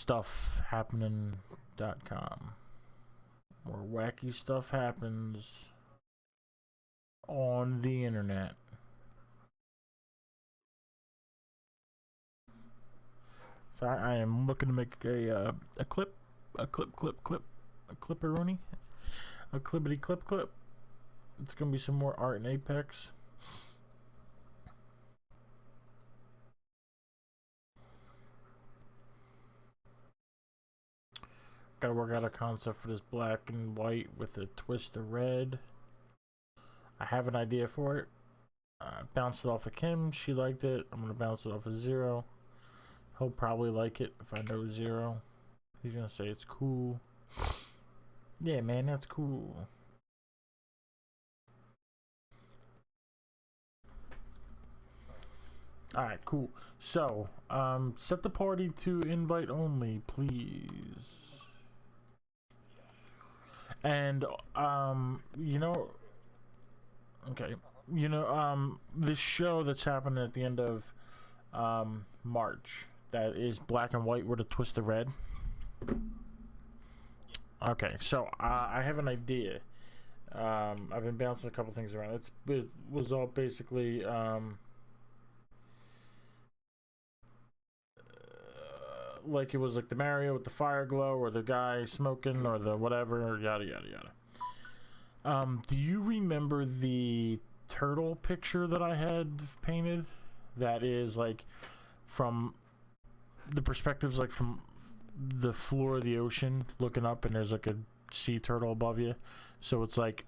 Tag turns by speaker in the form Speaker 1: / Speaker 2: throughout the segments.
Speaker 1: wackystuffhappening.com, where wacky stuff happens on the internet. So I am looking to make a clipperoonie, a clippity clip. It's gonna be some more art in Apex. Gotta work out a concept for this black and white with a twist of red. I have an idea for it. Bounced it off of Kim. She liked it. I'm gonna bounce it off of Zero. He'll probably like it if I know Zero. He's gonna say it's cool. Yeah, man, that's cool. Alright, cool. So, set the party to invite only, please. And, you know, okay, you know, this show that's happening at the end of, March, that is black and white with a twist of red. Okay, so, I have an idea. I've been bouncing a couple things around. It was all basically, like it was like the Mario with the fire glow, or the guy smoking, or the whatever, yada yada yada. Do you remember the turtle picture that I had painted? That is like from the perspectives, like from the floor of the ocean, looking up, and there's like a sea turtle above you. So it's like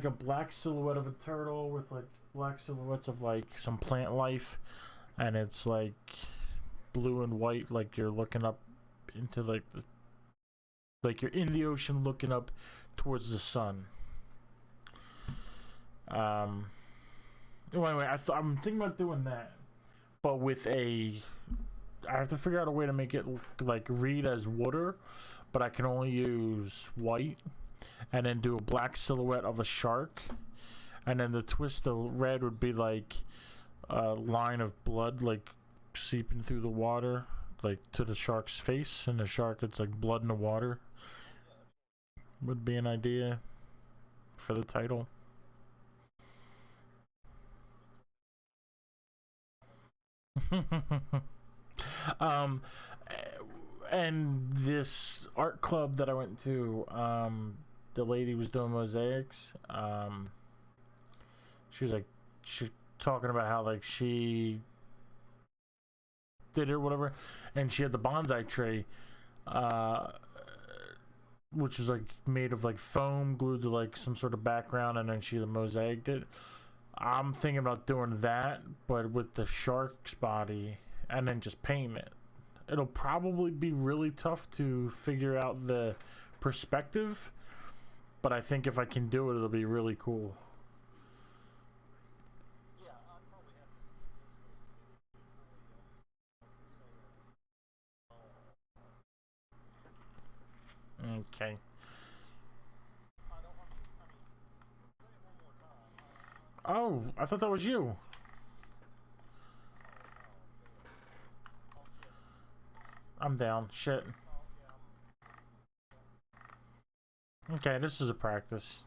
Speaker 1: a black silhouette of a turtle with like black silhouettes of like some plant life. And it's like blue and white, like you're looking up into like you're in the ocean looking up towards the sun. Anyway, I'm thinking about doing that, but with I have to figure out a way to make it like read as water, but I can only use white, and then do a black silhouette of a shark, and then the twist of red would be like a line of blood like seeping through the water, like to the shark's face, and the shark, it's like blood in the water. Would be an idea for the title. And this art club that I went to, the lady was doing mosaics. She was like, talking about how like she did it or whatever, and she had the bonsai tree, which was like made of like foam glued to like some sort of background, and then she mosaiced it. I'm thinking about doing that, but with the shark's body, and then just paint it. It'll probably be really tough to figure out the perspective, but I think if I can do it, it'll be really cool. Okay. Oh, I thought that was you. I'm down. Shit. Okay, this is a practice.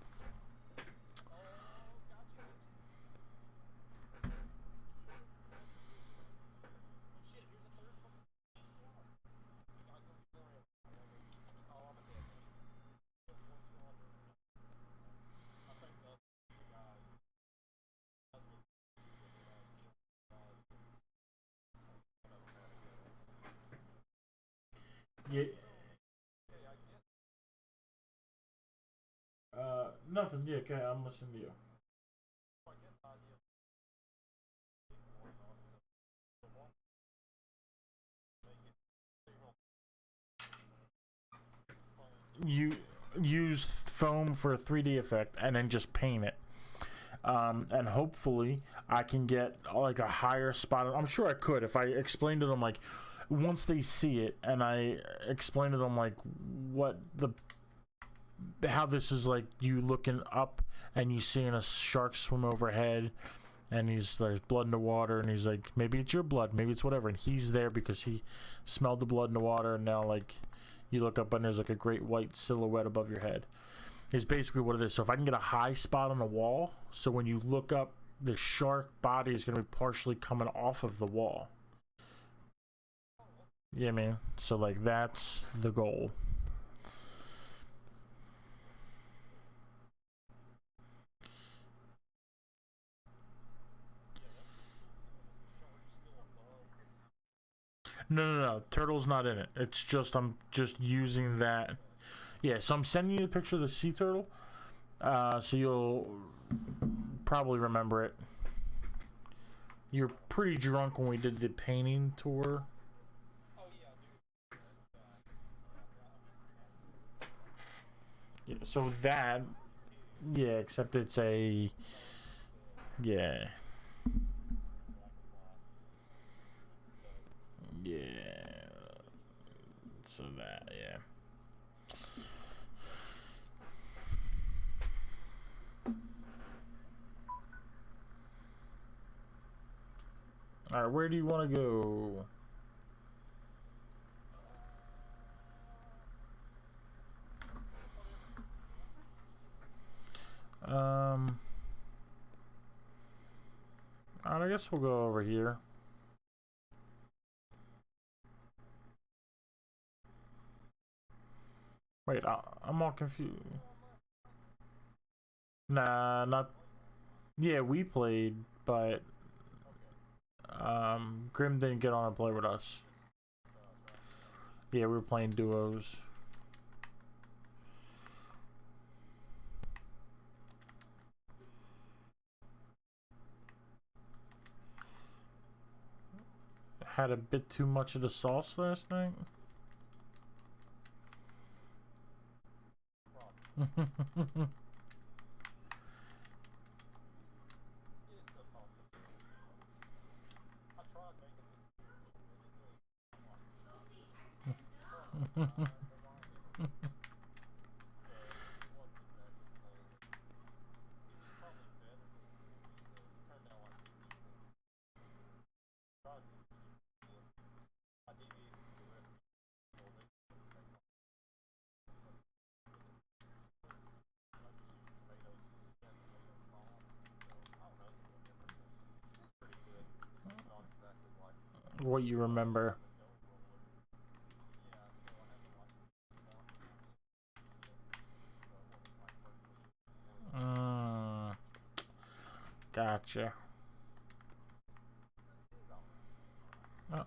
Speaker 1: Yeah. Nothing. Yeah, okay, I'm listening to you. You use foam for a 3D effect, and then just paint it. And hopefully I can get like a higher spot. I'm sure I could if I explain to them, like, once they see it, and I explain to them like how this is like you looking up and you seeing a shark swim overhead, and there's blood in the water, and he's like, maybe it's your blood, maybe it's whatever, and he's there because he smelled the blood in the water, and now like you look up and there's like a great white silhouette above your head. Is basically what it is. So if I can get a high spot on the wall, so when you look up, the shark body is going to be partially coming off of the wall. Yeah, man. So like that's the goal. No. Turtle's not in it. It's just I'm just using that. Yeah, so I'm sending you a picture of the sea turtle. So you'll probably remember it. You're pretty drunk when we did the painting tour. Yeah, so that, yeah, except it's a, yeah. Yeah. So that, yeah. Alright, where do you want to go? I guess we'll go over here. Wait, I'm all confused. Nah, not. Yeah, we played, but Grim didn't get on and play with us. Yeah, we were playing duos. Had a bit too much of the sauce last night. What you remember? Gotcha.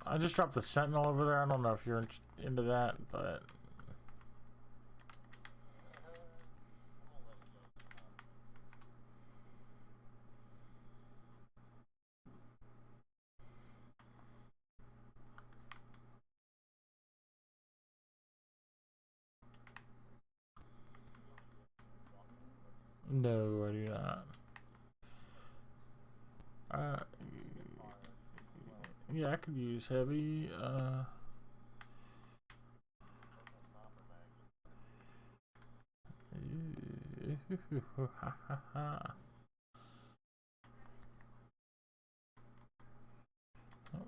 Speaker 1: I just dropped the Sentinel over there. I don't know if you're into that, but no, I do not. Yeah, I could use heavy. Oh,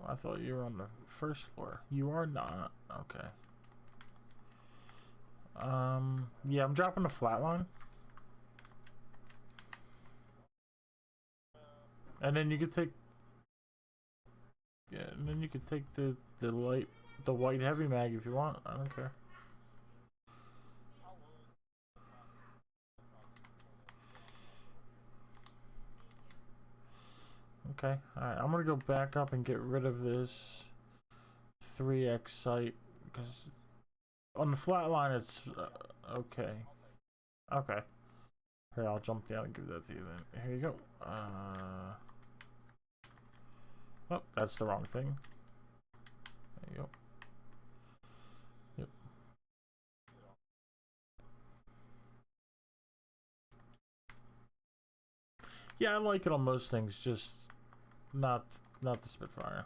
Speaker 1: I thought you were on the first floor. You are not. Okay. Yeah, I'm dropping the flatline. And then you could take. Yeah, and then you could take the white heavy mag if you want. I don't care. Okay, alright, I'm gonna go back up and get rid of this 3x sight, because on the flat line it's okay. Okay. Here, I'll jump down and give that to you then. Here you go. Oh, that's the wrong thing. There you go. Yep. Yeah, I like it on most things, just not the Spitfire.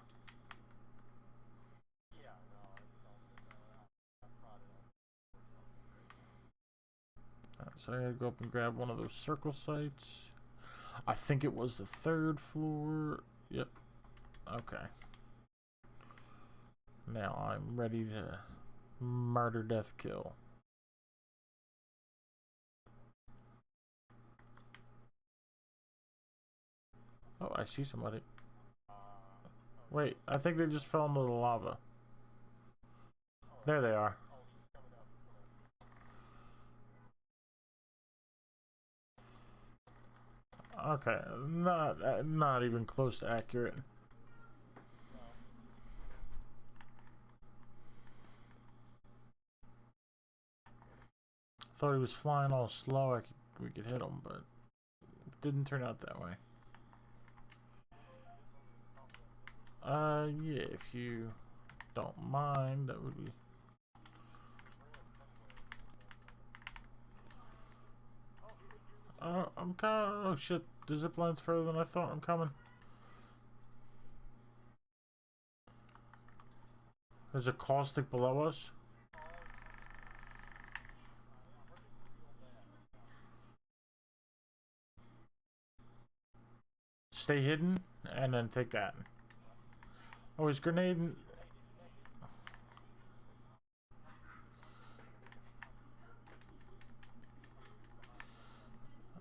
Speaker 1: So I gotta go up and grab one of those circle sights. I think it was the 3rd floor. Yep. Okay. Now I'm ready to murder, death, kill. Oh, I see somebody. Wait, I think they just fell into the lava. There they are. Okay, not even close to accurate. Thought he was flying all slow. We could hit him, but it didn't turn out that way. Yeah, if you don't mind, that would be. I'm coming. Oh shit, the zip line's further than I thought. I'm coming. There's a caustic below us. Stay hidden and then take that. Oh, his grenade.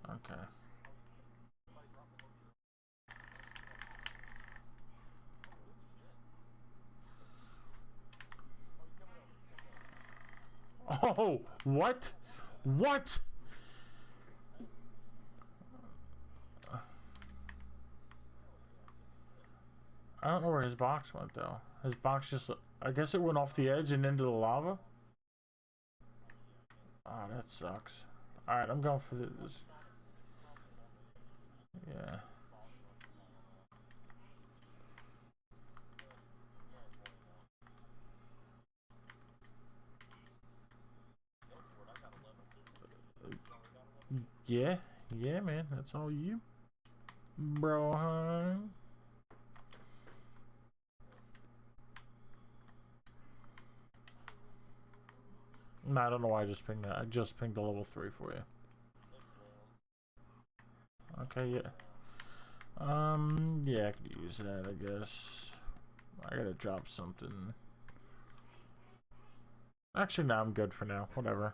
Speaker 1: Okay. Oh, what? What? I don't know where his box went though. His box just, I guess it went off the edge and into the lava. Oh, that sucks. Alright, I'm going for this. Yeah. Yeah, yeah, man. That's all you, bro. Huh? No, I don't know why I just pinged that. I just pinged the level 3 for you. Okay, yeah. Yeah, I could use that, I guess. I gotta drop something. Actually, no, I'm good for now. Whatever.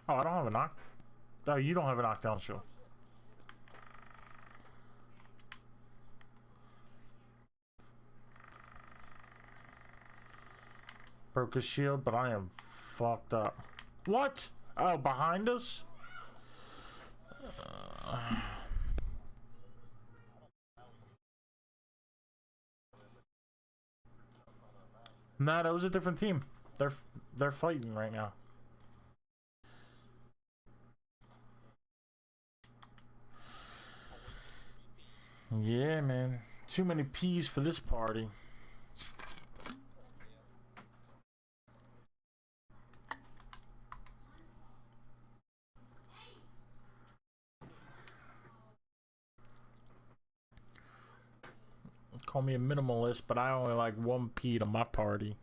Speaker 1: Oh, I don't have a knock. Oh, you don't have a knockdown shield. Broke his shield, but I am fucked up. What? Oh, behind us? Nah, that was a different team. They're fighting right now. Yeah, man. Too many P's for this party. Call me a minimalist, but I only like 1 P to my party.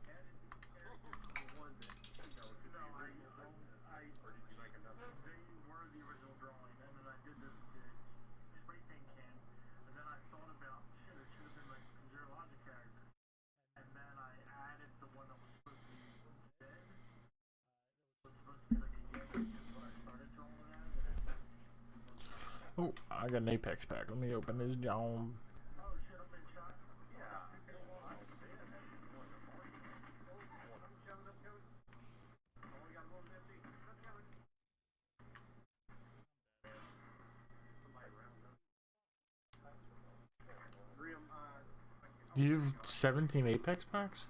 Speaker 1: Oh, I got an Apex pack. Let me open this job. Do you have 17 Apex packs?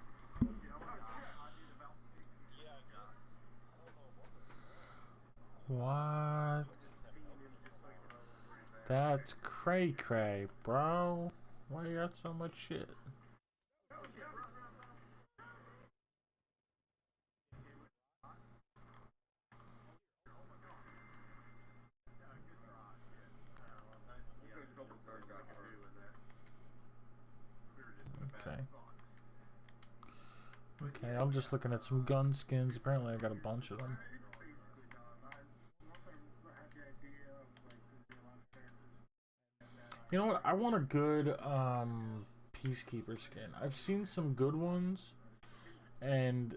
Speaker 1: What? That's cray cray, bro. Why you got so much shit? Okay. Okay, I'm just looking at some gun skins. Apparently I got a bunch of them. You know what? I want a good peacekeeper skin. I've seen some good ones, and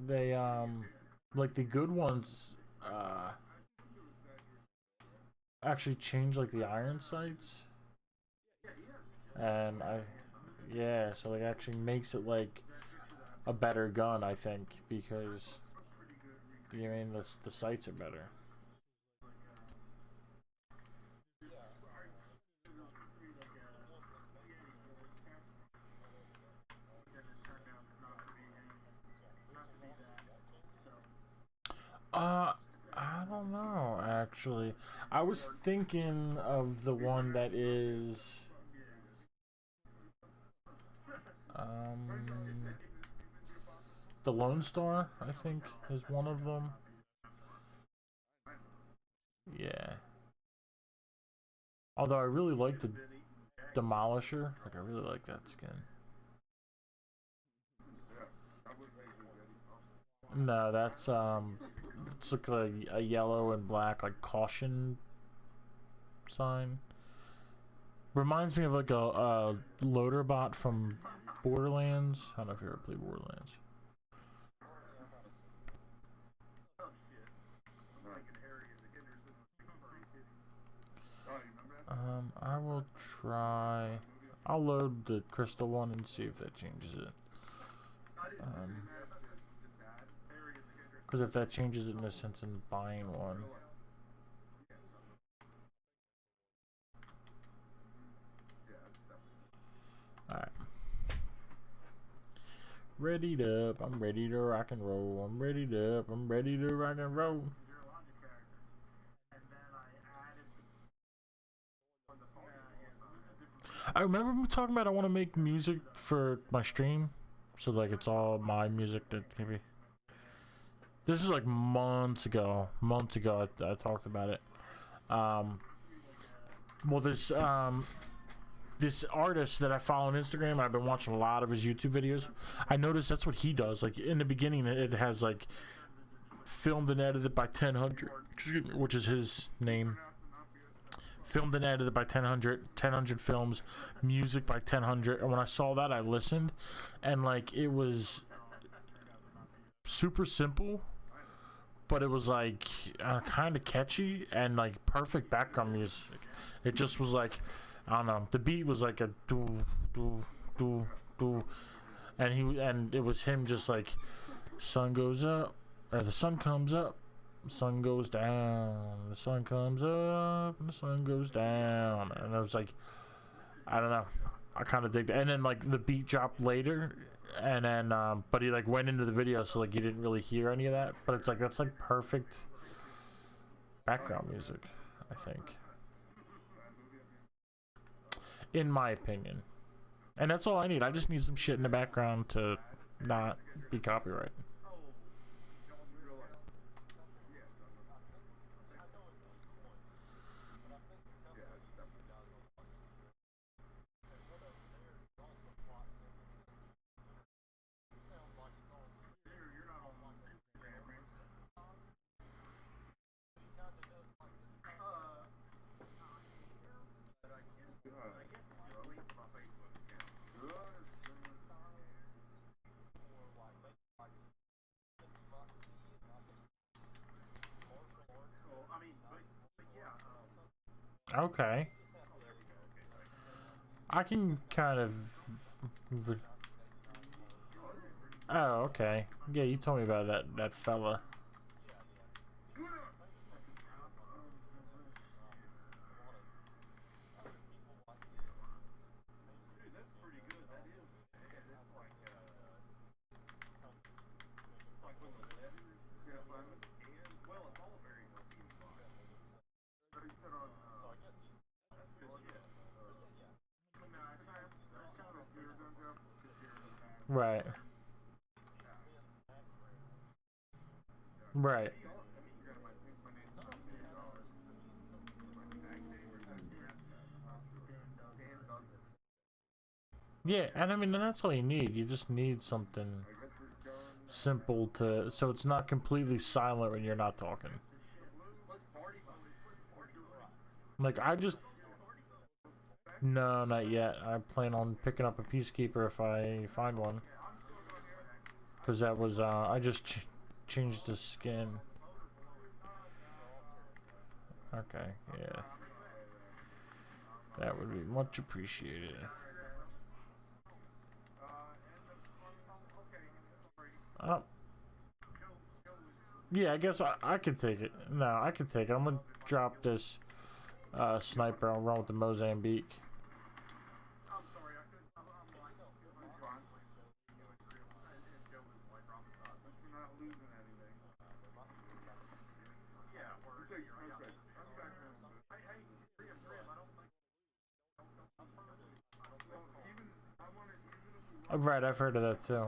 Speaker 1: they like the good ones actually change like the iron sights, and I yeah, so like actually makes it like a better gun, I think, because I mean the sights are better. Uh, I don't know actually. I was thinking of the one that is um the Lone Star. I think is one of them. Yeah. Although I really like the Demolisher. Like I really like that skin. No, that's it's like a yellow and black like caution sign. Reminds me of like a loader bot from Borderlands. I don't know if you ever played Borderlands. I will try. I'll load the crystal one and see if that changes it. Because if that changes it, no sense in buying one. Alright. Readied up. I'm ready to rock and roll. I'm ready to up. I'm ready to rock and roll. I remember talking about I want to make music for my stream, so like it's all my music that can be. This is like months ago. Months ago, I talked about it. Well, this artist that I follow on Instagram, I've been watching a lot of his YouTube videos. I noticed that's what he does. Like in the beginning, it has like filmed and edited by 1000, which is his name. Filmed and edited by 1000 films, music by 1000. And when I saw that, I listened, and like it was super simple, but it was like kind of catchy and like perfect background music. It just was like, I don't know. The beat was like a do do do do, and it was him just like, sun goes up, or the sun comes up, the sun goes down, the sun comes up, and the sun goes down, and I was like, I don't know. I kind of dig that. And then like the beat dropped later, and then but he like went into the video, so like you didn't really hear any of that. But it's like that's like perfect background music, I think, in my opinion. And that's all I need. I just need some shit in the background to not be copyright. Okay. I can kind of. Oh, okay. Yeah, you told me about that fella. Right. Right. Yeah, and I mean, and that's all you need. You just need something simple to, so it's not completely silent when you're not talking. Like I just No, not yet. I plan on picking up a peacekeeper if I find one. Because that was, I just changed the skin. Okay, yeah. That would be much appreciated. Oh. Yeah, I guess I could take it. No, I could take it. I'm gonna drop this sniper. I'll run with the Mozambique. Right, I've heard of that too.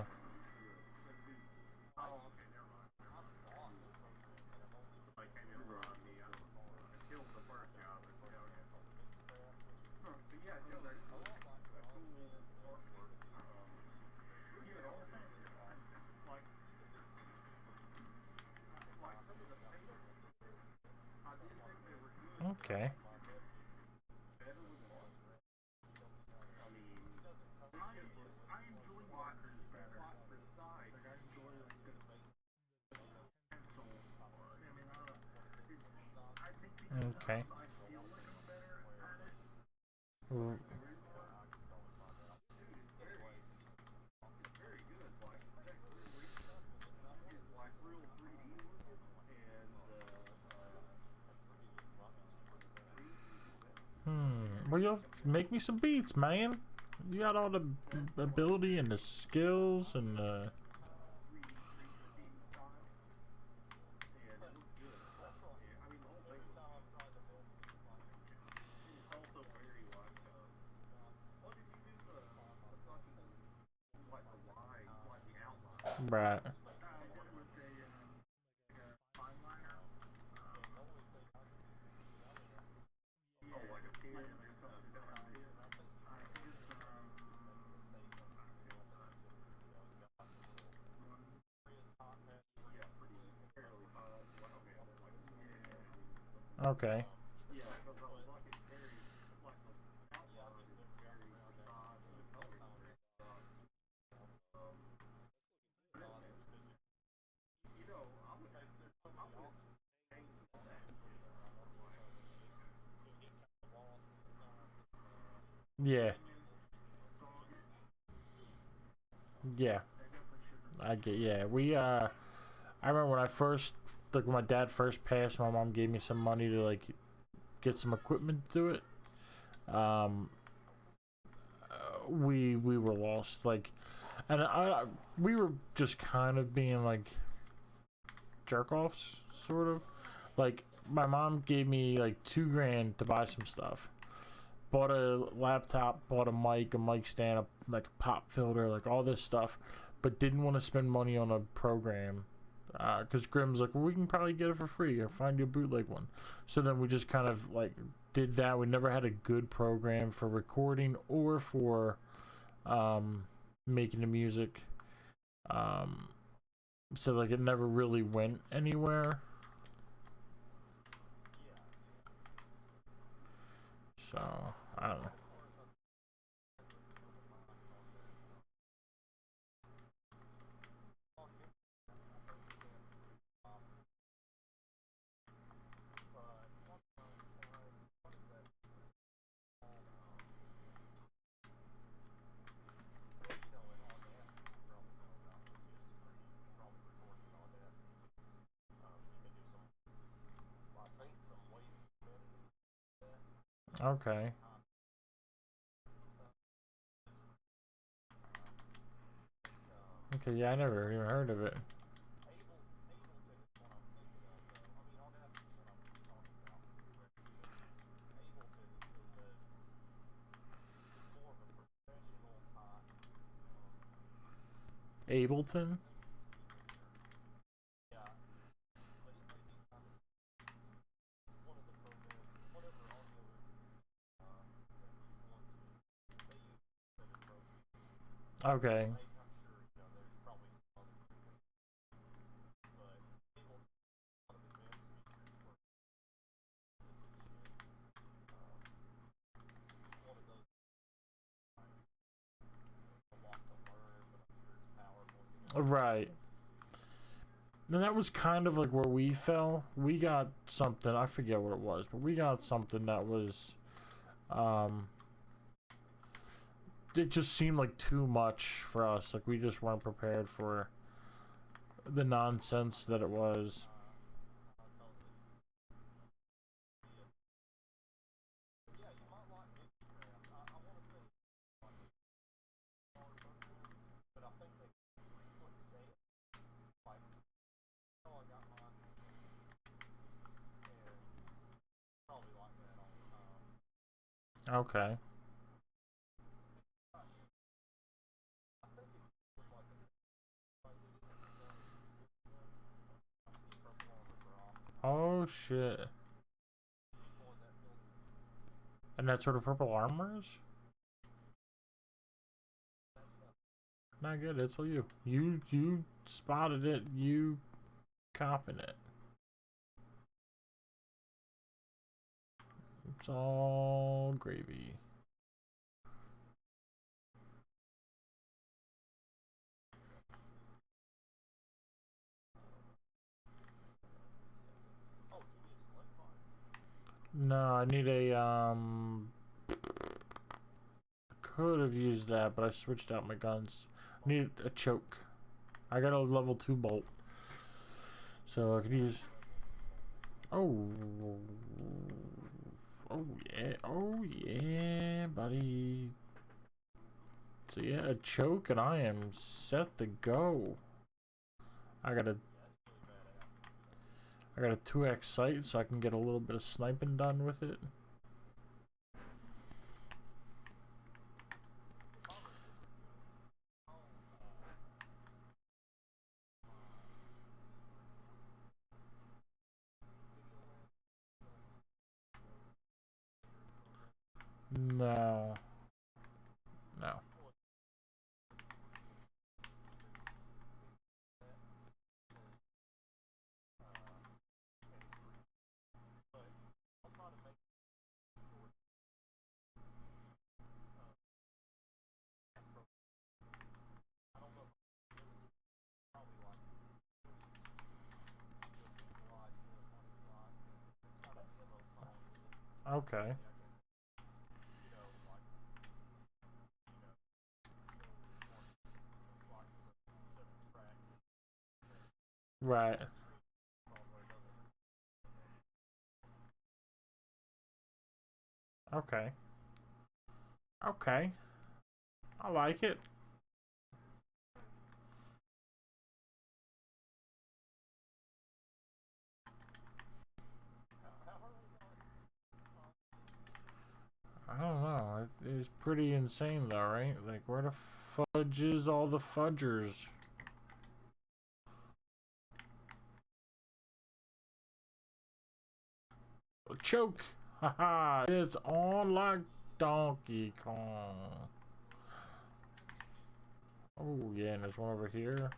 Speaker 1: Okay. Okay. Well, you'll make me some beats, man. You got all the ability and the skills and right. Okay. Yeah. Yeah. I get. Yeah. I remember when I first, like, when my dad first passed, my mom gave me some money to like get some equipment to do it. We were lost. Like, and we were just kind of being like jerk offs, sort of. Like, my mom gave me like $2,000 to buy some stuff. Bought a laptop, bought a mic stand, like a pop filter, like all this stuff, but didn't want to spend money on a program. Because Grim's like, well, we can probably get it for free or find you a bootleg one. So then we just kind of like did that. We never had a good program for recording or for making the music. So like it never really went anywhere. So I don't know. Okay. Okay, yeah, I never even heard of it. Ableton? Okay. Right. And that was kind of like where we fell. We got something, I forget what it was, but we got something that was, it just seemed like too much for us. Like we just weren't prepared for the nonsense that it was. Okay. Oh shit. And that sort of purple armors? Not good, it's all you. You spotted it, you copping it. It's all gravy. No, I need a could have used that, but I switched out my guns. I need a choke. I got a level 2 bolt. So I could use. Oh. Oh yeah. Oh yeah, buddy. So yeah, a choke and I am set to go. I got a 2x sight so I can get a little bit of sniping done with it. No. No. Okay. Right. Okay. Okay. I like it. I don't know. It's pretty insane though, right? Like, where the fudge is all the fudgers? Choke! Haha! It's on like Donkey Kong. Oh yeah, and there's one over here.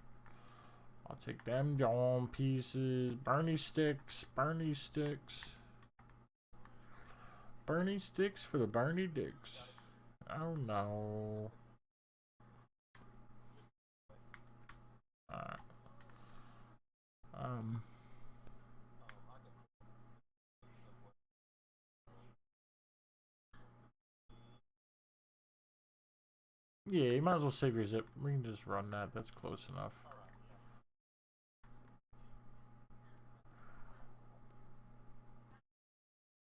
Speaker 1: I'll take them jawn pieces. Bernie sticks. Bernie sticks. Bernie sticks for the Bernie dicks. Oh no. Alright. Um. Yeah, you might as well save your zip. We can just run that. That's close enough.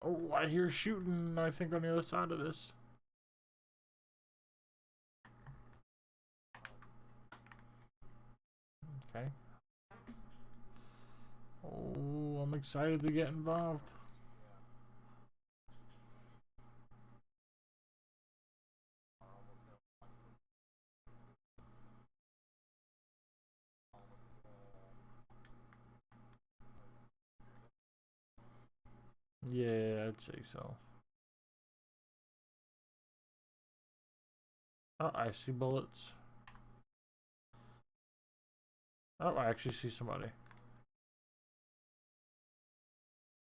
Speaker 1: Oh, I hear shooting, I think, on the other side of this. Okay. Oh, I'm excited to get involved. Yeah, I'd say so. Oh, I see bullets. Oh, I actually see somebody.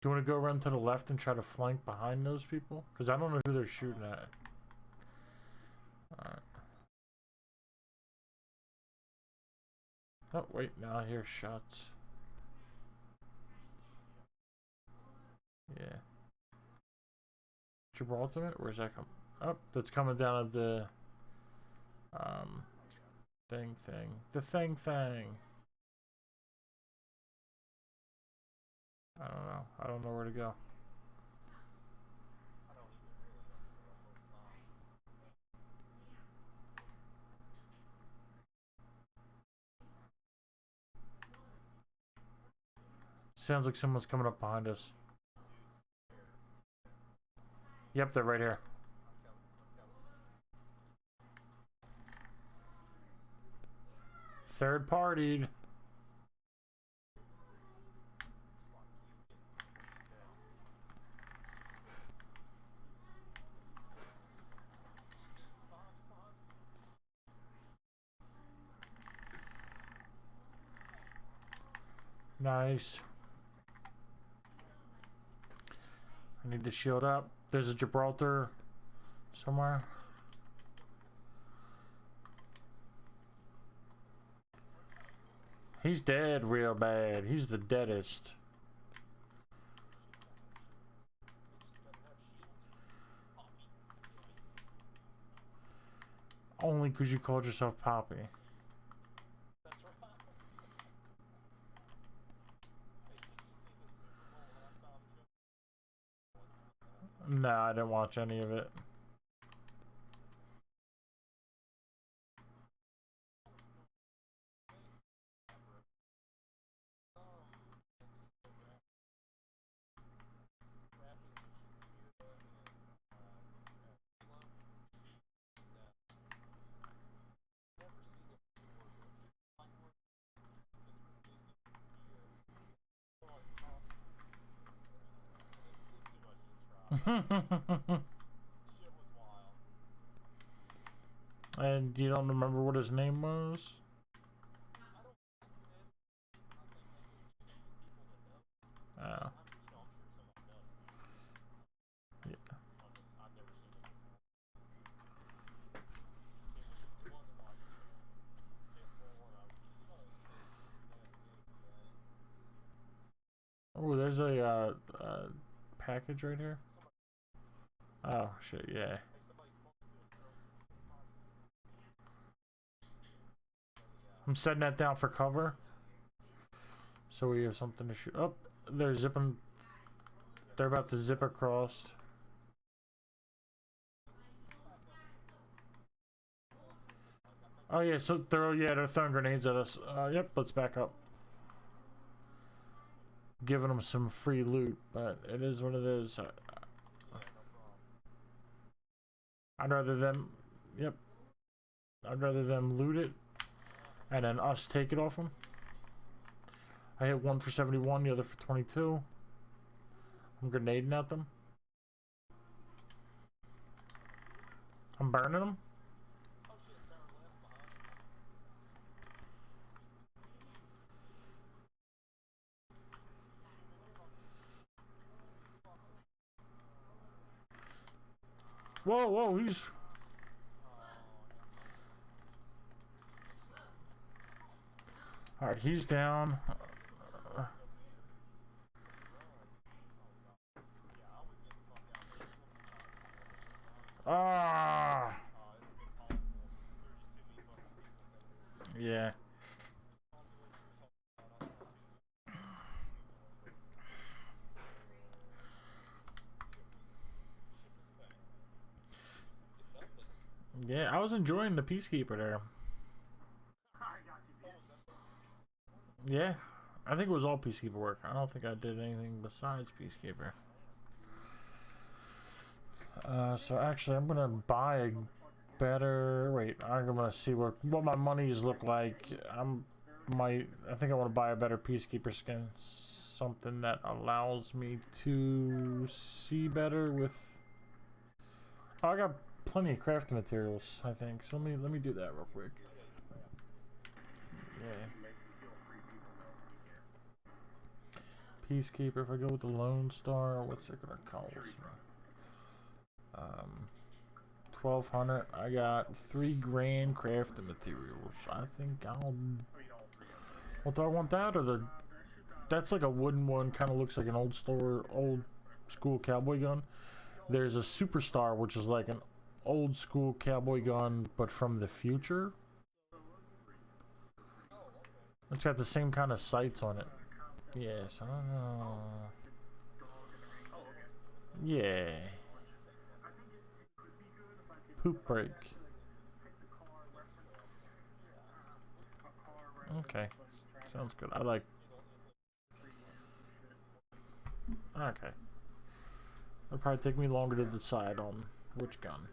Speaker 1: Do you want to go around to the left and try to flank behind those people? Because I don't know who they're shooting at. Alright. Oh, wait, now I hear shots. Yeah. Gibraltar? Where's that come? Oh, that's coming down at the thing. The thing. I don't know. I don't know where to go. Sounds like someone's coming up behind us. Yep, they're right here. Third partied. Nice. I need to shield up. There's a Gibraltar somewhere. He's dead real bad. He's the deadest. Only because you called yourself Poppy. No, I didn't watch any of it. And you don't remember what his name was? Oh. Yeah. Oh, there's a package right here. Oh shit, yeah. I'm setting that down for cover. So we have something to shoot. Oh, they're zipping. They're about to zip across. Oh yeah, so they're throwing grenades at us. Yep, let's back up. Giving them some free loot, but it is what it is. I'd rather them. Yep. I'd rather them loot it, and then us take it off them. I hit one for 71, the other for 22. I'm grenading at them. I'm burning them. Whoa, he's... Alright, he's down. Ah! Yeah. Yeah, I was enjoying the Peacekeeper there. Yeah, I think it was all Peacekeeper work. I don't think I did anything besides Peacekeeper. So actually, I'm gonna buy a better. Wait, I'm gonna see what my monies look like. I think I want to buy a better Peacekeeper skin, something that allows me to see better with. Oh, I got plenty of crafting materials, I think. So let me do that real quick. Yeah. Peacekeeper. If I go with the Lone Star, what's it gonna cost me? 1,200. I got 3 grand crafting materials. I think I'll Well, do I want that or the? That's like a wooden one. Kind of looks like an old school cowboy gun. There's a Superstar, which is like an old school cowboy gun, but from the future. It's got the same kind of sights on it. Yes, I don't know. Yeah. Poop break. Okay. Sounds good. I like. Okay. It'll probably take me longer to decide on which gun.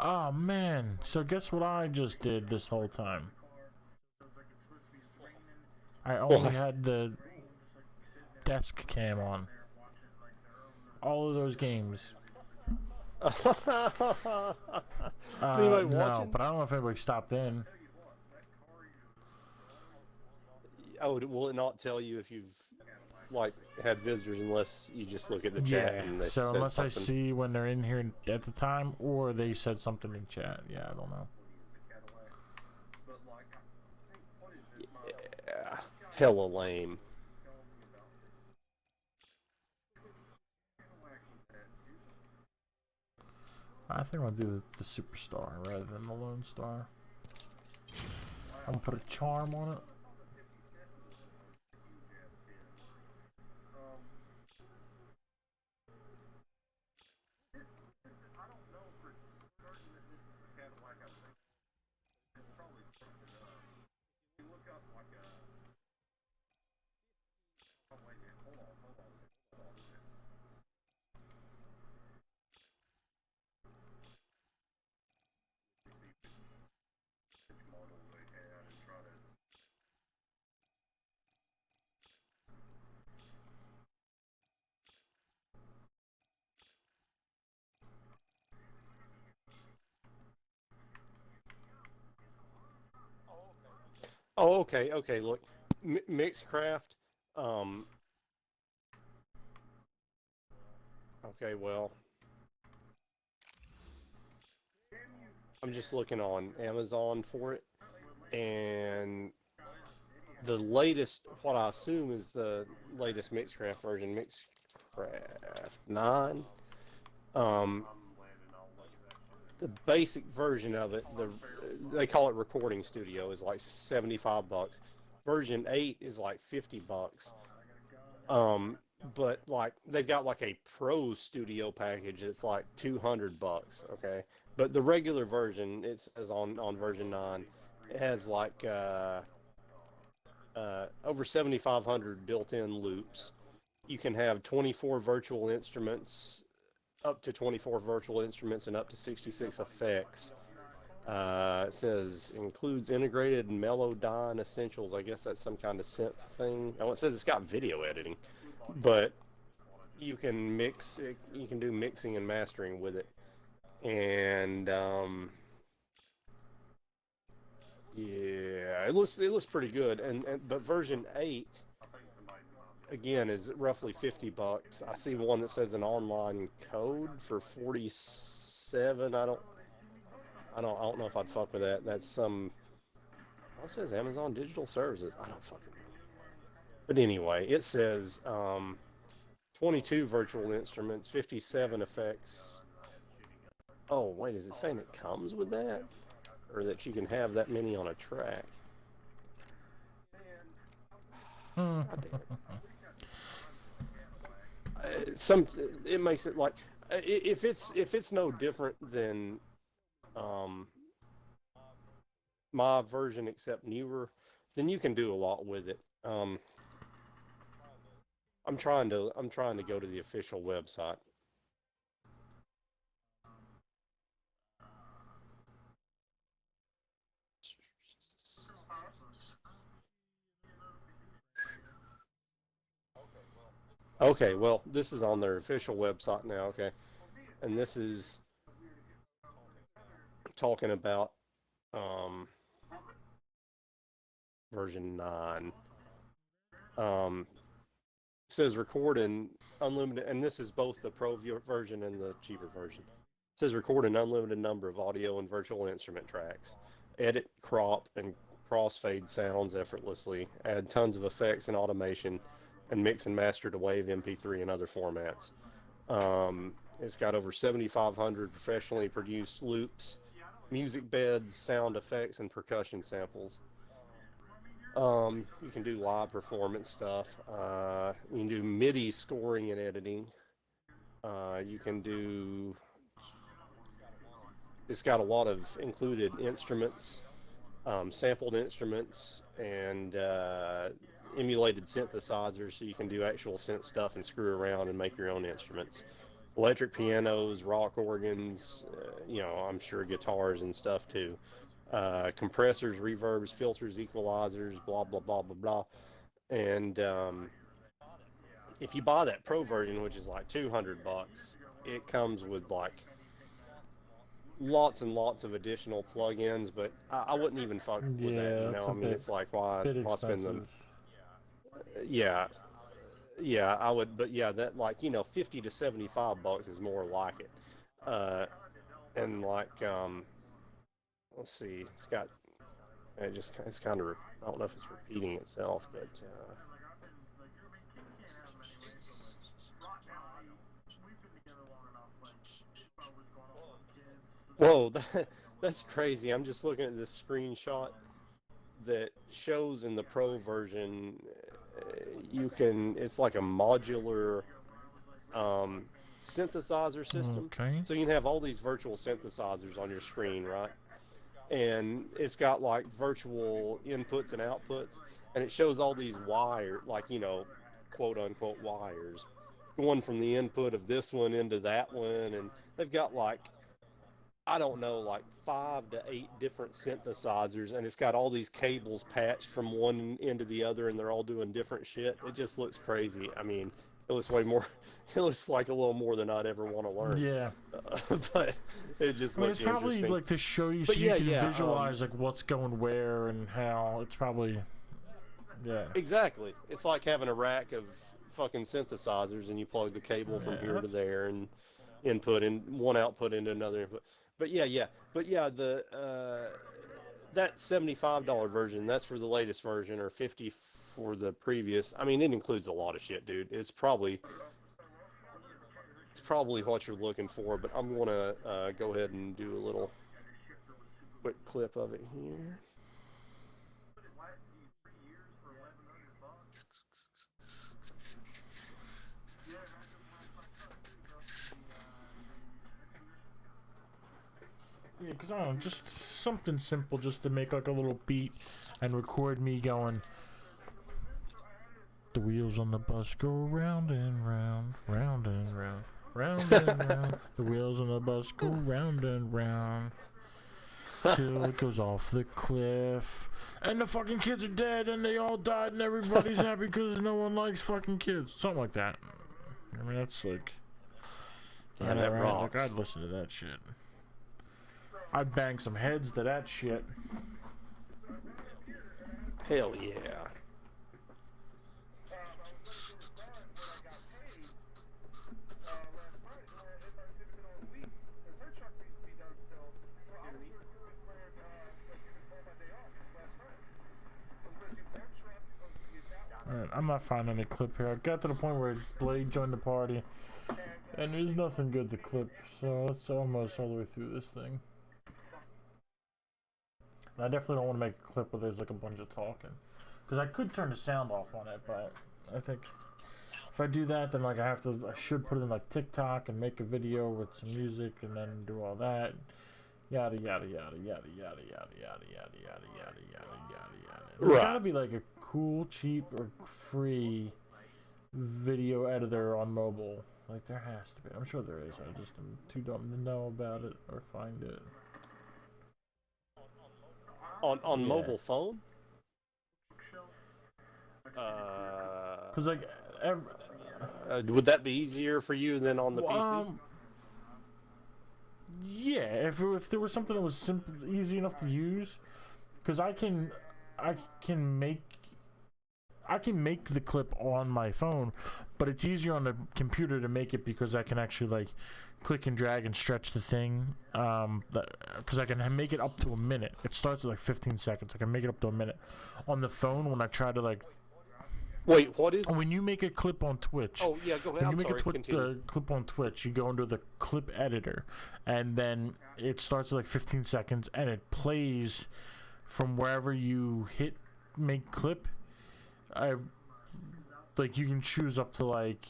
Speaker 1: Oh man. So guess what I just did this whole time? I only had the desk cam on. All of those games.
Speaker 2: Is
Speaker 1: No,
Speaker 2: anybody watching?
Speaker 1: but I don't know if anybody stopped in.
Speaker 2: Oh, will it not tell you if you've like had visitors unless you just look at the chat
Speaker 1: Yeah,
Speaker 2: and they
Speaker 1: so
Speaker 2: said
Speaker 1: unless
Speaker 2: something?
Speaker 1: I see when they're in here at the time or they said something in chat. Yeah, I don't know.
Speaker 2: Yeah, hella lame.
Speaker 1: I think I'll do the Superstar rather than the Lone Star. I'm gonna put a charm on it.
Speaker 2: Oh, okay, okay. Look, Mixcraft. Um. Okay, well, I'm just looking on Amazon for it, and the latest, what I assume is the latest Mixcraft version, Mixcraft 9. Um, the basic version of it, they call it Recording Studio, is like 75 bucks. Version 8 is like 50 bucks. Um, but like they've got like a Pro Studio package. It's like 200 bucks. Okay, but the regular version, it says on version 9, it has like over 7,500 built-in loops. You can have 24 virtual instruments, up to 24 virtual instruments, and up to 66 effects. It says includes integrated Melodyne essentials. I guess that's some kind of synth thing. Oh, it says it's got video editing, but you can mix it, you can do mixing and mastering with it, and yeah, it looks pretty good. And but version 8 again is roughly 50 bucks. I see one that says an online code for 47. I don't know if I'd fuck with that. That's some. Oh, it says Amazon Digital Services. I don't fucking know. But anyway, it says 22 virtual instruments, 57 effects. Oh wait, is it saying it comes with that, or that you can have that many on a track? God damn it. Some it makes it like if it's no different than um, my version except newer, then you can do a lot with it. I'm trying to go to the official website. Okay, well, this is on their official website now. Okay, and this is talking about um, version 9. Um, says record in unlimited, and this is both the pro version and the cheaper version. says record an unlimited number of audio and virtual instrument tracks, edit, crop, and crossfade sounds effortlessly, add tons of effects and automation, and mix and master to WAV, MP3, and other formats. It's got over 7,500 professionally produced loops, music beds, sound effects, and percussion samples. You can do live performance stuff. You can do MIDI scoring and editing. You can do... It's got a lot of included instruments, sampled instruments, and emulated synthesizers, so you can do actual synth stuff and screw around and make your own instruments. Electric pianos, rock organs, I'm sure guitars and stuff too. Compressors, reverbs, filters, equalizers, blah, blah, blah, blah, blah. And if you buy that Pro version, which is like $200, it comes with like lots and lots of additional plugins, but I wouldn't even fuck with that, I mean, it's like, why spend them? Yeah, I would, but yeah, that, like, $50 to $75 is more like it. And like, let's see, it's kind of, I don't know if it's repeating itself, but whoa, that's crazy. I'm just looking at this screenshot that shows in the Pro version. It's like a modular synthesizer system.
Speaker 1: Okay.
Speaker 2: So you can have all these virtual synthesizers on your screen, right? And it's got like virtual inputs and outputs, and it shows all these wires, like, quote unquote wires, going from the input of this one into that one, and they've got like, I don't know, like 5 to 8 different synthesizers, and it's got all these cables patched from one end to the other, and they're all doing different shit. It just looks crazy. I mean, it looks way more, it looks like a little more than I'd ever want to learn.
Speaker 1: Yeah.
Speaker 2: But it just looks
Speaker 1: it's probably
Speaker 2: interesting.
Speaker 1: like to show you, so you can visualize like what's going where and how. It's probably,
Speaker 2: Exactly. It's like having a rack of fucking synthesizers, and you plug the cable from here to there, and input in one output into another input. But the that $75 version, that's for the latest version, or $50 for the previous. I mean, it includes a lot of shit, dude. It's probably what you're looking for. But I'm gonna go ahead and do a little quick clip of it here.
Speaker 1: Yeah, because I don't know, just something simple, just to make like a little beat and record me going, the wheels on the bus go round and round, round and round, round and round. The wheels on the bus go round and round till it goes off the cliff. And the fucking kids are dead, and they all died, and everybody's happy because no one likes fucking kids. Something like that. I mean, that's like...
Speaker 2: Yeah, that rocks.
Speaker 1: Like, I'd listen to that shit. I'd bang some heads to that shit.
Speaker 2: Hell yeah.
Speaker 1: Alright, I'm not finding any clip here. I got to the point where Blade joined the party, and there's nothing good to clip, so it's almost all the way through this thing. I definitely don't want to make a clip where there's like a bunch of talking, because I could turn the sound off on it, but I think if I do that, then like I should put it in like TikTok and make a video with some music and then do all that, yada yada yada yada yada yada yada yada yada yada yada yada. There's gotta be like a cool, cheap, or free video editor on mobile. Like there has to be. I'm sure there is. I just am too dumb to know about it or find it.
Speaker 2: On mobile phone?
Speaker 1: Cause like,
Speaker 2: would that be easier for you than on the PC?
Speaker 1: Yeah, if there was something that was simple, easy enough to use, cause I can I can make the clip on my phone, but it's easier on the computer to make it because I can actually like click and drag and stretch the thing. Because I can make it up to a minute. It starts at like 15 seconds. I can make it up to a minute. On the phone, when I try to like.
Speaker 2: Wait, what is?
Speaker 1: When you make a clip on Twitch.
Speaker 2: Oh yeah, go ahead.
Speaker 1: When you
Speaker 2: I'm
Speaker 1: make
Speaker 2: sorry.
Speaker 1: a clip on Twitch, you go into the clip editor, and then it starts at like 15 seconds, and it plays from wherever you hit make clip. Like you can choose up to like.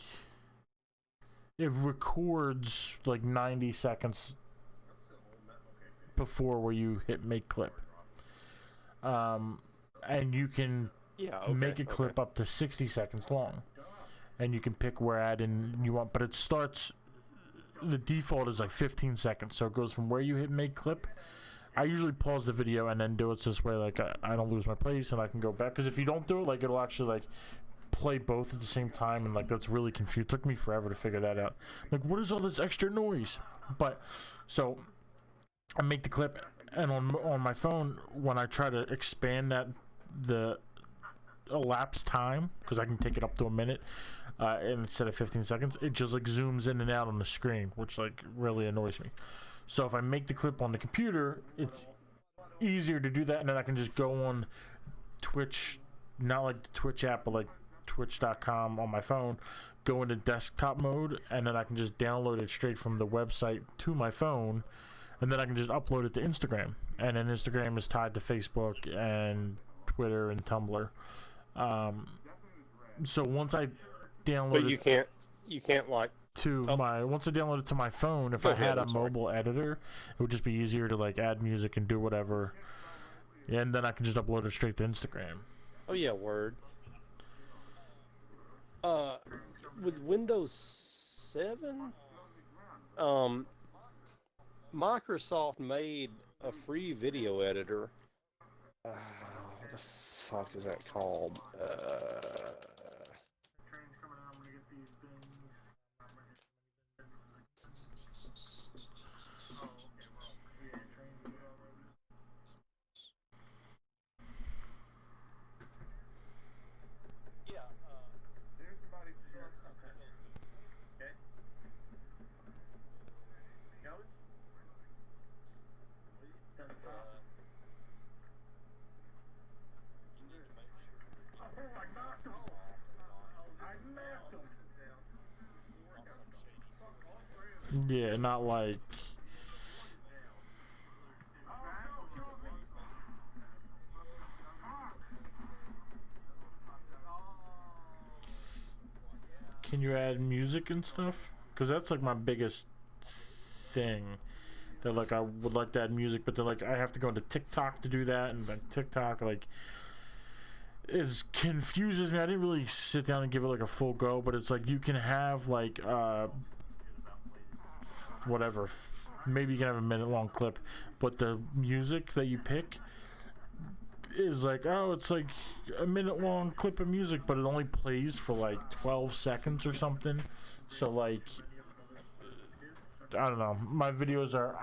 Speaker 1: It records like 90 seconds before where you hit make clip. And you can make a clip up to 60 seconds long. And you can pick where at and you want, but it starts, the default is like 15 seconds. So it goes from where you hit make clip. I usually pause the video and then do it this way, like I don't lose my place and I can go back. Because if you don't do it, like it'll actually like play both at the same time, and like that's really confused. It took me forever to figure that out. Like, what is all this extra noise? But so I make the clip, and on my phone, when I try to expand the elapsed time, because I can take it up to a minute, and instead of 15 seconds, it just like zooms in and out on the screen, which like really annoys me. So if I make the clip on the computer, it's easier to do that, and then I can just go on Twitch, not like the Twitch app, but like twitch.com on my phone, go into desktop mode, and then I can just download it straight from the website to my phone, and then I can just upload it to Instagram. And then Instagram is tied to Facebook and Twitter and Tumblr. So once I download
Speaker 2: But you can't like
Speaker 1: once I download it to my phone, if I had a mobile editor, it would just be easier to like add music and do whatever, and then I can just upload it straight to Instagram.
Speaker 2: Oh yeah, word. With Windows 7, Microsoft made a free video editor. What the fuck is that called?
Speaker 1: Yeah, not like. Can you add music and stuff? Because that's like my biggest thing. That like I would like to add music, but they're like I have to go into TikTok to do that, and like TikTok like confuses me. I didn't really sit down and give it like a full go, but it's like you can have like whatever, maybe you can have a minute long clip, but the music that you pick is like, oh, it's like a minute long clip of music, but it only plays for like 12 seconds or something. So like I don't know, my videos are,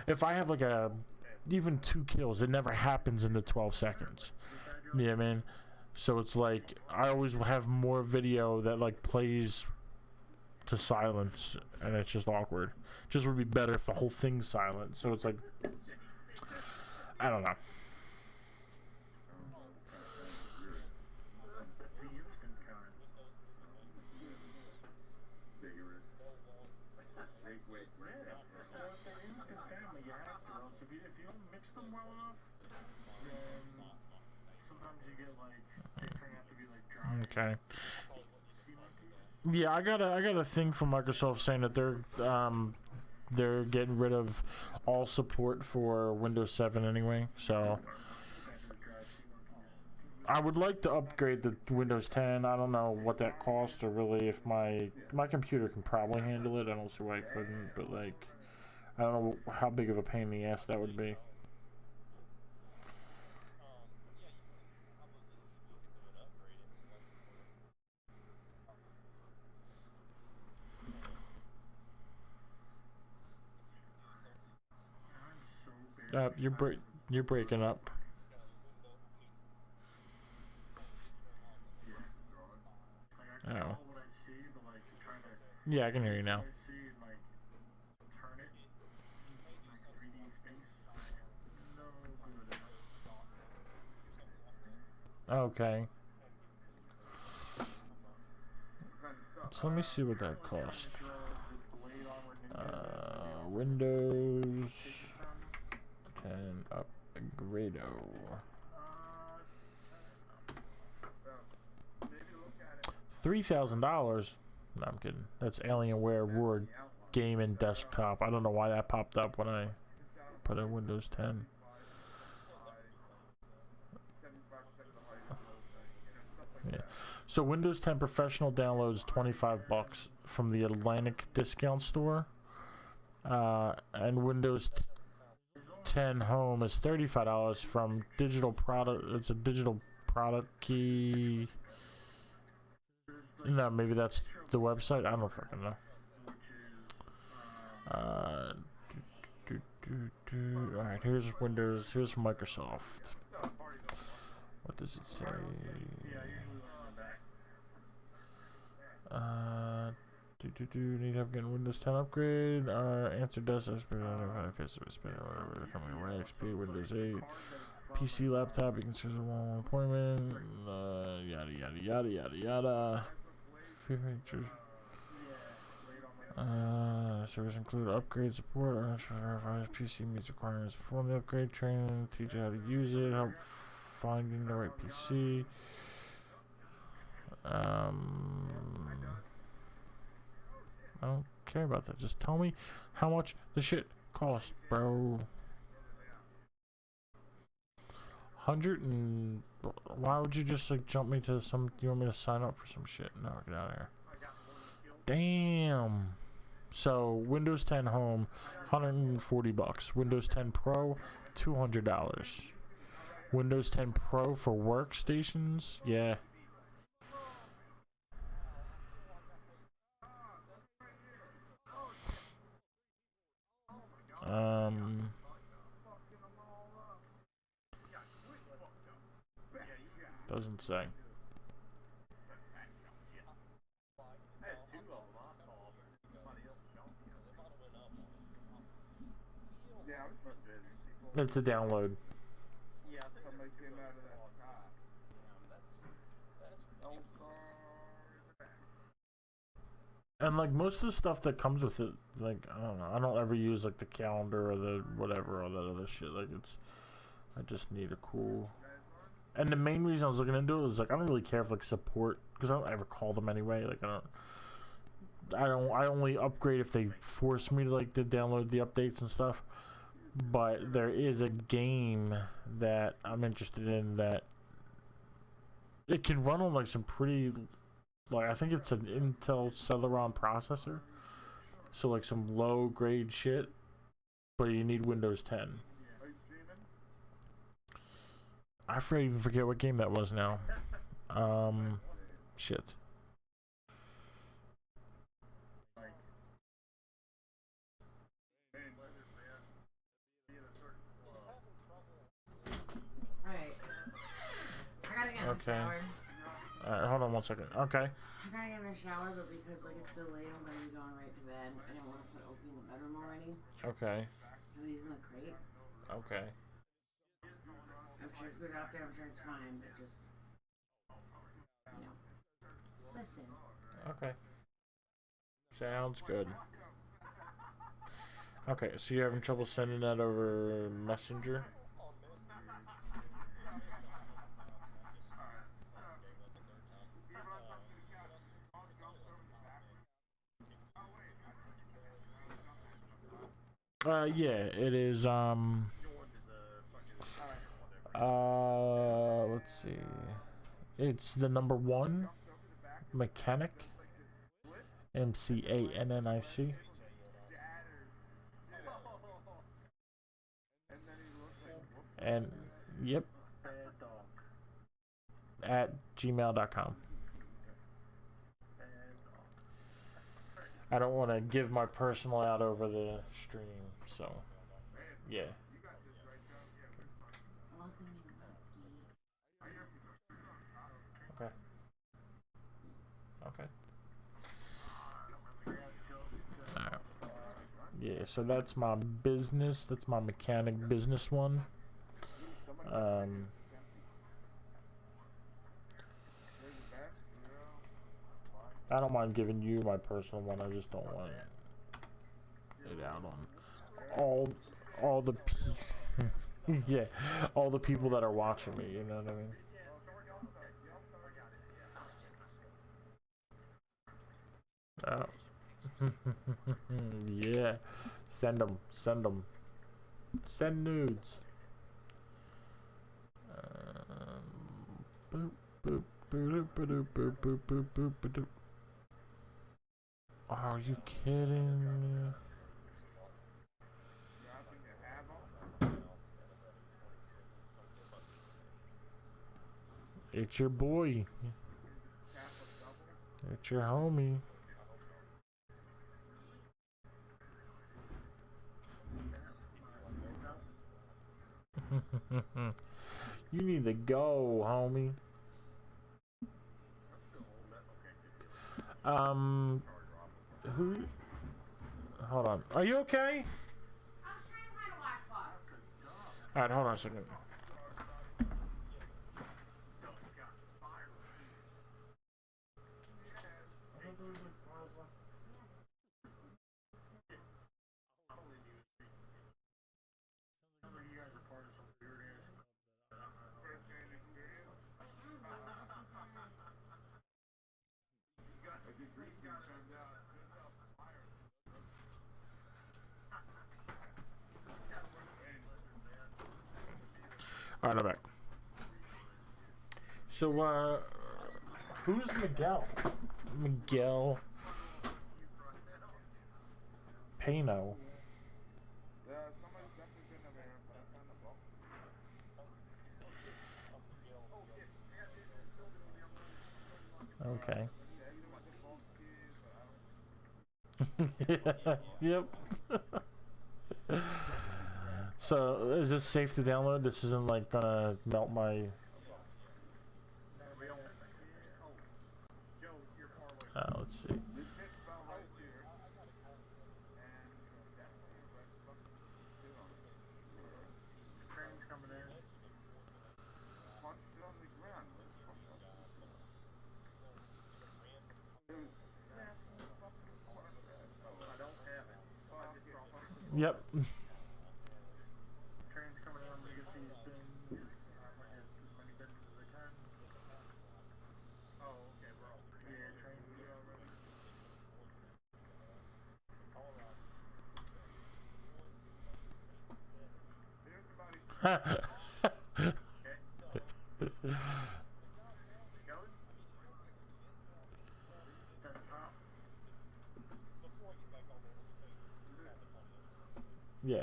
Speaker 1: if I have like even 2 kills, it never happens in the 12 seconds. You know what I mean? So it's like I always have more video that like plays to silence, and it's just awkward. Just would be better if the whole thing's silent. So it's like, I don't know. Okay. Yeah, I got a thing from Microsoft saying that they're getting rid of all support for Windows 7 anyway. So I would like to upgrade the Windows 10. I don't know what that costs, or really if my computer can probably handle it. I don't see why I couldn't, but like I don't know how big of a pain in the ass that would be. You're breaking up. Yeah, I can hear you now. Okay. So let me see what that costs. Windows 10 upgrade. $3,000. No, I'm kidding. That's Alienware Word Gaming Desktop. I don't know why that popped up when I put in Windows 10. Yeah. So Windows 10 Professional downloads $25 from the Atlantic discount store, and Windows 10 Home is $35 from digital product. It's a digital product key. No, maybe that's the website. I don't fucking know. All right, here's Windows. Here's Microsoft. What does it say? Need help getting Windows 10 upgrade. Answer does whatever coming away. XP, Windows 8, PC, laptop. You can choose a one appointment. Yada yada yada yada yada. Features. Service include upgrade support. PC meets requirements. Perform the upgrade. Training. Teach you how to use it. Help finding the right PC. I don't care about that. Just tell me how much the shit costs, bro. 100 and... Why would you just like jump me to some... You want me to sign up for some shit? No, get out of here. Damn. So, Windows 10 Home, $140. Windows 10 Pro, $200. Windows 10 Pro for workstations? Yeah. Doesn't say. It's a download. And like most of the stuff that comes with it, like I don't know, I don't ever use like the calendar or the whatever or that other shit. Like I just need a cool. And the main reason I was looking into it was like I don't really care for like support because I don't ever call them anyway. Like I only upgrade if they force me to like to download the updates and stuff. But there is a game that I'm interested in that it can run on like some pretty, like I think it's an Intel Celeron processor, so like some low grade shit, but you need Windows 10. I even forget what game that was now. Shit. Okay. Alright, hold on 1 second. Okay.
Speaker 3: I gotta get in the shower, but because like it's so late, I'm gonna be going right to bed. I didn't want to put Opie in the bedroom already.
Speaker 1: Okay.
Speaker 3: So he's in the crate.
Speaker 1: Okay.
Speaker 3: I'm sure if it goes out there, I'm sure it's fine, but just listen.
Speaker 1: Okay. Sounds good. Okay, so you're having trouble sending that over Messenger? Yeah, it is, let's see. It's the number 1, Mechanic, MCANNIC. And, yep, at gmail.com. I don't want to give my personal out over the stream, so yeah. Okay. Okay. Yeah, so that's my business. That's my mechanic business one. I don't mind giving you my personal one. I just don't want it out on all the yeah, all the people that are watching me. You know what I mean? Yeah, send them, send nudes. Boop, boop, boop, boop, boop, boop, boop, boop, boop. Are you kidding me? It's your boy. It's your homie. You need to go, homie. Who? Hold on. Are you okay?
Speaker 3: I was trying to find a watch box.
Speaker 1: Alright, hold on a second. Alright, I'm back. So, who's Miguel? Miguel Pano. Okay. Yep. So, is this safe to download? This isn't like gonna melt my. Let's see. Yep. Yeah.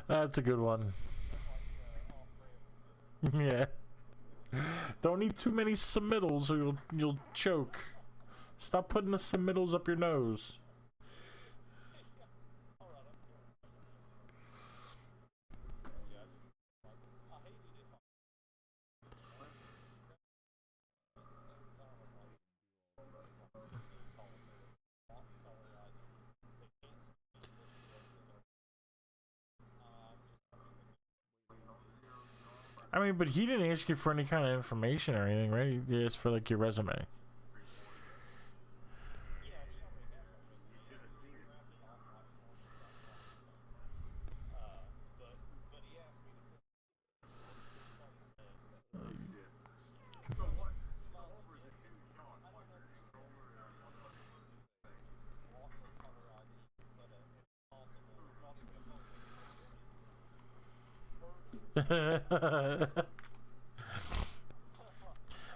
Speaker 1: That's a good one. Yeah. Don't eat too many submittals or you'll choke. Stop putting the submittals up your nose. I mean, but he didn't ask you for any kind of information or anything, right? He asked for like your resume.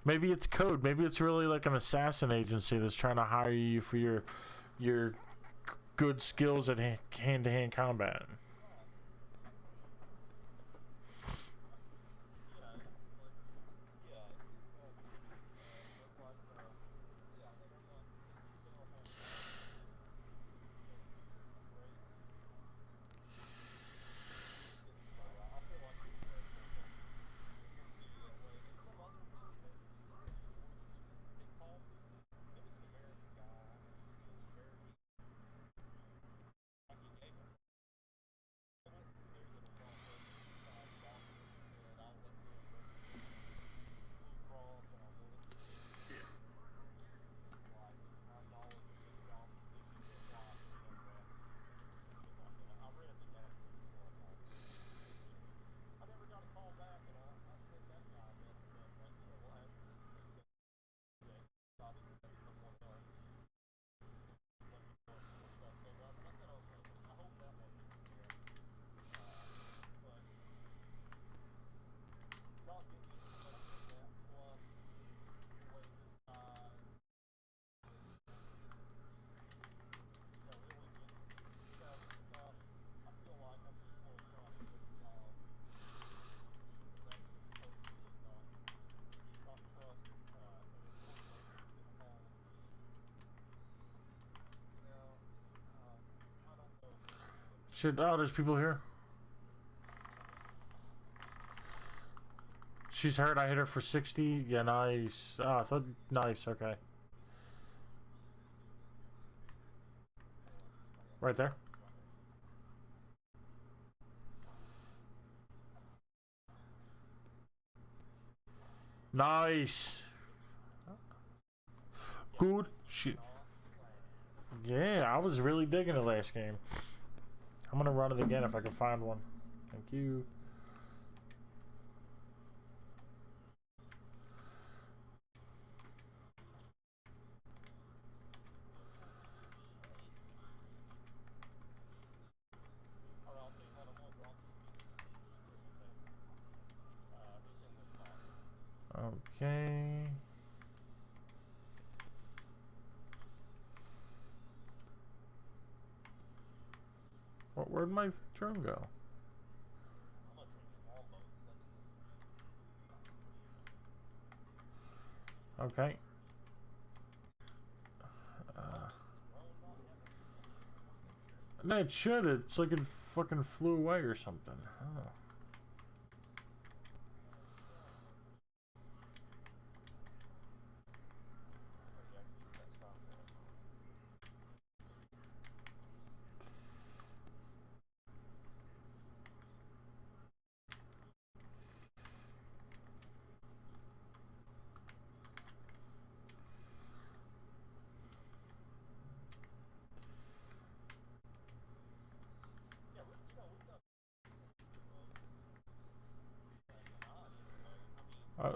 Speaker 1: Maybe it's code. Maybe it's really like an assassin agency that's trying to hire you for your good skills at hand-to-hand combat. Shit, oh, there's people here. She's hurt. I hit her for 60. Yeah, nice. Oh, I thought, nice, okay. Right there. Nice. Good shit. Yeah, I was really digging the last game. I'm gonna run it again if I can find one. Thank you. Okay. Where'd my drone go? Okay. No, it should. It's like it fucking flew away or something. Oh.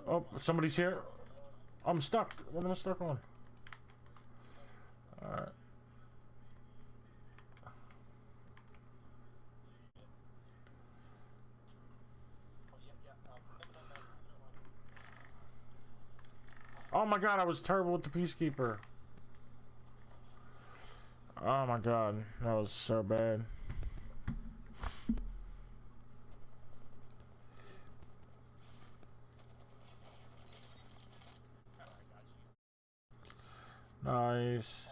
Speaker 1: Oh, somebody's here. I'm stuck. What am I stuck on? Alright. Oh my god, I was terrible with the Peacekeeper. Oh my god, that was so bad. Nice.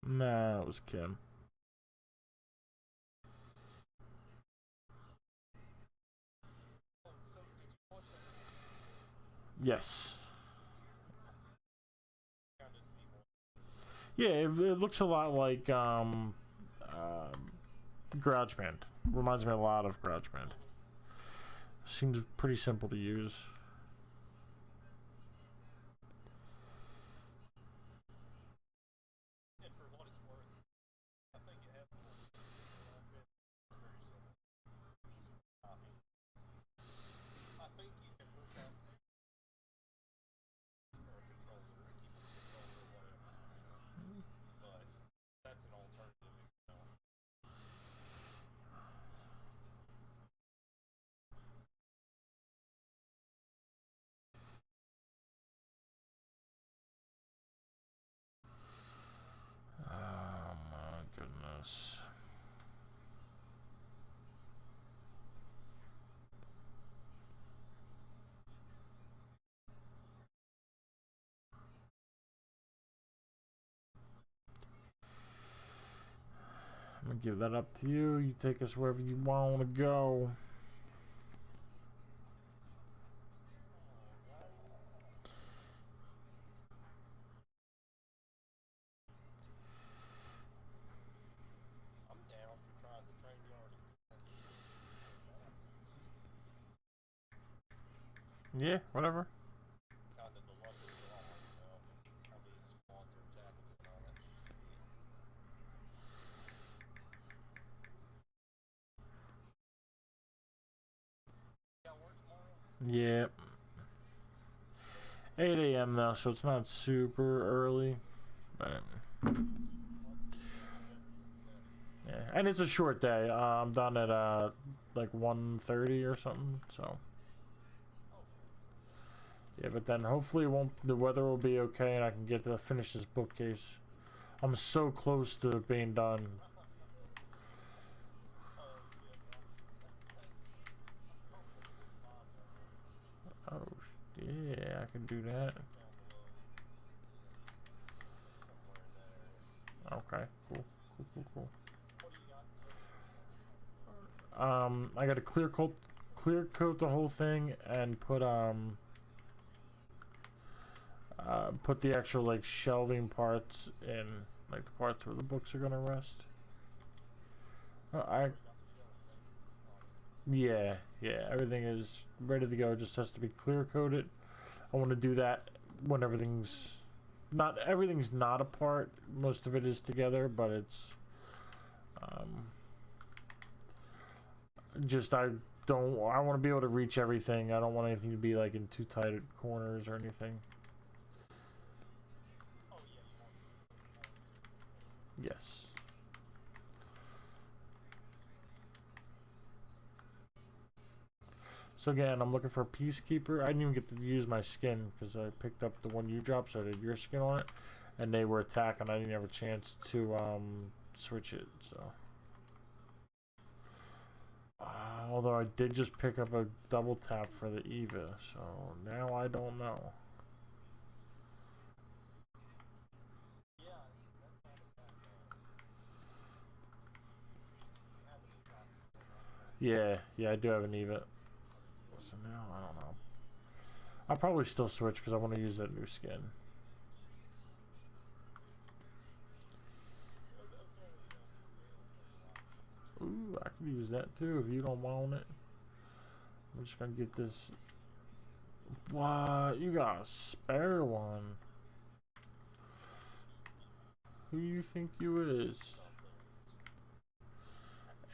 Speaker 1: Nah, it was Kim. Yes. Yeah, it looks a lot like GarageBand. Reminds me a lot of GarageBand. Seems pretty simple to use. Oh my goodness. I'm gonna give that up to you. You take us wherever you want to go. Yeah, whatever. Yeah. 8 a.m. though, so it's not super early. But yeah, and it's a short day. I'm done at like 1:30 or something. So yeah, but then hopefully it won't. The weather will be okay, and I can get to finish this bookcase. I'm so close to being done. Oh yeah, I can do that. Okay, cool, cool, cool, cool. I got to clear coat the whole thing and put the actual like shelving parts in, like the parts where the books are gonna rest. Yeah, everything is ready to go. It just has to be clear coated. I want to do that when everything's not apart. Most of it is together, but it's just I want to be able to reach everything. I don't want anything to be like in too tight corners or anything. Yes. So again, I'm looking for a Peacekeeper. I didn't even get to use my skin because I picked up the one you dropped, so I did your skin on it, and they were attacking. I didn't have a chance to switch it. So, although I did just pick up a double tap for the Eva, so now I don't know. Yeah, I do have an Eva. So now I don't know. I'll probably still switch because I want to use that new skin. Ooh, I can use that too if you don't want it. I'm just gonna get this. What? You got a spare one? Who you think you is?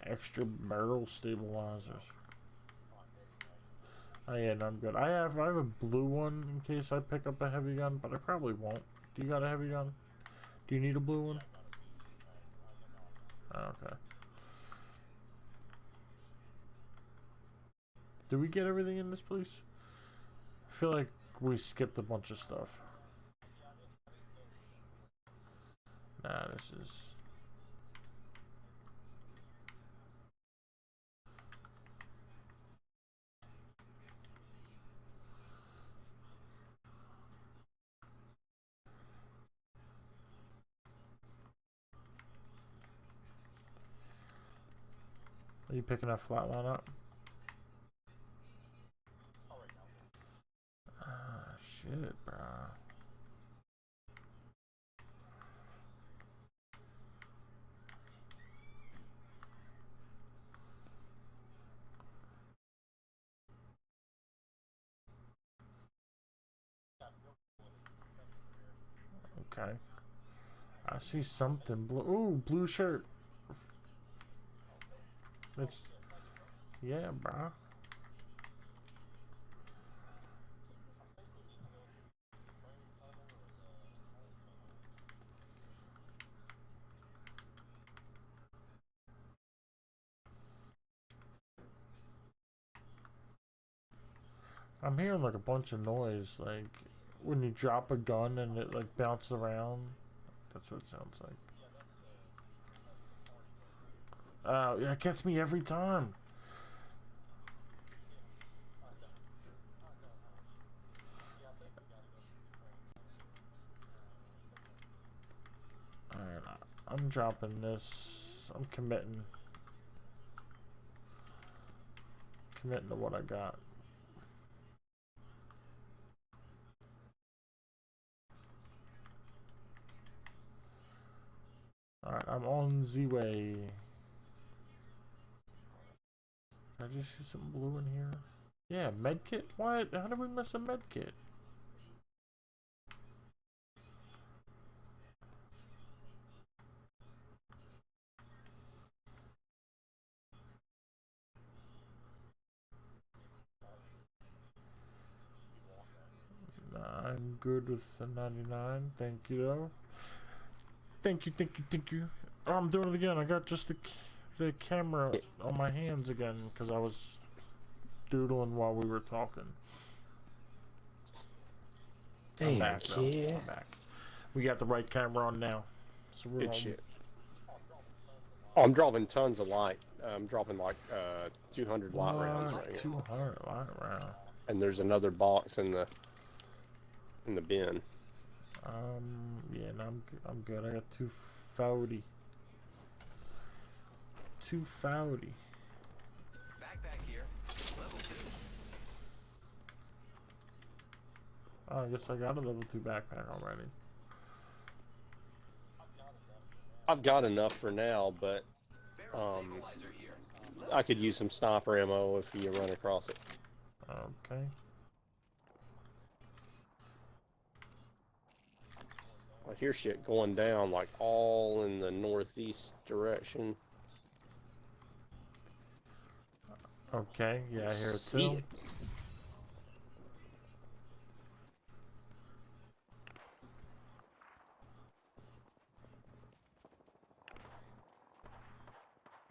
Speaker 1: Extra barrel stabilizers. Oh yeah, no, I'm good. I have a blue one in case I pick up a heavy gun, but I probably won't. Do you got a heavy gun? Do you need a blue one? Oh, okay. Did we get everything in this place? I feel like we skipped a bunch of stuff. Nah, this is. Are you picking that flat line up? Ah, shit, bro. Okay. I see something blue. Ooh, blue shirt. It's. Yeah, bro. I'm hearing like a bunch of noise, like when you drop a gun and it like bounces around. That's what it sounds like. Oh, yeah, it gets me every time. Alright, I'm dropping this. I'm committing. Committing to what I got. Alright, I'm on the way. Did I just see some blue in here? Yeah, medkit? What? How did we miss a medkit? Nah, I'm good with the 99. Thank you, though. Thank you, thank you, thank you. Oh, I'm doing it again. I got just the camera on my hands again because I was doodling while we were talking. I'm back, though. I'm back. We got the right camera on now. So we're
Speaker 2: Good
Speaker 1: on.
Speaker 2: shit. Oh, I'm dropping tons of light. I'm dropping like 200 light rounds right here.
Speaker 1: 200 light round.
Speaker 2: And there's another box in the bin.
Speaker 1: Yeah, no, I'm good. I got 240. 240.
Speaker 4: Backpack here. Level 2.
Speaker 1: Oh, I guess I got a level 2 backpack already.
Speaker 2: I've got enough for now, but I could use some sniper ammo if you run across it.
Speaker 1: Okay.
Speaker 2: I hear shit going down like all in the northeast direction.
Speaker 1: Okay, yeah, I hear it
Speaker 2: See
Speaker 1: too.
Speaker 2: it.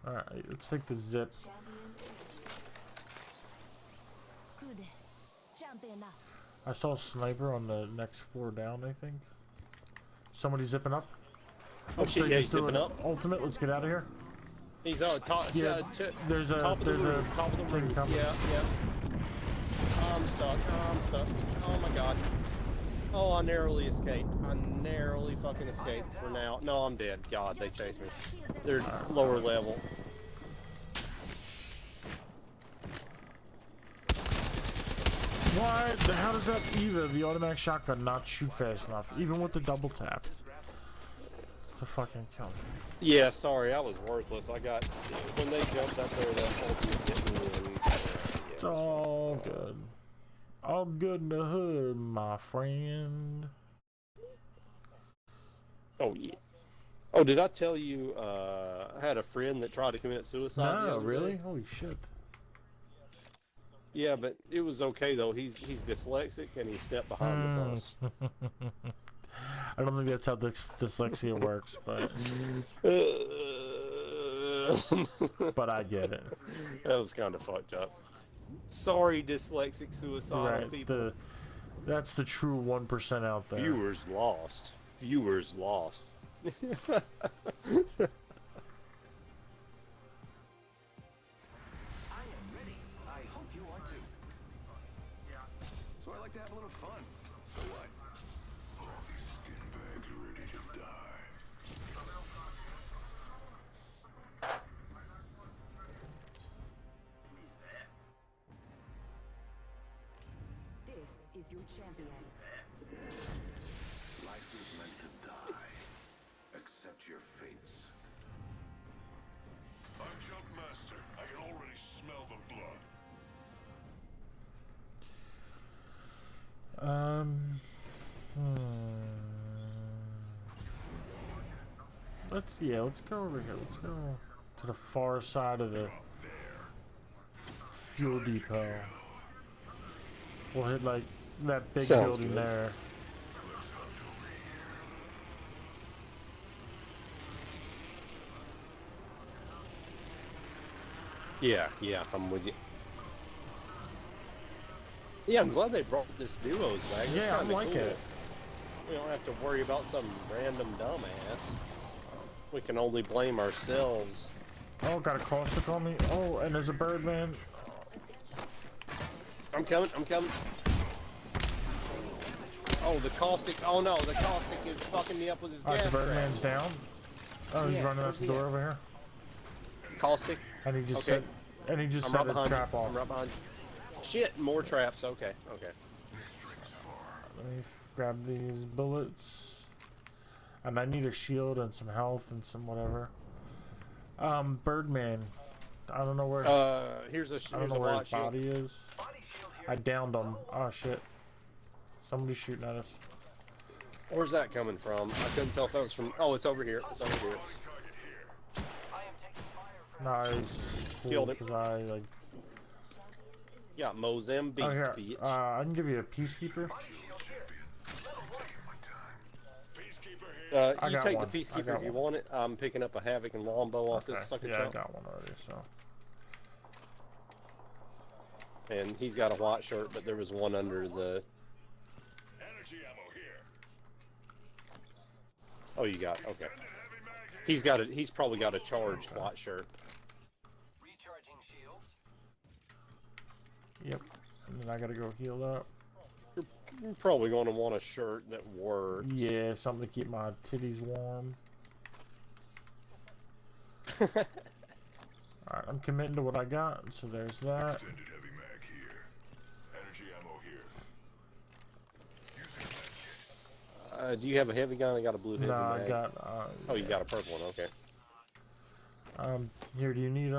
Speaker 1: Alright, let's take the zip. I saw a sniper on the next floor down, I think. Somebody zipping up.
Speaker 2: Oh shit,
Speaker 1: they
Speaker 2: yeah,
Speaker 1: just
Speaker 2: he's
Speaker 1: threw
Speaker 2: zipping
Speaker 1: an
Speaker 2: up.
Speaker 1: Ultimate, let's get out of here.
Speaker 2: He's on top.
Speaker 1: Yeah, there's a
Speaker 2: top of the roof. Top of the
Speaker 1: thing
Speaker 2: roof.
Speaker 1: coming.
Speaker 2: Yeah, yeah. I'm stuck. I'm stuck. Oh my god. Oh, I narrowly escaped. I narrowly fucking escaped for now. No, I'm dead. God, they chased me. They're lower level.
Speaker 1: What? How does that either the automatic shotgun not shoot fast enough, even with the double tap? To fucking kill me.
Speaker 2: Yeah, sorry, I was worthless. I got when they jumped up there, that ultimate hit me, and yeah,
Speaker 1: It's all good. All good in the hood, my friend.
Speaker 2: Oh yeah. Oh, did I tell you? I had a friend that tried to commit suicide. the
Speaker 1: No,
Speaker 2: other
Speaker 1: really?
Speaker 2: day.
Speaker 1: Holy shit.
Speaker 2: Yeah, but it was okay though. He's dyslexic and he stepped behind the bus.
Speaker 1: I don't think that's how dyslexia works, but but I get it.
Speaker 2: That was kind of fucked up. Sorry, dyslexic suicidal
Speaker 1: Right,
Speaker 2: people.
Speaker 1: that's the true 1% out there.
Speaker 2: Viewers lost. Viewers lost.
Speaker 4: am ready. I hope you are too. So I like to have a little fun. So what?
Speaker 5: All these skin bags ready to die.
Speaker 6: This is your champion.
Speaker 5: Life is meant to die. Accept your fates. I'm Jumpmaster. I can already smell the blood.
Speaker 1: Let's go over here. Let's go to the far side of the fuel depot. We'll hit like that big
Speaker 2: Sounds
Speaker 1: building
Speaker 2: good.
Speaker 1: there.
Speaker 2: Yeah, I'm with you. Yeah, I'm glad they brought this duos back. That's
Speaker 1: Yeah, I
Speaker 2: kinda
Speaker 1: like
Speaker 2: cool.
Speaker 1: it.
Speaker 2: We don't have to worry about some random dumbass. We can only blame ourselves.
Speaker 1: Oh, got a caustic on me. Oh, and there's a Birdman.
Speaker 2: I'm coming. Oh, the caustic. Oh no, the caustic is fucking me up with his
Speaker 1: Alright,
Speaker 2: gas
Speaker 1: the
Speaker 2: trap.
Speaker 1: Birdman's down. Oh, he's
Speaker 2: Yeah,
Speaker 1: running out
Speaker 2: where's
Speaker 1: the
Speaker 2: he
Speaker 1: door
Speaker 2: at?
Speaker 1: over here.
Speaker 2: Caustic.
Speaker 1: And he just
Speaker 2: Okay.
Speaker 1: set
Speaker 2: I'm
Speaker 1: set
Speaker 2: right
Speaker 1: a
Speaker 2: behind
Speaker 1: trap
Speaker 2: you.
Speaker 1: off.
Speaker 2: I'm right behind you. Shit, more traps. Okay.
Speaker 1: Let me grab these bullets. And I need a shield and some health and some whatever. Birdman. I don't know where.
Speaker 2: Here's a
Speaker 1: I don't
Speaker 2: here's
Speaker 1: know
Speaker 2: a
Speaker 1: where
Speaker 2: watt
Speaker 1: his
Speaker 2: shield.
Speaker 1: body is. I downed him. Oh shit. Somebody's shooting at us.
Speaker 2: Where's that coming from? I couldn't tell if that was from. Oh, it's over here. It's over here.
Speaker 1: Nice. Cool,
Speaker 2: Killed him.
Speaker 1: 'cause I like.
Speaker 2: Yeah, Mozambique,
Speaker 1: Oh here.
Speaker 2: bitch.
Speaker 1: I can give you a peacekeeper. I
Speaker 2: You
Speaker 1: got
Speaker 2: take
Speaker 1: one.
Speaker 2: the
Speaker 1: I
Speaker 2: peacekeeper
Speaker 1: got
Speaker 2: if you
Speaker 1: one.
Speaker 2: want it. I'm picking up a havoc and longbow off
Speaker 1: Okay.
Speaker 2: this sucker
Speaker 1: Yeah, I
Speaker 2: chump.
Speaker 1: got one already. So.
Speaker 2: And he's got a white shirt, but there was one under the.
Speaker 5: Energy ammo here.
Speaker 2: Oh, you got okay. He's got a. He's probably got a charged white shirt.
Speaker 4: Recharging shields.
Speaker 1: Yep. And then I gotta go heal up.
Speaker 2: You're probably going to want a shirt that works.
Speaker 1: Yeah, something to keep my titties warm. Alright, I'm committing to what I got, so there's that.
Speaker 5: Extended heavy mag here. Energy ammo here. Using med kit.
Speaker 2: Do you have a heavy gun? I got a blue heavy
Speaker 1: No, I
Speaker 2: mag.
Speaker 1: got.
Speaker 2: Oh, you got a purple one. Okay.
Speaker 1: Here, do you need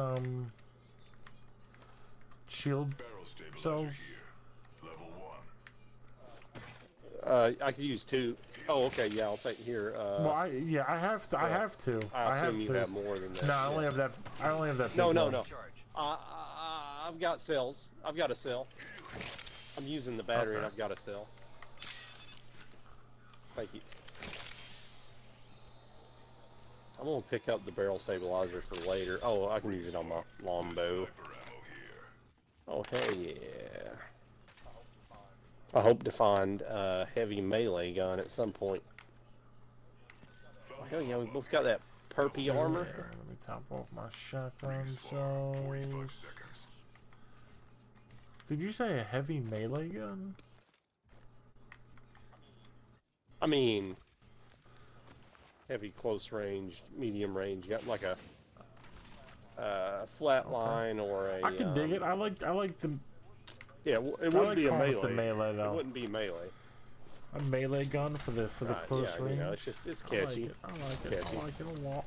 Speaker 1: shield
Speaker 5: Barrel stabilizer
Speaker 1: cells?
Speaker 5: here. Level 1.
Speaker 2: I could use 2. Oh, okay. Yeah, I'll take here.
Speaker 1: Well, I have to. I
Speaker 2: yeah.
Speaker 1: have to.
Speaker 2: I assume
Speaker 1: have
Speaker 2: you
Speaker 1: to.
Speaker 2: have more than that.
Speaker 1: No, I only have that. I only have that.
Speaker 2: No,
Speaker 1: big
Speaker 2: no,
Speaker 1: one.
Speaker 2: no.
Speaker 4: Charge.
Speaker 2: I've got cells. I've got a cell. I'm using the battery and
Speaker 1: Okay.
Speaker 2: I've got a cell. Thank you. I'm gonna pick up the barrel stabilizer for later. Oh, I can use it on my longbow.
Speaker 5: Sniper ammo here.
Speaker 2: Oh, hell yeah. I hope to find a heavy melee gun at some point. Oh, hell yeah, we both got that perpy armor.
Speaker 1: Yeah, let me top off my shotgun
Speaker 5: 45
Speaker 1: cells.
Speaker 5: seconds.
Speaker 1: Did you say a heavy melee gun?
Speaker 2: I mean, heavy close range, medium range. You got like a flat line or a.
Speaker 1: I can dig it. I like the
Speaker 2: Yeah, it
Speaker 1: I
Speaker 2: wouldn't
Speaker 1: like
Speaker 2: be a
Speaker 1: calling it
Speaker 2: melee.
Speaker 1: the melee
Speaker 2: It
Speaker 1: though.
Speaker 2: wouldn't be melee.
Speaker 1: A melee gun for the close
Speaker 2: yeah,
Speaker 1: range.
Speaker 2: you know, it's just it's
Speaker 1: I like
Speaker 2: catchy.
Speaker 1: it. I like it.
Speaker 2: Catchy.
Speaker 1: I like it a lot.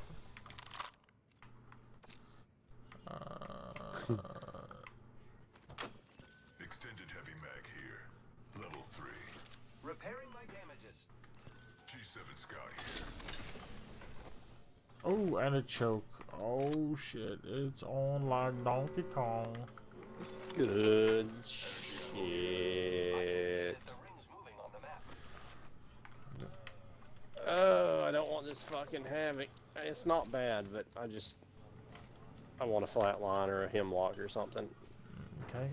Speaker 5: Extended heavy mag here. Level 3.
Speaker 4: Repairing my damages.
Speaker 5: G7 Scout here.
Speaker 1: Oh, and a choke. Oh shit! It's on like Donkey Kong.
Speaker 2: Good
Speaker 4: See
Speaker 2: shit.
Speaker 4: if the ring's moving on the map.
Speaker 2: Oh, I don't want this fucking havoc. It's not bad, but I want a flatline or a hemlock or something.
Speaker 1: Okay.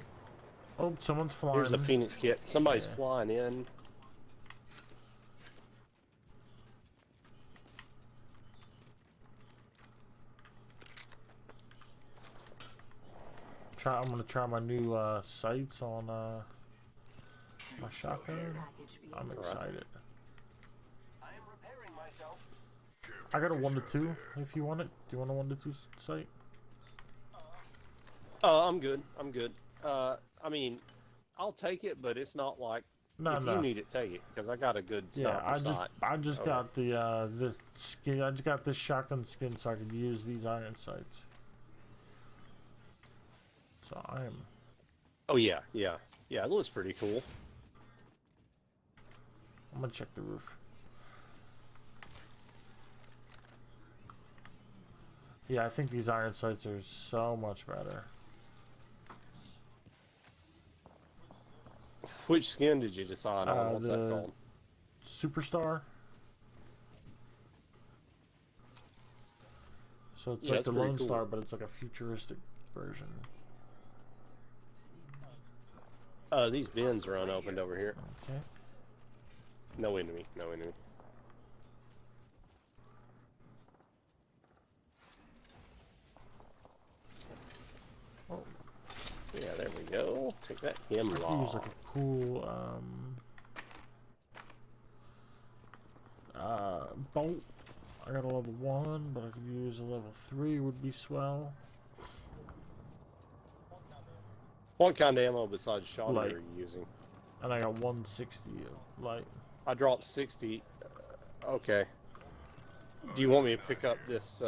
Speaker 1: Oh, someone's flying.
Speaker 2: Here's the Phoenix kit. Somebody's
Speaker 1: Yeah.
Speaker 2: flying in.
Speaker 1: I'm gonna try my new sights on my shotgun. I'm excited.
Speaker 4: I am repairing myself.
Speaker 1: I got a 1 to 2 if you want it. Do you want a 1 to 2 sight?
Speaker 2: I'm good. I'm good. I mean, I'll take it, but it's not like
Speaker 1: No,
Speaker 2: if you need it, take it because I got a good
Speaker 1: Yeah,
Speaker 2: sniper sight.
Speaker 1: I just
Speaker 2: Okay.
Speaker 1: got the skin. I just got this shotgun skin so I could use these iron sights. So I am.
Speaker 2: Oh yeah, yeah, yeah. It looks pretty cool.
Speaker 1: I'm gonna check the roof. Yeah, I think these iron sights are so much better.
Speaker 2: Which skin did you decide on? What's that
Speaker 1: The
Speaker 2: called?
Speaker 1: Superstar. So it's
Speaker 2: Yeah,
Speaker 1: like
Speaker 2: it's
Speaker 1: the
Speaker 2: pretty
Speaker 1: Lone
Speaker 2: cool.
Speaker 1: Star, but it's like a futuristic version.
Speaker 2: These bins are unopened over here.
Speaker 1: Okay.
Speaker 2: No enemy. No enemy.
Speaker 1: Oh,
Speaker 2: Yeah, there we go. Take that
Speaker 1: I could use
Speaker 2: hemlock.
Speaker 1: like a cool bolt. I got a level 1, but I could use a level 3 would be swell.
Speaker 2: What kind of ammo besides shotgun
Speaker 1: Light.
Speaker 2: are you using?
Speaker 1: And I got 160 of light.
Speaker 2: I dropped 60. Okay. Do you want me to pick up this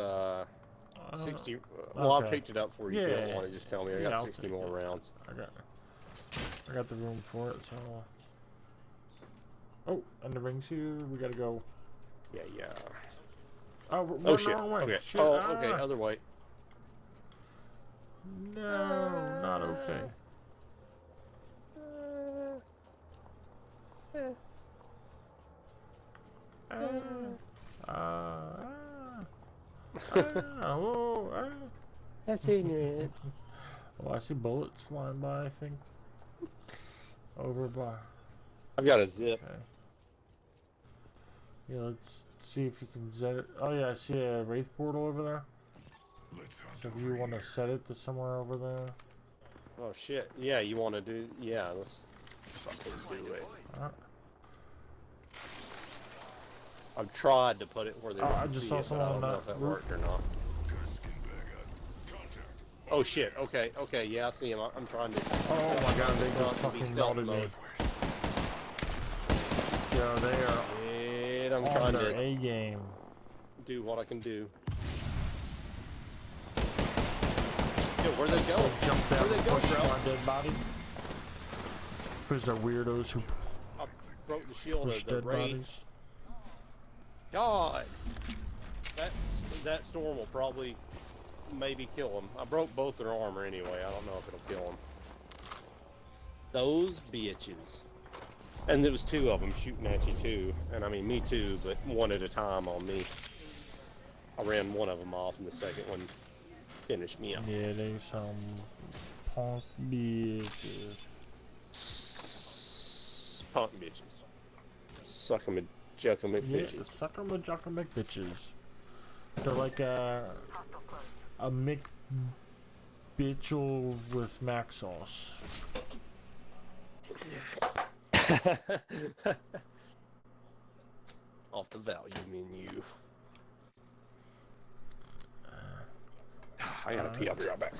Speaker 2: 60? Well, I
Speaker 1: okay.
Speaker 2: picked it up for you. If you don't
Speaker 1: Yeah.
Speaker 2: want it, just tell me. I
Speaker 1: Yeah,
Speaker 2: got
Speaker 1: I'll
Speaker 2: 60
Speaker 1: take
Speaker 2: more
Speaker 1: it.
Speaker 2: rounds.
Speaker 1: I got the room for it, so. Oh, and the ring's here. We gotta go.
Speaker 2: Yeah, yeah.
Speaker 1: Oh, we're
Speaker 2: Oh
Speaker 1: the
Speaker 2: shit.
Speaker 1: wrong way.
Speaker 2: Okay.
Speaker 1: Shit.
Speaker 2: Oh, okay. Other way.
Speaker 1: No, not okay.
Speaker 2: That's ignorant.
Speaker 1: Oh, I see bullets flying by, I think. Over by.
Speaker 2: I've got a zip.
Speaker 1: Okay. Yeah, let's see if you can set it. Oh, yeah, I see a Wraith portal over there.
Speaker 5: Let's hunt
Speaker 1: So if
Speaker 5: over
Speaker 1: you want
Speaker 5: here.
Speaker 1: to set it to somewhere over there.
Speaker 2: Oh shit. Yeah, you want to do? Yeah, let's fucking do it.
Speaker 1: Alright.
Speaker 2: I've tried to put it where they
Speaker 1: Oh, I
Speaker 2: won't
Speaker 1: just
Speaker 2: see
Speaker 1: saw
Speaker 2: it, but
Speaker 1: someone
Speaker 2: I
Speaker 1: on
Speaker 2: don't know
Speaker 1: that
Speaker 2: if that
Speaker 1: roof.
Speaker 2: worked or not.
Speaker 5: Got a skin bag out. Contact.
Speaker 2: Oh shit. Okay. Okay. Yeah, I see him. I'm trying to.
Speaker 1: Oh my god, they just
Speaker 2: to be
Speaker 1: fucking
Speaker 2: stealth
Speaker 1: melted me.
Speaker 2: mode.
Speaker 1: Yo, they are
Speaker 2: Shit, I'm
Speaker 1: on
Speaker 2: trying
Speaker 1: their
Speaker 2: to
Speaker 1: A game.
Speaker 2: do what I can do. Yo, where they go?
Speaker 1: Jump down
Speaker 2: Where'd
Speaker 1: and
Speaker 2: they go,
Speaker 1: push
Speaker 2: bro?
Speaker 1: my dead body. Because they're weirdos who
Speaker 2: I broke the shield
Speaker 1: push
Speaker 2: of the
Speaker 1: dead
Speaker 2: raid.
Speaker 1: bodies.
Speaker 2: God, that storm will probably maybe kill them. I broke both their armor anyway. I don't know if it'll kill them. Those bitches. And there was 2 of them shooting at you too. And I mean me too, but one at a time on me. I ran one of them off, and the second one finished me up.
Speaker 1: Yeah, they some punk bitches.
Speaker 2: Punk bitches. Suck 'em and juck 'em at
Speaker 1: Yeah,
Speaker 2: bitches.
Speaker 1: suck 'em and jock 'em bitches. They're like a McBitchel with mac sauce.
Speaker 2: Off the value menu. I gotta pee. I'll be right back.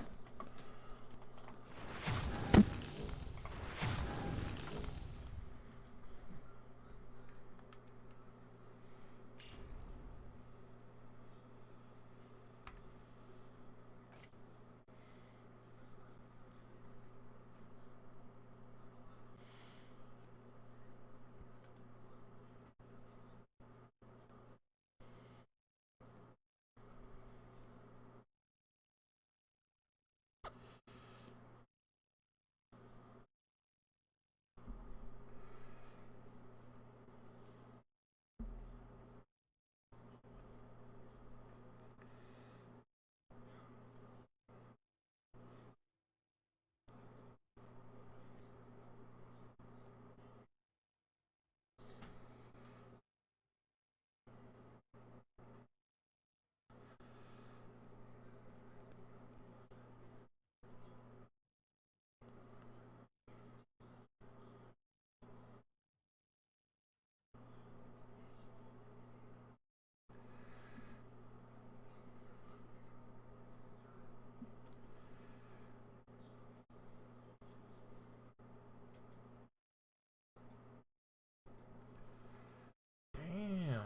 Speaker 1: Damn.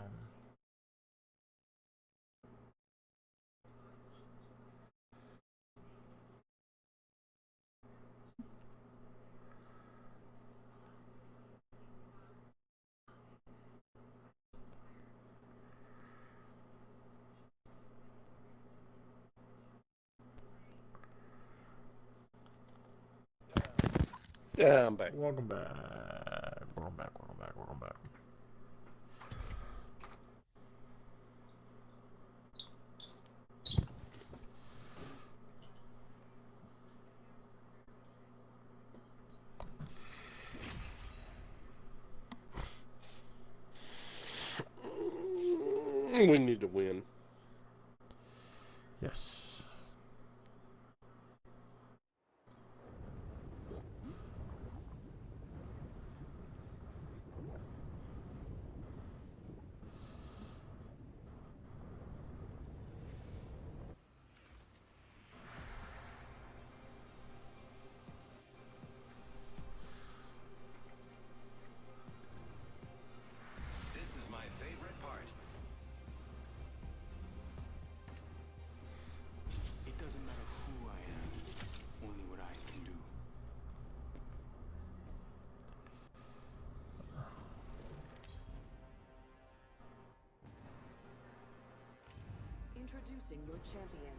Speaker 2: Yeah, I'm back.
Speaker 1: Welcome back. Welcome back. Welcome back. Welcome back.
Speaker 2: We need to win.
Speaker 1: Yes.
Speaker 4: This is my favorite part. It doesn't matter who I am, only what I can do.
Speaker 6: Introducing your champion.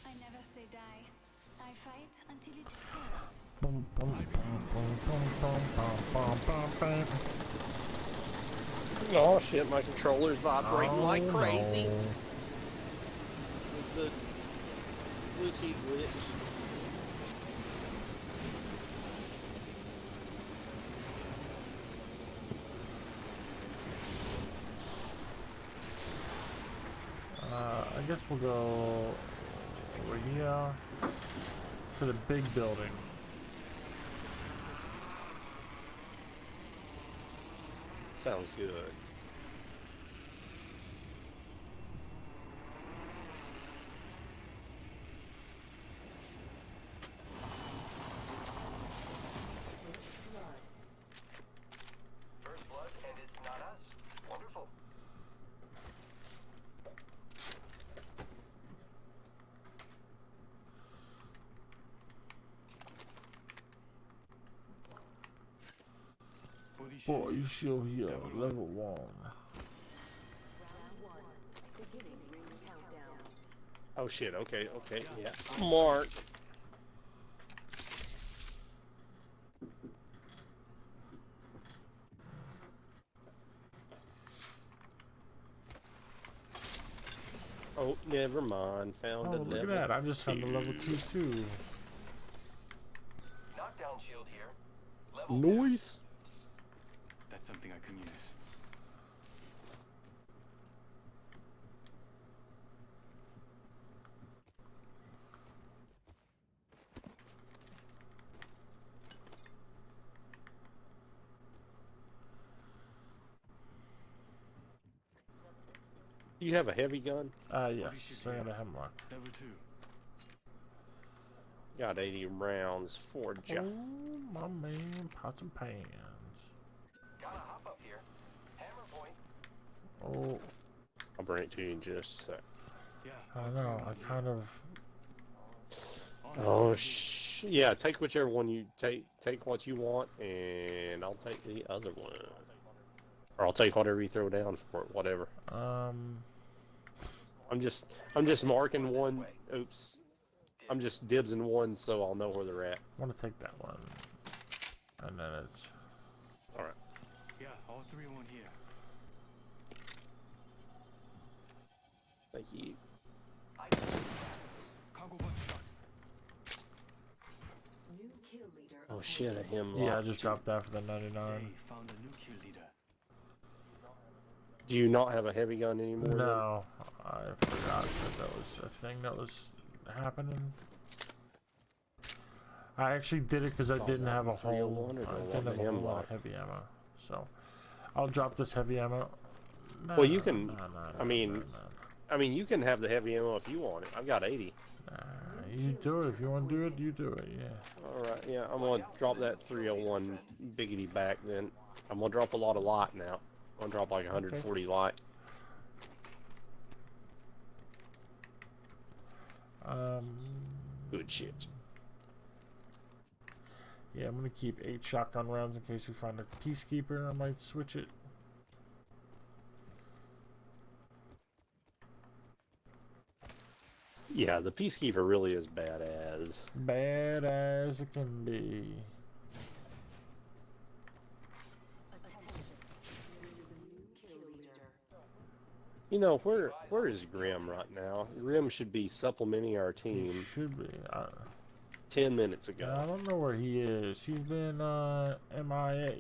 Speaker 7: I never say die. I fight until it hurts.
Speaker 1: Boom, boom, boom, boom, boom, boom, boom, boom, boom.
Speaker 2: Oh shit, my controller's vibrating like
Speaker 1: Oh,
Speaker 2: crazy.
Speaker 1: no.
Speaker 2: With the Bluetooth glitch.
Speaker 1: I guess we'll go over here to the big building.
Speaker 2: Sounds good.
Speaker 4: First blood, and it's not us. Wonderful.
Speaker 1: Boy, you sure here, level 1.
Speaker 6: Round 1. Beginning ring countdown.
Speaker 2: Oh shit, okay, okay, yeah. Mark. Oh, never mind. Found
Speaker 1: Oh,
Speaker 2: a
Speaker 1: look
Speaker 2: level
Speaker 1: at that. I just found a level 2 too.
Speaker 4: Knockdown shield here. Level 2.
Speaker 2: Noise.
Speaker 4: That's something I can use.
Speaker 2: Do you have a heavy gun?
Speaker 1: Yes. I got a hemlock.
Speaker 4: Level 2.
Speaker 2: Got 80 rounds for
Speaker 1: Oh,
Speaker 2: Jeff.
Speaker 1: my man, pots and pans.
Speaker 4: Gotta hop up here. Hammer point.
Speaker 1: Oh,
Speaker 2: I'll bring it to you in just a sec.
Speaker 4: Yeah.
Speaker 1: I don't know. I kind of.
Speaker 2: Oh yeah. Take whichever one you take. Take what you want, and I'll take the other one, or I'll take whatever you throw down for it. Whatever. I'm just marking one. Oops. I'm just dibsing one so I'll know where they're at.
Speaker 1: I want to take that one. And then it's.
Speaker 2: All right.
Speaker 4: Yeah, all 3 in one here.
Speaker 2: Thank you.
Speaker 4: Cargo one shot.
Speaker 6: New kill leader.
Speaker 2: Oh shit, a hemlock.
Speaker 1: Yeah, I just dropped that for the 99.
Speaker 4: They found a new kill leader.
Speaker 2: Do you not have a heavy gun anymore? then?
Speaker 1: No, I forgot that was a thing that was happening. I actually did it because I didn't have a whole.
Speaker 2: 301 or do I
Speaker 1: I
Speaker 2: want
Speaker 1: didn't
Speaker 2: the
Speaker 1: have a whole lot
Speaker 2: hemlock?
Speaker 1: of heavy ammo, so I'll drop this heavy ammo.
Speaker 2: Well, you can-
Speaker 1: No,
Speaker 2: I mean- I mean, you can have the heavy ammo if you want it. I've got 80.
Speaker 1: you do it if you want to do it. You do it. Yeah.
Speaker 2: All right, yeah, I'm gonna drop that 301 biggity back then. I'm gonna drop a lot of light now. I'm gonna drop like 140 light. Good shit.
Speaker 1: Yeah, I'm gonna keep 8 shotgun rounds in case we find a peacekeeper. I might switch it.
Speaker 2: Yeah, the Peacekeeper really is badass.
Speaker 1: Bad as it can be.
Speaker 2: You know, where is Grim right now? Grim should be supplementing our team
Speaker 1: Should be.
Speaker 2: 10 minutes ago.
Speaker 1: I don't know where he is. He's been MIA.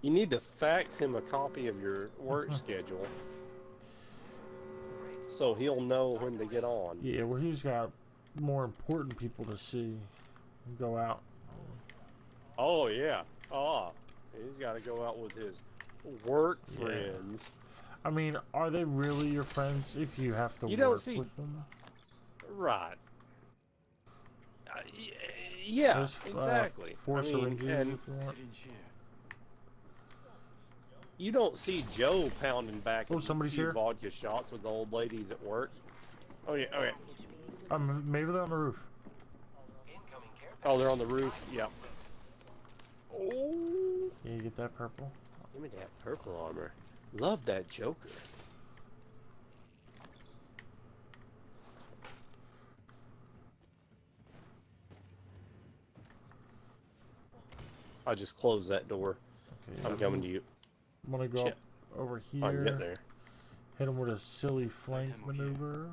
Speaker 2: You need to fax him a copy of your work schedule so he'll know when to get on.
Speaker 1: Yeah, well, he's got more important people to see and go out.
Speaker 2: Oh, yeah. Oh, he's got to go out with his work friends.
Speaker 1: I mean, are they really your friends if you have to
Speaker 2: You
Speaker 1: work
Speaker 2: don't see-
Speaker 1: with them?
Speaker 2: Right. Yeah,
Speaker 1: There's,
Speaker 2: exactly.
Speaker 1: 4 syringes
Speaker 2: and
Speaker 1: if you want.
Speaker 2: you don't see Joe pounding back
Speaker 1: Oh,
Speaker 2: a
Speaker 1: somebody's
Speaker 2: few
Speaker 1: here.
Speaker 2: vodka shots with the old ladies at work. Oh, yeah, okay.
Speaker 1: Maybe they're on the roof.
Speaker 2: Oh, they're on the roof? Yeah. Oh,
Speaker 1: Yeah, you get that purple.
Speaker 2: give me that purple armor. Love that Joker. I just closed that door.
Speaker 1: Okay,
Speaker 2: I'm coming to you.
Speaker 1: I'm gonna go
Speaker 2: Shit.
Speaker 1: up over
Speaker 2: I can
Speaker 1: here.
Speaker 2: get there.
Speaker 1: Hit him with a silly flank maneuver.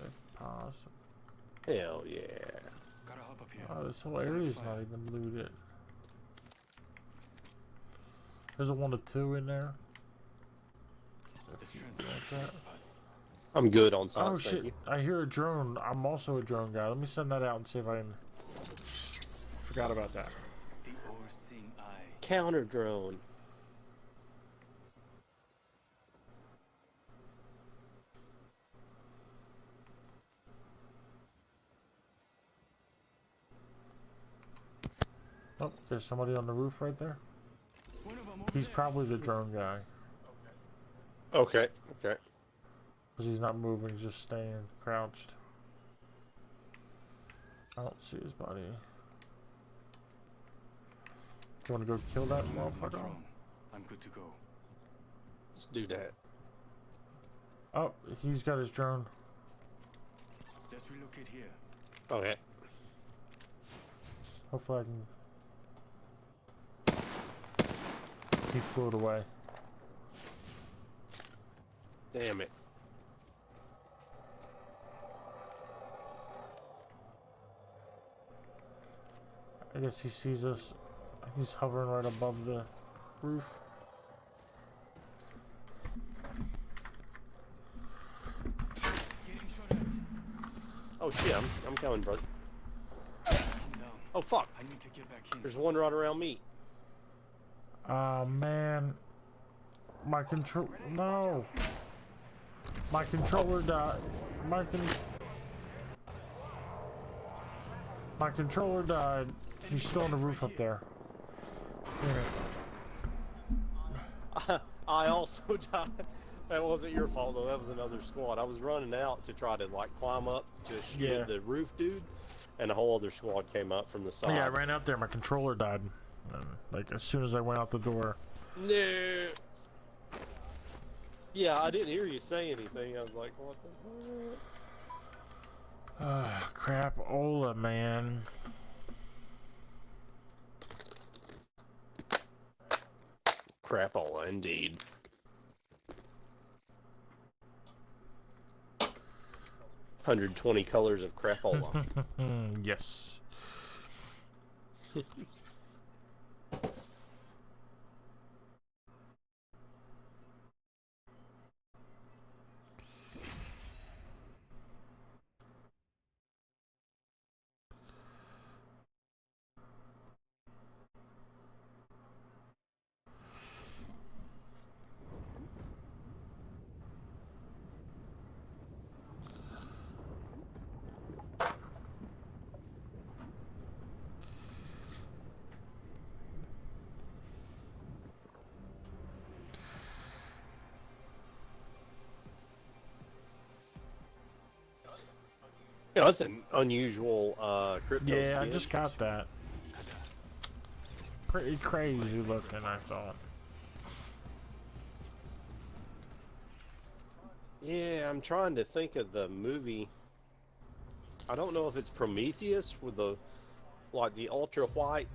Speaker 1: If possible.
Speaker 2: Hell yeah.
Speaker 4: Gotta hop up here.
Speaker 1: Oh, this whole area's not even looted. There's a 1 to 2 in there.
Speaker 4: Let's
Speaker 1: Like
Speaker 4: transfer
Speaker 1: that.
Speaker 4: this spot.
Speaker 2: I'm good on
Speaker 1: Oh
Speaker 2: science, thank
Speaker 1: shit!
Speaker 2: you.
Speaker 1: I hear a drone. I'm also a drone guy. Let me send that out and see if I can. Forgot about that.
Speaker 4: The all-seeing eye.
Speaker 2: Counter drone.
Speaker 1: Oh, there's somebody on the roof right there.
Speaker 4: One of them over
Speaker 1: He's
Speaker 4: there.
Speaker 1: probably the drone guy.
Speaker 2: Okay, okay.
Speaker 1: Because he's not moving, he's just staying crouched. I don't see his body. You wanna go kill that
Speaker 4: My
Speaker 1: motherfucker?
Speaker 4: drone. I'm good to go.
Speaker 2: Let's do that.
Speaker 1: Oh, he's got his drone.
Speaker 4: Let's relocate here.
Speaker 2: Okay.
Speaker 1: Hopefully I can... He flew it away.
Speaker 2: Damn it.
Speaker 1: I guess he sees us. He's hovering right above the roof.
Speaker 4: Getting shot at.
Speaker 2: Oh shit, I'm coming, brother.
Speaker 4: Calm down.
Speaker 2: Oh fuck.
Speaker 4: I need to get back in.
Speaker 2: There's one right around me.
Speaker 1: Oh man. My control. No! My controller died. My controller died. He's still on the roof up there.
Speaker 2: I also died. That wasn't your fault though. That was another squad. I was running out to try to like climb up to shoot
Speaker 1: Yeah.
Speaker 2: the roof dude, and a whole other squad came up from the side.
Speaker 1: Yeah, I ran out there. My controller died. And, like as soon as I went out the door.
Speaker 2: No. Yeah, I didn't hear you say anything. I was like, what the heck?
Speaker 1: Crap, Ola, man.
Speaker 2: Crapola, indeed. $120 colors of crapola.
Speaker 1: Yes.
Speaker 2: Yeah, that's an unusual crypto
Speaker 1: Yeah, I
Speaker 2: skin.
Speaker 1: just got that. Pretty crazy looking, I thought.
Speaker 2: Yeah, I'm trying to think of the movie. I don't know if it's Prometheus with the the ultra white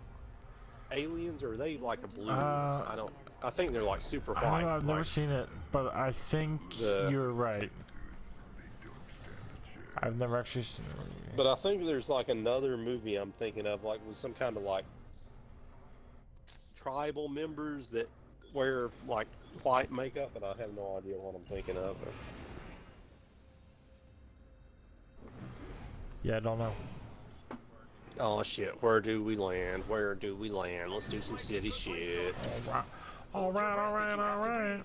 Speaker 2: aliens, or are they like a blue? I don't. I think they're like super
Speaker 1: I don't
Speaker 2: white.
Speaker 1: know, I've never
Speaker 2: like
Speaker 1: seen it, but I think
Speaker 2: the-
Speaker 1: you're right. I've never actually seen it.
Speaker 2: But I think there's like another movie I'm thinking of, like with some kind of like tribal members that wear like white makeup, but I have no idea what I'm thinking of.
Speaker 1: Yeah, I don't know.
Speaker 2: Oh shit, where do we land? Where do we land? Let's do some city shit.
Speaker 1: Alright.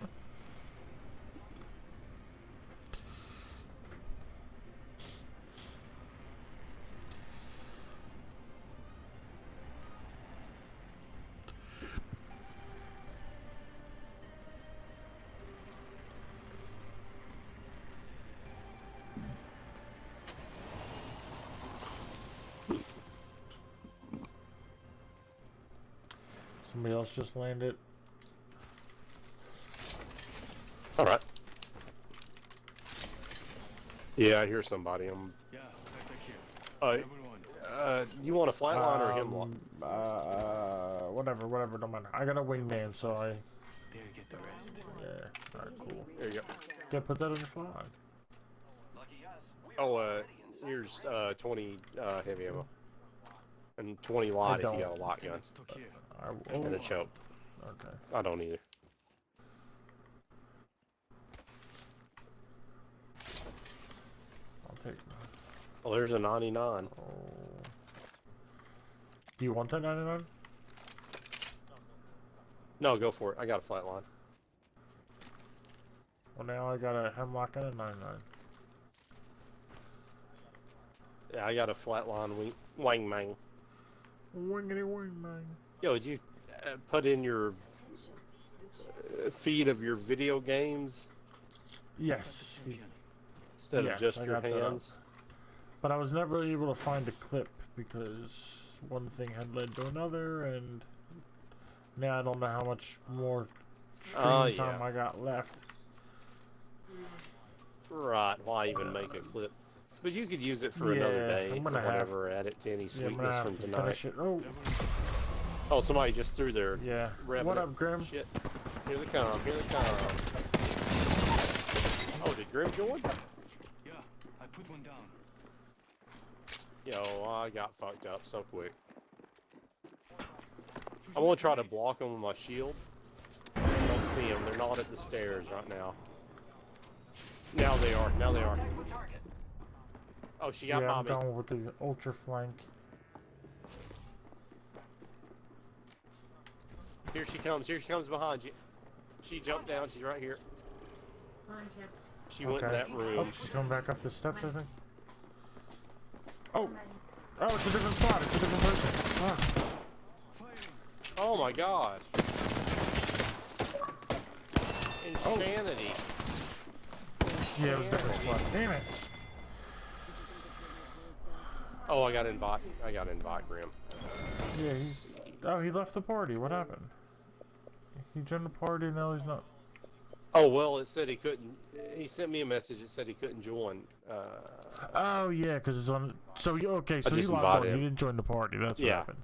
Speaker 1: Somebody else just landed.
Speaker 2: Alright. Yeah, I hear somebody.
Speaker 4: Yeah, back here.
Speaker 2: You want a flatline or a hemlock?
Speaker 1: Whatever, don't matter. I got a wingman, so I.
Speaker 4: There you get the rest.
Speaker 1: Yeah, alright, cool.
Speaker 2: There you go.
Speaker 1: Okay, put that in your flag.
Speaker 4: Lucky us.
Speaker 2: Oh, here's 20 heavy ammo. And 20 light if you got a light gun.
Speaker 4: Stuck here.
Speaker 2: And a choke.
Speaker 1: Okay.
Speaker 2: I don't either.
Speaker 1: I'll take.
Speaker 2: Well, there's a 99.
Speaker 1: Oh. Do you want that 99?
Speaker 2: No, go for it. I got a flat line.
Speaker 1: Well, now I got a hemlock and a 99.
Speaker 2: Yeah, I got a flat line wingman.
Speaker 1: Wingity wingman.
Speaker 2: Yo, did you put in your feed of your video games
Speaker 1: Yes.
Speaker 2: instead
Speaker 1: Yes,
Speaker 2: of just
Speaker 1: I
Speaker 2: your
Speaker 1: got that up.
Speaker 2: hands?
Speaker 1: But I was never able to find a clip because one thing had led to another, and now I don't know how much more stream time I got left.
Speaker 2: Right, why even make a clip? But you could use it for another day
Speaker 1: I'm
Speaker 2: or
Speaker 1: gonna
Speaker 2: whatever, add it to any
Speaker 1: Yeah, I'm gonna
Speaker 2: sweetness
Speaker 1: have
Speaker 2: from
Speaker 1: to
Speaker 2: tonight.
Speaker 1: finish it. Oh,
Speaker 2: Oh, somebody just threw their
Speaker 1: yeah.
Speaker 2: revenant.
Speaker 1: What up, Grim?
Speaker 2: Shit. Here they come, here they come. Oh, did Grim join?
Speaker 4: Yeah, I put one down.
Speaker 2: Yo, I got fucked up so quick. I'm gonna try to block them with my shield. I don't see them. They're not at the stairs right now. Now they are. Now they are. Oh, she got
Speaker 1: Yeah,
Speaker 2: by
Speaker 1: I'm
Speaker 2: me.
Speaker 1: going with the ultra flank.
Speaker 2: Here she comes. Here she comes behind you. She jumped down. She's right here.
Speaker 3: Come on, Chips.
Speaker 2: She went in that
Speaker 1: Oh,
Speaker 2: room.
Speaker 1: she's coming back up the steps, I think. Oh, it's a different spot. It's a different person. Ah.
Speaker 2: Oh my god. Insanity.
Speaker 1: Yeah, it was a different spot. Damn it.
Speaker 2: Oh, I got invite. I got invite Grim.
Speaker 1: Yeah, he left the party. What happened? He joined the party, now he's not.
Speaker 2: Oh well, it said he couldn't. He sent me a message. It said he couldn't join.
Speaker 1: Oh yeah, because it's on. So okay, so
Speaker 2: I
Speaker 1: he
Speaker 2: just
Speaker 1: logged on.
Speaker 2: invited
Speaker 1: He
Speaker 2: him.
Speaker 1: didn't join the party. That's what
Speaker 2: Yeah.
Speaker 1: happened.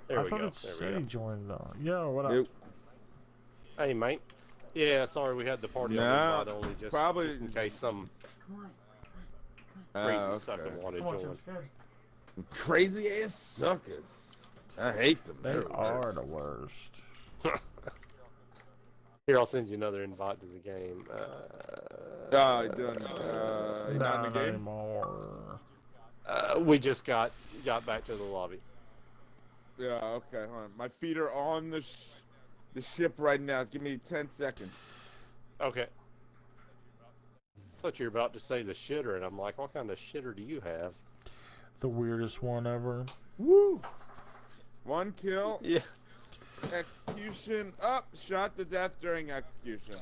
Speaker 2: There
Speaker 1: I
Speaker 2: we
Speaker 1: thought
Speaker 2: go.
Speaker 1: it
Speaker 2: There
Speaker 1: said
Speaker 2: we
Speaker 1: he
Speaker 2: go.
Speaker 1: joined though. Yo, what up?
Speaker 8: Nope.
Speaker 2: Hey, mate. Yeah, sorry, we had the party on
Speaker 8: Nah,
Speaker 2: invite only just
Speaker 8: probably-
Speaker 2: in case some
Speaker 3: Come on.
Speaker 2: crazy sucker wanted
Speaker 1: Come on,
Speaker 2: to join.
Speaker 1: Chips, good.
Speaker 8: Crazy ass suckers. I hate them.
Speaker 1: They
Speaker 8: They're
Speaker 1: are
Speaker 8: worse.
Speaker 1: the worst.
Speaker 2: Here, I'll send you another invite to the game.
Speaker 8: Oh, you doing? You not in the game?
Speaker 1: anymore.
Speaker 2: We just got back to the lobby.
Speaker 8: Yeah. Okay. Hold on. My feet are on the ship right now. Give me 10 seconds.
Speaker 2: Okay. Thought you were about to say the shitter, and I'm like, what kind of shitter do you have?
Speaker 1: The weirdest one ever.
Speaker 8: Woo! 1 kill.
Speaker 2: Yeah.
Speaker 8: Execution. Up. Shot to death during execution.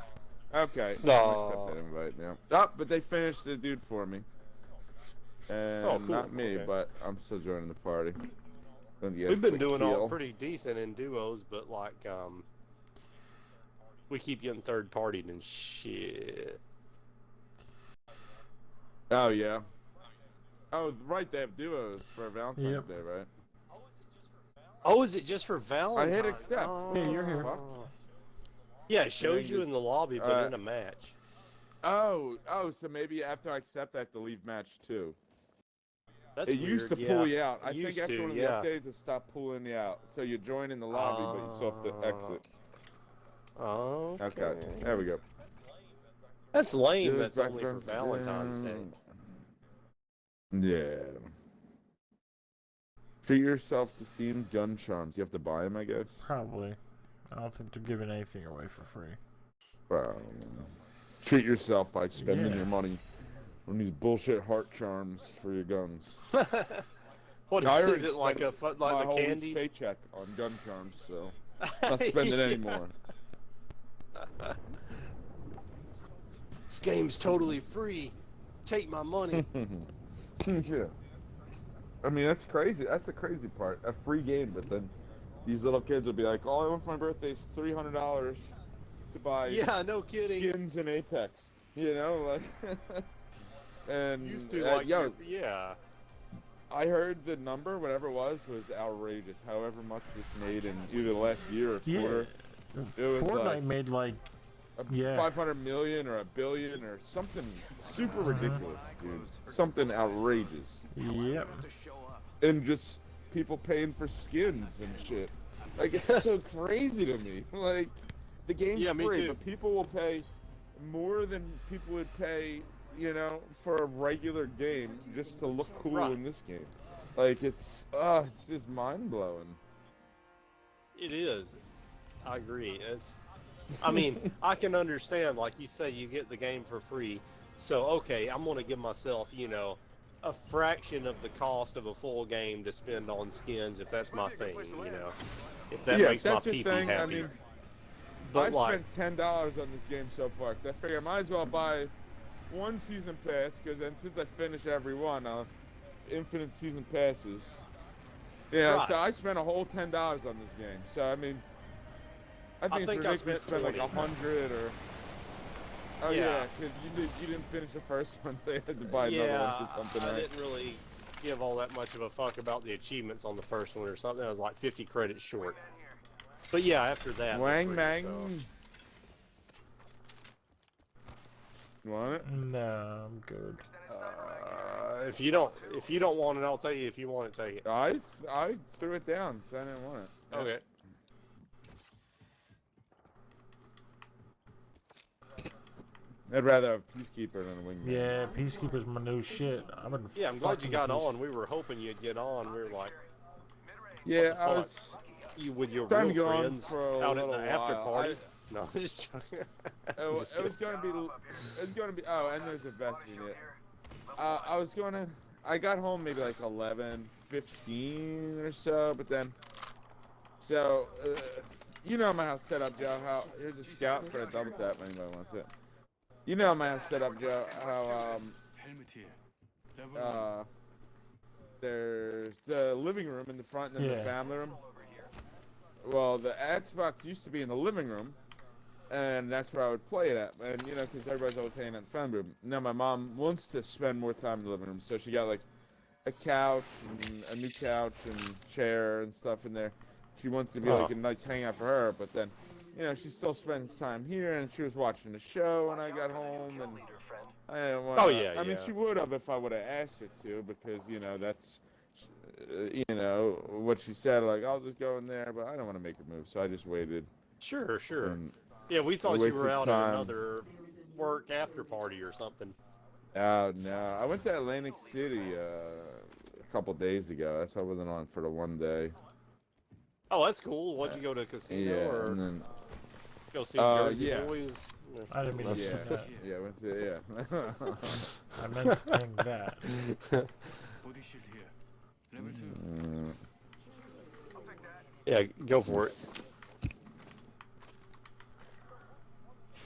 Speaker 8: Okay.
Speaker 2: No.
Speaker 8: I'll accept that invite now. Up, but they finished the dude for me. And
Speaker 2: Oh, cool.
Speaker 8: not me,
Speaker 2: Okay.
Speaker 8: but I'm still joining the party.
Speaker 2: We've been doing all pretty decent in duos, but like we keep getting third partied and shit.
Speaker 8: Oh yeah. Oh right, they have duos for Valentine's Day, right?
Speaker 2: Oh, is it just for
Speaker 8: I
Speaker 2: Valentine's?
Speaker 8: hit accept.
Speaker 1: Yeah, you're here.
Speaker 8: Fuck.
Speaker 2: Yeah, it shows you
Speaker 8: just-
Speaker 2: in the lobby, but in a match.
Speaker 8: Oh, so maybe after I accept, I have to leave match 2.
Speaker 2: That's
Speaker 8: It
Speaker 2: weird.
Speaker 8: used to
Speaker 2: yeah.
Speaker 8: pull you out. I
Speaker 2: It
Speaker 8: think
Speaker 2: used
Speaker 8: after
Speaker 2: to,
Speaker 8: one of the
Speaker 2: yeah.
Speaker 8: updates, it stopped pulling you out. So you join in the lobby, but you still have to exit.
Speaker 2: Oh,
Speaker 8: Okay, there we go.
Speaker 2: That's lame.
Speaker 8: Duos
Speaker 2: That's
Speaker 8: back
Speaker 2: only for
Speaker 8: friends
Speaker 2: Valentine's Day.
Speaker 8: again. Yeah. Treat yourself to themed gun charms. You have to buy them, I guess.
Speaker 1: Probably. I don't think they're giving anything away for free.
Speaker 8: Well, treat yourself by spending
Speaker 1: Yeah.
Speaker 8: your money on these bullshit heart charms for your guns.
Speaker 2: What
Speaker 8: I
Speaker 2: is
Speaker 8: already
Speaker 2: it like?
Speaker 8: spent
Speaker 2: Like
Speaker 8: my
Speaker 2: the
Speaker 8: whole week's
Speaker 2: candies?
Speaker 8: paycheck on gun charms, so not spending
Speaker 2: Yeah.
Speaker 8: anymore.
Speaker 2: This game's totally free. Take my money.
Speaker 8: Yeah. I mean, that's crazy. That's the crazy part. A free game, but then these little kids will be like, "All I want for my birthday is $300 to buy
Speaker 2: Yeah, no kidding.
Speaker 8: skins in Apex." You know, like. And
Speaker 2: Used to like
Speaker 8: yo,
Speaker 2: yeah.
Speaker 8: I heard the number, whatever it was outrageous. However much this made in either the last year or quarter, it was
Speaker 1: Fortnite
Speaker 8: like
Speaker 1: made like
Speaker 8: 500 million or $1 billion or something super ridiculous, dude. Something outrageous.
Speaker 1: Yep.
Speaker 8: And just people paying for skins and shit. Like, it's so crazy to me. Like, the game's
Speaker 2: Yeah, me
Speaker 8: free,
Speaker 2: too.
Speaker 8: but people will pay more than people would pay, you know, for a regular game just to look cool
Speaker 2: Right.
Speaker 8: in this game. Like, it's just mind-blowing.
Speaker 2: It is. I agree. I mean, I can understand, like you say, you get the game for free. So, okay, I'm going to give myself, you know, a fraction of the cost of a full game to spend on skins if that's my thing, you know. If that makes my
Speaker 8: that's your
Speaker 2: PP
Speaker 8: thing.
Speaker 2: happy.
Speaker 8: I mean,
Speaker 2: But
Speaker 8: I've
Speaker 2: like,
Speaker 8: spent $10 on this game so far, because I figure I might as well buy one season pass, because then since I finish every one, I'll have infinite season passes. Yeah,
Speaker 2: Right.
Speaker 8: so I spent a whole $10 on this game. So, I mean, I think it's
Speaker 2: I
Speaker 8: ridiculous to
Speaker 2: spent
Speaker 8: spend like
Speaker 2: 20.
Speaker 8: 100 or... Oh,
Speaker 2: Yeah.
Speaker 8: yeah, because you didn't finish the first one, so you had to buy another
Speaker 2: yeah,
Speaker 8: one for something,
Speaker 2: I
Speaker 8: right?
Speaker 2: didn't really give all that much of a fuck about the achievements on the first one or something. I was like 50 credits short. But yeah, after that,
Speaker 8: Wang
Speaker 2: free,
Speaker 8: Mang.
Speaker 2: so.
Speaker 8: You want it?
Speaker 1: No, I'm good.
Speaker 2: If you don't want it, I'll tell you. If you want it, take it.
Speaker 8: I threw it down, so I didn't want it. Yeah.
Speaker 2: Okay.
Speaker 8: I'd rather have Peacekeeper than a Wingman.
Speaker 1: Yeah, Peacekeeper's my new shit.
Speaker 2: Yeah, I'm glad you got on. We were hoping you'd get on. We were like,
Speaker 8: Yeah,
Speaker 2: the
Speaker 8: I
Speaker 2: fuck?
Speaker 8: was
Speaker 2: you with your
Speaker 8: trying to
Speaker 2: real
Speaker 8: go on
Speaker 2: friends
Speaker 8: for a
Speaker 2: out at
Speaker 8: little
Speaker 2: the after
Speaker 8: while.
Speaker 2: party. No, just
Speaker 8: It was gonna be. Oh, and there's a vest in it. I got home maybe like 11:15 or so, but then. So, you know my house set up, Joe. How here's a scout for a double tap. If anybody wants it. You know my house set up, Joe. How there's the living room in the front and then the family room. Well, the Xbox used to be in the living room, and that's where I would play it at. And, you know, because everybody's always hanging out in the family room. Now, my mom wants to spend more time in the living room, so she got, like, a couch and a new couch and chair and stuff in there. She wants to be, like, a nice hangout for her, but then, you know, she still spends time here, and she was watching the show when I got home, and I didn't want I mean, she would have if I would have asked her to, because, you know, that's... you know, what she said, like, I'll just go in there, but I don't want to make a move, so I just waited.
Speaker 2: Sure.
Speaker 8: And
Speaker 2: Yeah, we thought you were
Speaker 8: wasted
Speaker 2: out
Speaker 8: time.
Speaker 2: at another work after party or something.
Speaker 8: Oh, no. I went to Atlantic City a couple days ago. That's why I wasn't on for the one day.
Speaker 2: Oh, that's cool. What'd you go to a casino
Speaker 8: Yeah,
Speaker 2: or
Speaker 8: and then...
Speaker 2: go see Jersey
Speaker 8: yeah.
Speaker 2: Boys?
Speaker 1: I didn't mean to say
Speaker 8: Yeah,
Speaker 1: that.
Speaker 8: yeah, went to, yeah.
Speaker 1: I meant to think that.
Speaker 4: Body shield here. Level 2.
Speaker 2: Yeah, go for it.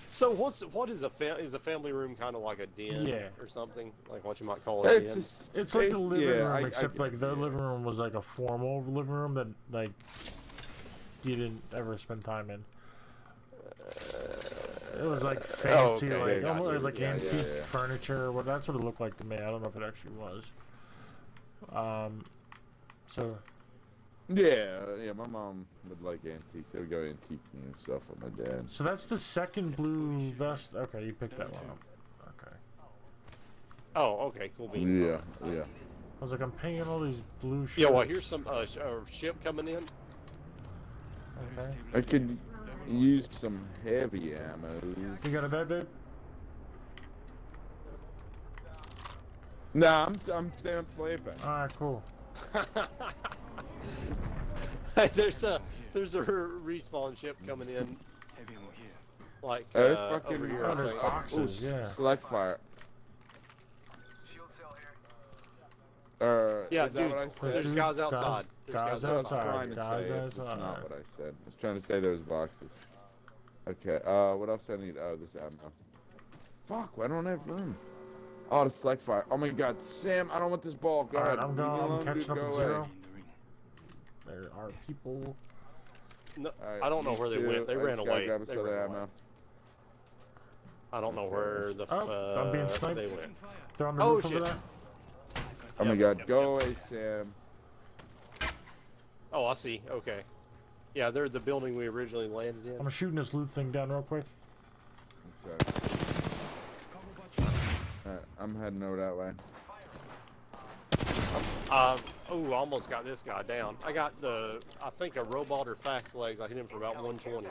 Speaker 2: So what is is a family room kind of like a den
Speaker 1: Yeah.
Speaker 2: or something like what you might call a den?
Speaker 1: It's like a living room,
Speaker 8: I
Speaker 1: except
Speaker 8: get
Speaker 1: like
Speaker 8: it,
Speaker 1: their
Speaker 8: yeah.
Speaker 1: living room was like a formal living room that like you didn't ever spend time in. It was like fancy,
Speaker 2: okay,
Speaker 1: like
Speaker 2: gotcha.
Speaker 1: almost like
Speaker 8: Yeah,
Speaker 1: antique
Speaker 8: yeah.
Speaker 1: furniture. Well, that's what it looked like to me. I don't know if it actually was. So
Speaker 8: Yeah, my mom would like antiques. They would go antiquing and stuff with my dad.
Speaker 1: so that's the second blue vest. Okay, you picked that one up. Okay.
Speaker 2: Oh, okay, cool beans.
Speaker 8: Yeah, yeah.
Speaker 1: I was like, I'm paying all these blue shirts.
Speaker 2: Yeah, well, here's some ship coming in.
Speaker 1: Okay.
Speaker 8: I could use some heavy ammo.
Speaker 1: You got a bed, babe?
Speaker 8: Nah, I'm staying up playing.
Speaker 1: Alright, cool.
Speaker 2: Hey, there's a respawn ship coming in. Like
Speaker 8: There's
Speaker 2: over
Speaker 8: fucking
Speaker 2: here.
Speaker 1: Oh,
Speaker 2: I
Speaker 1: there's
Speaker 2: think.
Speaker 1: boxes, yeah.
Speaker 8: Select fire.
Speaker 4: Shield cell here.
Speaker 2: Yeah,
Speaker 8: is that
Speaker 2: dude,
Speaker 8: what I said?
Speaker 2: there's guys outside. There's
Speaker 1: guys
Speaker 8: That's what I was
Speaker 1: outside.
Speaker 8: trying to
Speaker 1: Guys
Speaker 8: say. It's
Speaker 1: outside.
Speaker 8: not what I said. I was trying to say there was boxes. Okay, what else do I need? Oh, this ammo. Fuck, I don't have room. Oh, the select fire. Oh my god, Sam, I don't want this ball. Go
Speaker 1: Alright,
Speaker 8: ahead.
Speaker 1: I'm
Speaker 8: Leave me
Speaker 1: going. I'm
Speaker 8: alone,
Speaker 1: catching
Speaker 8: dude.
Speaker 1: up
Speaker 8: Go
Speaker 1: at
Speaker 8: away.
Speaker 1: 0. There are people.
Speaker 2: No,
Speaker 8: Alright,
Speaker 2: I don't know
Speaker 8: me
Speaker 2: where they
Speaker 8: too.
Speaker 2: went. They
Speaker 8: I
Speaker 2: ran
Speaker 8: just gotta
Speaker 2: away.
Speaker 8: grab
Speaker 2: They
Speaker 8: some
Speaker 2: ran
Speaker 8: ammo.
Speaker 2: away. I don't know where the
Speaker 1: Oh, I'm being sniped.
Speaker 2: they went.
Speaker 1: They're on the
Speaker 2: Oh,
Speaker 1: roof over
Speaker 2: shit.
Speaker 1: there.
Speaker 8: Oh my
Speaker 2: Yep,
Speaker 8: god,
Speaker 2: yep,
Speaker 8: go
Speaker 2: yep.
Speaker 8: away, Sam.
Speaker 2: Oh, I see. Okay. Yeah, they're the building we originally landed in.
Speaker 1: I'm shooting this loot thing down real quick.
Speaker 8: Okay. Alright, I'm heading over that way.
Speaker 2: Oh, I almost got this guy down. I got I think a robot or fast legs. I hit him for about 120.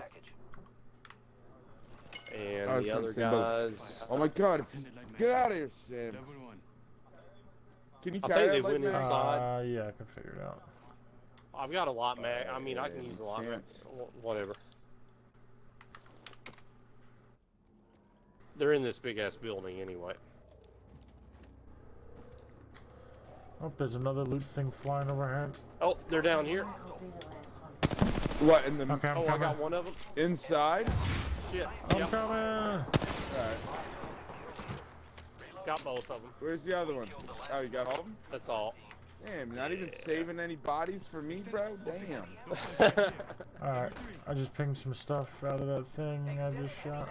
Speaker 2: And
Speaker 8: Oh,
Speaker 2: the
Speaker 8: it's
Speaker 2: other
Speaker 8: not Sam, but-
Speaker 2: guys,
Speaker 8: Oh my god, get out of here, Sam. Can you
Speaker 2: I
Speaker 8: carry
Speaker 2: think they
Speaker 8: that
Speaker 2: went
Speaker 8: light mag?
Speaker 2: inside.
Speaker 1: Yeah, I can figure it out.
Speaker 2: I've got a lot mag. I mean, I can use a lot mag.
Speaker 8: Chance.
Speaker 2: Whatever. They're in this big ass building anyway.
Speaker 1: Oh, there's another loot thing flying overhead.
Speaker 2: Oh, they're down here.
Speaker 8: What, in the
Speaker 1: Okay, I'm
Speaker 2: Oh, I
Speaker 1: coming.
Speaker 2: got one of them.
Speaker 8: inside?
Speaker 2: Shit.
Speaker 1: I'm
Speaker 2: Yep,
Speaker 1: coming.
Speaker 8: Alright.
Speaker 2: got both of them.
Speaker 8: Where's the other one? Oh, you got all of them?
Speaker 2: That's all.
Speaker 8: Damn, not even saving any bodies for me, bro? Damn.
Speaker 1: Alright, I just pinged some stuff out of that thing I just shot.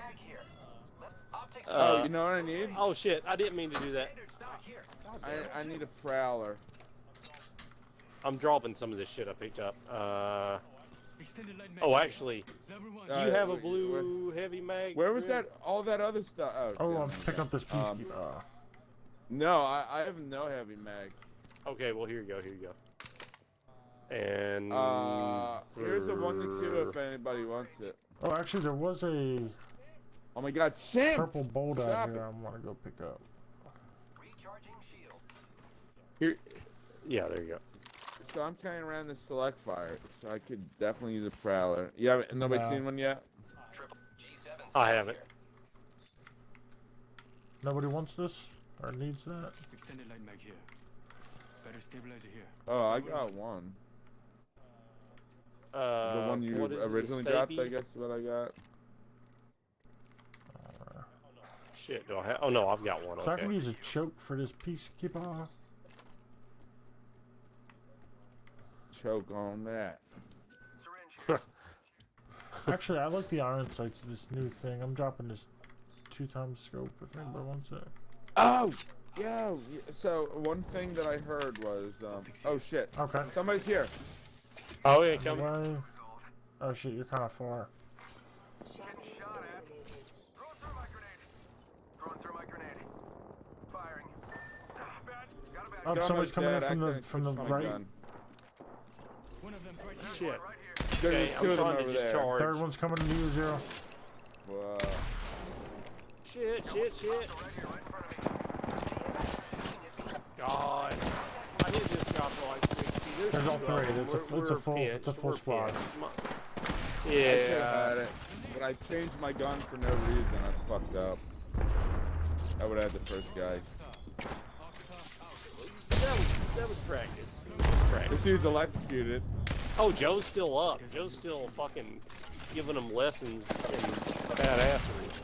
Speaker 8: Oh, you know what I need?
Speaker 2: Oh shit! I didn't mean to do that.
Speaker 8: I need a prowler.
Speaker 2: I'm dropping some of this shit I picked up. Oh, actually, do you have a blue heavy mag?
Speaker 8: Where was
Speaker 2: Rick?
Speaker 8: that? All that other stuff?
Speaker 1: Oh,
Speaker 8: yeah,
Speaker 1: I'm picking up this piece.
Speaker 8: No, I have no heavy mag.
Speaker 2: Okay, well here you go. Here you go. And
Speaker 8: here's a 1-2 if anybody wants it.
Speaker 1: Oh, actually, there was a
Speaker 8: Oh my god, Sam!
Speaker 1: purple bolt out
Speaker 8: Stop
Speaker 1: here
Speaker 8: it.
Speaker 1: I want to go pick up.
Speaker 2: here. Yeah, there you go.
Speaker 8: So I'm carrying around the select fire, so I could definitely use a prowler. You haven't, nobody's
Speaker 1: No.
Speaker 8: seen one yet?
Speaker 2: I haven't.
Speaker 1: Nobody wants this or needs that.
Speaker 9: Extended light mag here. Better stabilizer here.
Speaker 8: Oh, I got one. The one you
Speaker 2: what is it, the
Speaker 8: originally dropped, I
Speaker 2: Stapy?
Speaker 8: guess is what I got.
Speaker 2: Shit, do I have? Oh no, I've got one.
Speaker 1: So I can
Speaker 2: Okay.
Speaker 1: use a choke for this peacekeeper.
Speaker 8: Choke on that.
Speaker 1: Actually, I like the iron sights of this new thing. I'm dropping this 2x scope if anybody wants it.
Speaker 8: Oh! Yo! So, one thing that I heard was, oh shit.
Speaker 1: Okay.
Speaker 8: Somebody's here.
Speaker 2: Oh yeah,
Speaker 1: On the
Speaker 2: come.
Speaker 1: way. Oh shit, you're kind of far. Oh,
Speaker 8: Get on
Speaker 1: somebody's
Speaker 8: my
Speaker 1: coming in
Speaker 8: dad,
Speaker 1: from the
Speaker 8: accidentally switched my
Speaker 1: right.
Speaker 8: gun.
Speaker 9: One of them's right here.
Speaker 2: Shit.
Speaker 8: There's
Speaker 2: Okay,
Speaker 8: two
Speaker 2: I'm
Speaker 8: of them
Speaker 2: trying to
Speaker 8: over
Speaker 2: just
Speaker 8: there.
Speaker 2: charge.
Speaker 1: Third one's coming to you, 0.
Speaker 8: Whoa.
Speaker 2: Shit. God. I hit this guy for like 60.
Speaker 1: There's all
Speaker 2: two of
Speaker 1: three.
Speaker 2: them.
Speaker 1: It's a full-
Speaker 2: pinched.
Speaker 1: it's a full
Speaker 2: We're
Speaker 1: squad.
Speaker 2: pinched.
Speaker 8: I should've
Speaker 2: Yeah.
Speaker 8: had it, but I changed my gun for no reason. I fucked up. I would've had the first guy.
Speaker 2: That was practice. That was
Speaker 8: This
Speaker 2: practice.
Speaker 8: dude's electrocuted.
Speaker 2: Oh, Joe's still up. Joe's still fucking giving them lessons in badassery.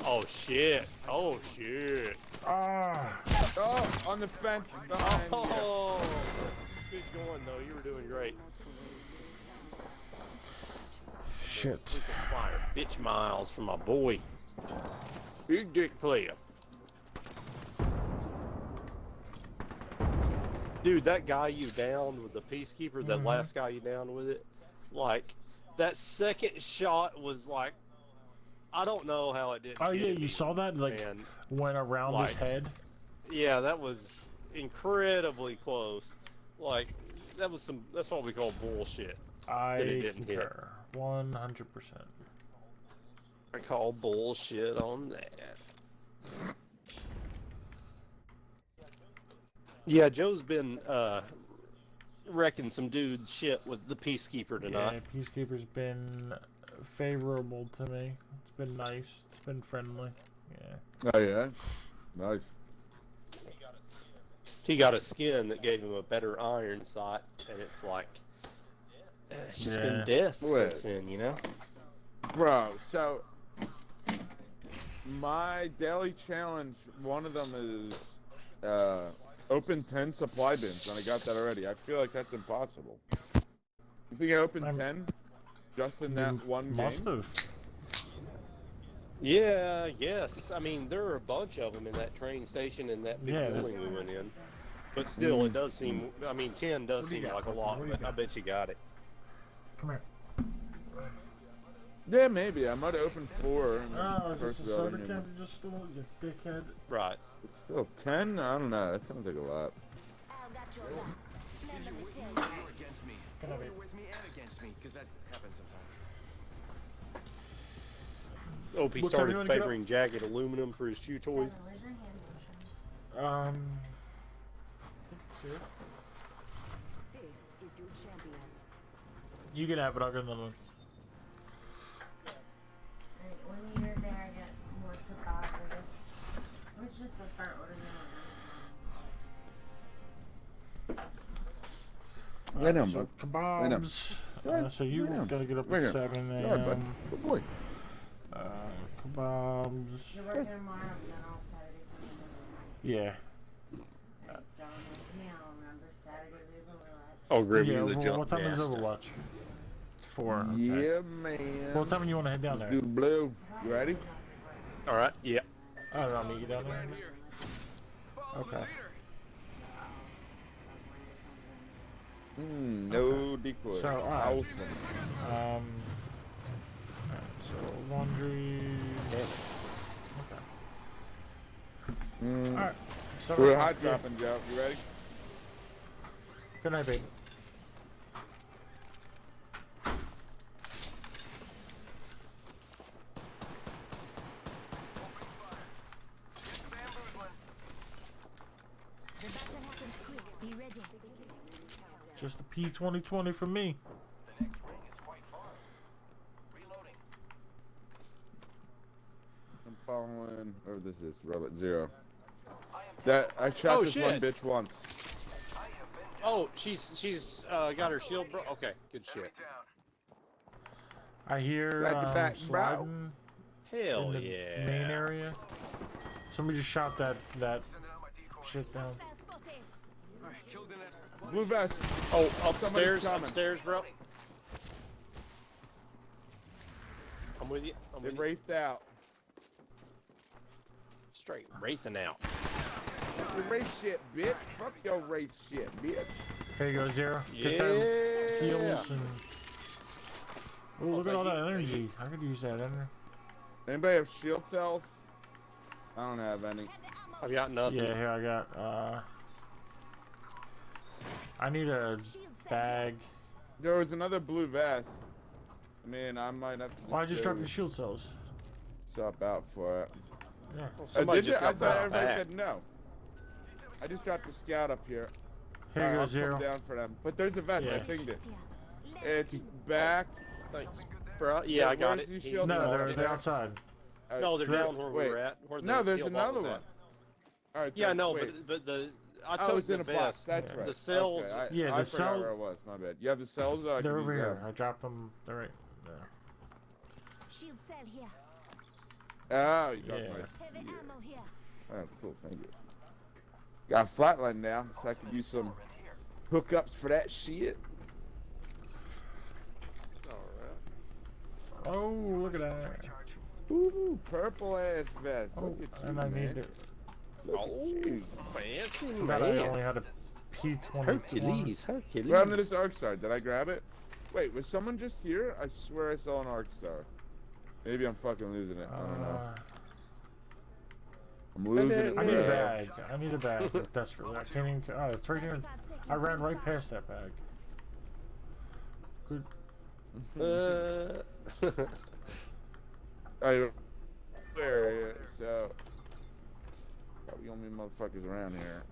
Speaker 2: Oh shit! Oh shit!
Speaker 1: Ah.
Speaker 8: Oh, on the fence behind you.
Speaker 2: Oh, good going though. You were doing great.
Speaker 1: Shit.
Speaker 2: Freaking fire, bitch miles from my boy. Big dick player. Dude, that guy you downed with the Peacekeeper, that last guy you downed with it, like, that second shot was like, I don't know how it didn't.
Speaker 1: Oh
Speaker 2: hit
Speaker 1: yeah,
Speaker 2: him,
Speaker 1: you saw that? Like,
Speaker 2: man.
Speaker 1: went around his
Speaker 2: Like,
Speaker 1: head?
Speaker 2: Yeah, that was incredibly close. Like, that was some, that's what we call bullshit.
Speaker 1: I
Speaker 2: that it didn't hit.
Speaker 1: concur. 100%.
Speaker 2: I call bullshit on that. Yeah, Joe's been wrecking some dudes shit with the Peacekeeper tonight.
Speaker 1: Yeah, Peacekeeper's been favorable to me. It's been nice. It's been friendly. Yeah.
Speaker 8: Oh yeah, nice.
Speaker 2: He got a skin that gave him a better iron sight, and it's like, it's just been death since then, you know?
Speaker 8: Bro, so my daily challenge, one of them is open 10 supply bins, and I got that already. I feel like that's impossible. You think I opened 10 just in that one game?
Speaker 1: Must have.
Speaker 2: Yeah, yes. I mean, there are a bunch of them in that train station and that big building we went in. But still, it does seem, I mean, 10 does seem like a lot, but I bet you got it.
Speaker 1: Come here.
Speaker 8: Yeah, maybe. I might have opened 4 in the
Speaker 1: Oh,
Speaker 8: first
Speaker 1: is this a
Speaker 8: building.
Speaker 1: soda can you just stole, you dickhead?
Speaker 2: Right.
Speaker 8: It's still 10? I don't know. That sounds like a lot.
Speaker 4: Either you're with me or you're against me.
Speaker 1: Can I
Speaker 4: Or
Speaker 1: be-
Speaker 4: you're with me and against me, because that happens sometimes.
Speaker 2: Opie
Speaker 1: What time you
Speaker 2: started
Speaker 1: wanna get up?
Speaker 2: favoring jagged aluminum for his chew toys.
Speaker 3: Where's your hand lotion?
Speaker 1: I think it's here.
Speaker 6: This is your champion.
Speaker 1: You can have it, I'll get another one.
Speaker 3: Alright, when you're there, I get more kebab for this. It's just a start ordering
Speaker 8: Lay down,
Speaker 1: So
Speaker 8: bud. Lay down.
Speaker 1: kebabs.
Speaker 8: Go ahead.
Speaker 1: So you
Speaker 8: Lay down.
Speaker 1: gotta get up
Speaker 8: Right
Speaker 1: at
Speaker 8: here.
Speaker 1: 7
Speaker 8: Go ahead, bud.
Speaker 1: a.m.
Speaker 8: Good boy.
Speaker 1: Kebabs.
Speaker 3: You're working tomorrow, but then off Saturday, Sunday, Monday.
Speaker 1: Yeah.
Speaker 3: Alright, so I'm with me, I'll remember Saturday we have Overwatch.
Speaker 2: Oh, Grim,
Speaker 1: Yeah,
Speaker 2: you're the
Speaker 1: well,
Speaker 2: jump
Speaker 1: what time is
Speaker 2: master.
Speaker 1: Overwatch? It's 4. Okay.
Speaker 8: Yeah, man.
Speaker 1: What time do you want to head down
Speaker 8: Let's
Speaker 1: there?
Speaker 8: do blue. You ready?
Speaker 2: All right, yeah.
Speaker 1: I don't know, meet you down there. Okay.
Speaker 8: No decoys.
Speaker 1: So, alright.
Speaker 8: Awesome.
Speaker 1: Alright, so laundry. Okay. Alright. So
Speaker 8: We're hot dropping, Joe. You ready?
Speaker 1: Good night, babe.
Speaker 7: The battle happens quick. Be ready.
Speaker 1: Just a P2020 for me.
Speaker 4: The next ring is quite far. Reloading.
Speaker 8: I'm following. Whatever this is, Robert Zero. That I shot this one
Speaker 2: shit.
Speaker 8: bitch once.
Speaker 2: Oh, she's got her shield, bro. Okay, good shit.
Speaker 1: I hear
Speaker 8: Back to back, bro.
Speaker 1: sliding
Speaker 2: Hell
Speaker 1: in the
Speaker 2: yeah.
Speaker 1: main area. Somebody just shot that shit down.
Speaker 4: Alright, killed in it.
Speaker 8: Blue vest.
Speaker 2: Oh,
Speaker 8: Somebody's
Speaker 2: upstairs,
Speaker 8: coming.
Speaker 2: upstairs, bro. I'm with you. I'm
Speaker 8: They
Speaker 2: with you.
Speaker 8: raced out.
Speaker 2: Straight wraithing out.
Speaker 8: Fuck your race shit, bitch. Fuck your race shit, bitch.
Speaker 1: Here you go, Zero. Get
Speaker 2: Yeah.
Speaker 1: them heals and. Oh, look at all
Speaker 2: thank
Speaker 1: that
Speaker 2: you, thank
Speaker 1: energy. I could use that energy.
Speaker 8: Anybody have shield cells? I don't have any.
Speaker 2: I've got nothing.
Speaker 1: Yeah, here I got. I need a bag.
Speaker 8: There was another blue vest. I mean, I might have to.
Speaker 1: Well, I just dropped
Speaker 8: go
Speaker 1: the shield cells.
Speaker 8: swap out for it.
Speaker 1: Yeah.
Speaker 2: Well, somebody
Speaker 8: did you?
Speaker 2: just
Speaker 8: I
Speaker 2: got
Speaker 8: thought
Speaker 2: brought
Speaker 8: everybody
Speaker 2: back.
Speaker 8: said no. I just dropped the scout up here.
Speaker 1: Here you
Speaker 8: Alright,
Speaker 1: go,
Speaker 8: I'll
Speaker 1: Zero.
Speaker 8: put down for them. But there's a vest. I
Speaker 1: Yeah.
Speaker 8: pinged it. It's back.
Speaker 2: Thanks, bro. Yeah, I got
Speaker 8: Where's
Speaker 2: it.
Speaker 8: these
Speaker 2: He-
Speaker 8: shield
Speaker 1: No,
Speaker 8: cells?
Speaker 1: they're outside.
Speaker 2: No, they're
Speaker 8: Wait,
Speaker 2: down where we were at. Where the
Speaker 8: No, there's
Speaker 2: heal bot
Speaker 8: another
Speaker 2: was
Speaker 8: one.
Speaker 2: at.
Speaker 8: All right.
Speaker 2: Yeah, no,
Speaker 8: wait.
Speaker 2: but the I
Speaker 8: Oh,
Speaker 2: took
Speaker 8: it's
Speaker 2: the
Speaker 8: in a
Speaker 2: vest.
Speaker 8: box. That's
Speaker 1: Yeah.
Speaker 8: right.
Speaker 2: The cells.
Speaker 8: Okay,
Speaker 1: Yeah,
Speaker 8: I
Speaker 1: the
Speaker 8: forgot
Speaker 1: cell-
Speaker 8: where it was. My bad. You have the cells? I
Speaker 1: They're
Speaker 8: can
Speaker 1: over
Speaker 8: use
Speaker 1: here.
Speaker 8: them.
Speaker 1: I dropped them. They're right there.
Speaker 7: Shield cell here.
Speaker 8: Oh, you got
Speaker 1: Yeah.
Speaker 8: my. Oh, cool. Thank you. Got a flatline now, so I can use some hookups for that shit.
Speaker 1: Oh, look at that.
Speaker 8: Ooh, purple ass vest.
Speaker 1: Oh,
Speaker 8: Look at you,
Speaker 1: and I
Speaker 8: man.
Speaker 1: need to.
Speaker 8: Look
Speaker 2: Oh,
Speaker 8: at you.
Speaker 2: fancy
Speaker 1: Forgot I
Speaker 2: man.
Speaker 1: only had a P21.
Speaker 2: Hercules, Hercules.
Speaker 8: What happened to this Arc Star? Did I grab it? Wait, was someone just here? I swear I saw an Arc Star. Maybe I'm fucking losing it. I don't know. I'm losing it.
Speaker 1: I need a
Speaker 8: bro.
Speaker 1: bag. I need a bag desperately. I can't even. Oh, it's right here. I ran right past that bag. Good.
Speaker 8: I where so probably only motherfuckers around here.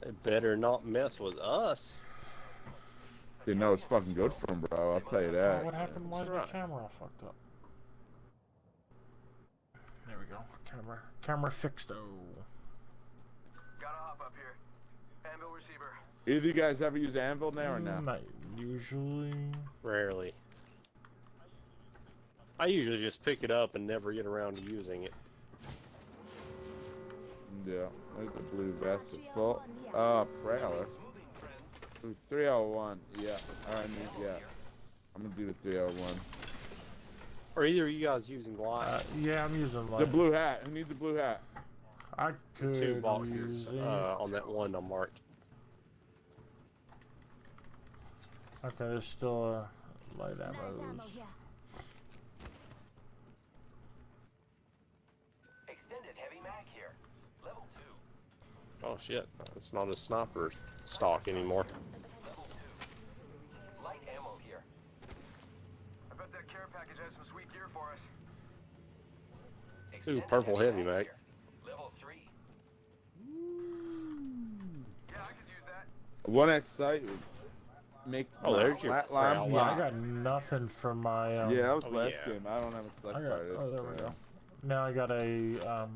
Speaker 2: They better not mess with us.
Speaker 8: They know it's fucking good for them, bro. I'll tell you that.
Speaker 1: Oh, what happened? Why is my
Speaker 2: right.
Speaker 1: camera all fucked up? There we go. Camera fixed. Oh.
Speaker 4: Gotta hop up here. Anvil receiver.
Speaker 8: Either of you guys ever use Anvil now or no?
Speaker 1: Not usually.
Speaker 2: Rarely. I usually just pick it up and never get around to using it.
Speaker 8: Yeah. There's the blue vest at full. Prowler. Ooh, 301. Yeah. Alright, yeah. I'm gonna do the 301.
Speaker 2: Are either of you guys using light?
Speaker 1: Yeah, I'm using
Speaker 8: The
Speaker 1: light.
Speaker 8: blue hat. Who needs the blue hat?
Speaker 1: I could
Speaker 2: Two
Speaker 1: use
Speaker 2: boxes
Speaker 1: it.
Speaker 2: on that one I marked.
Speaker 1: Okay, there's still light ammos.
Speaker 4: Extended heavy mag here. Level 2.
Speaker 2: Oh shit, it's not a sniper stock anymore.
Speaker 4: Level 2. Light ammo here. I bet that care package has some sweet gear for us.
Speaker 2: Ooh, purple heavy mag.
Speaker 4: Here. Level 3. Yeah, I could use that.
Speaker 8: 1X sight would make
Speaker 2: Oh,
Speaker 8: my
Speaker 2: there's your
Speaker 8: flat
Speaker 2: Prowler.
Speaker 8: line.
Speaker 1: Yeah, I got nothing for my.
Speaker 8: Yeah, that was
Speaker 2: Oh,
Speaker 8: last
Speaker 2: yeah.
Speaker 8: game. I don't have a select
Speaker 1: I got.
Speaker 8: fighter.
Speaker 1: Oh, there we go. Now I got a.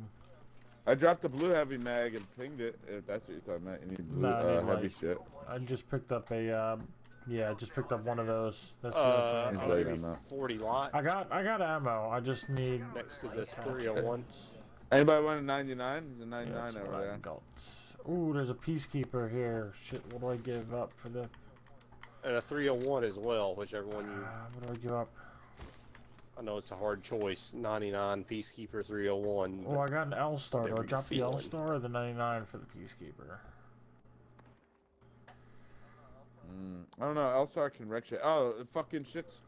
Speaker 8: I dropped the blue heavy mag and pinged it. If that's what you're talking about, you need blue
Speaker 1: Nah, I need
Speaker 8: heavy
Speaker 1: light.
Speaker 8: shit.
Speaker 1: I just picked up a. Yeah, I just picked up one of those. That's the
Speaker 2: I'm
Speaker 1: other
Speaker 8: He's
Speaker 1: thing.
Speaker 8: like,
Speaker 2: gonna
Speaker 8: I'm
Speaker 2: be
Speaker 8: not.
Speaker 2: 40 light
Speaker 1: I got ammo. I just need.
Speaker 2: next to this 301.
Speaker 8: Anybody want a 99? There's a
Speaker 1: Yeah,
Speaker 8: 99
Speaker 1: that's
Speaker 8: over
Speaker 1: what I
Speaker 8: there.
Speaker 1: got. Ooh, there's a peacekeeper here. Shit, what do I give up for the?
Speaker 2: And a 301 as well, whichever one you...
Speaker 1: What do I give up?
Speaker 2: I know it's a hard choice. 99 Peacekeeper 301.
Speaker 1: Oh, I got an L star. Do I
Speaker 2: whatever
Speaker 1: drop the
Speaker 2: you're
Speaker 1: L
Speaker 2: feeling.
Speaker 1: star or the 99 for the peacekeeper?
Speaker 8: I don't know. L-Star can wreck shit. Oh, the fucking shit's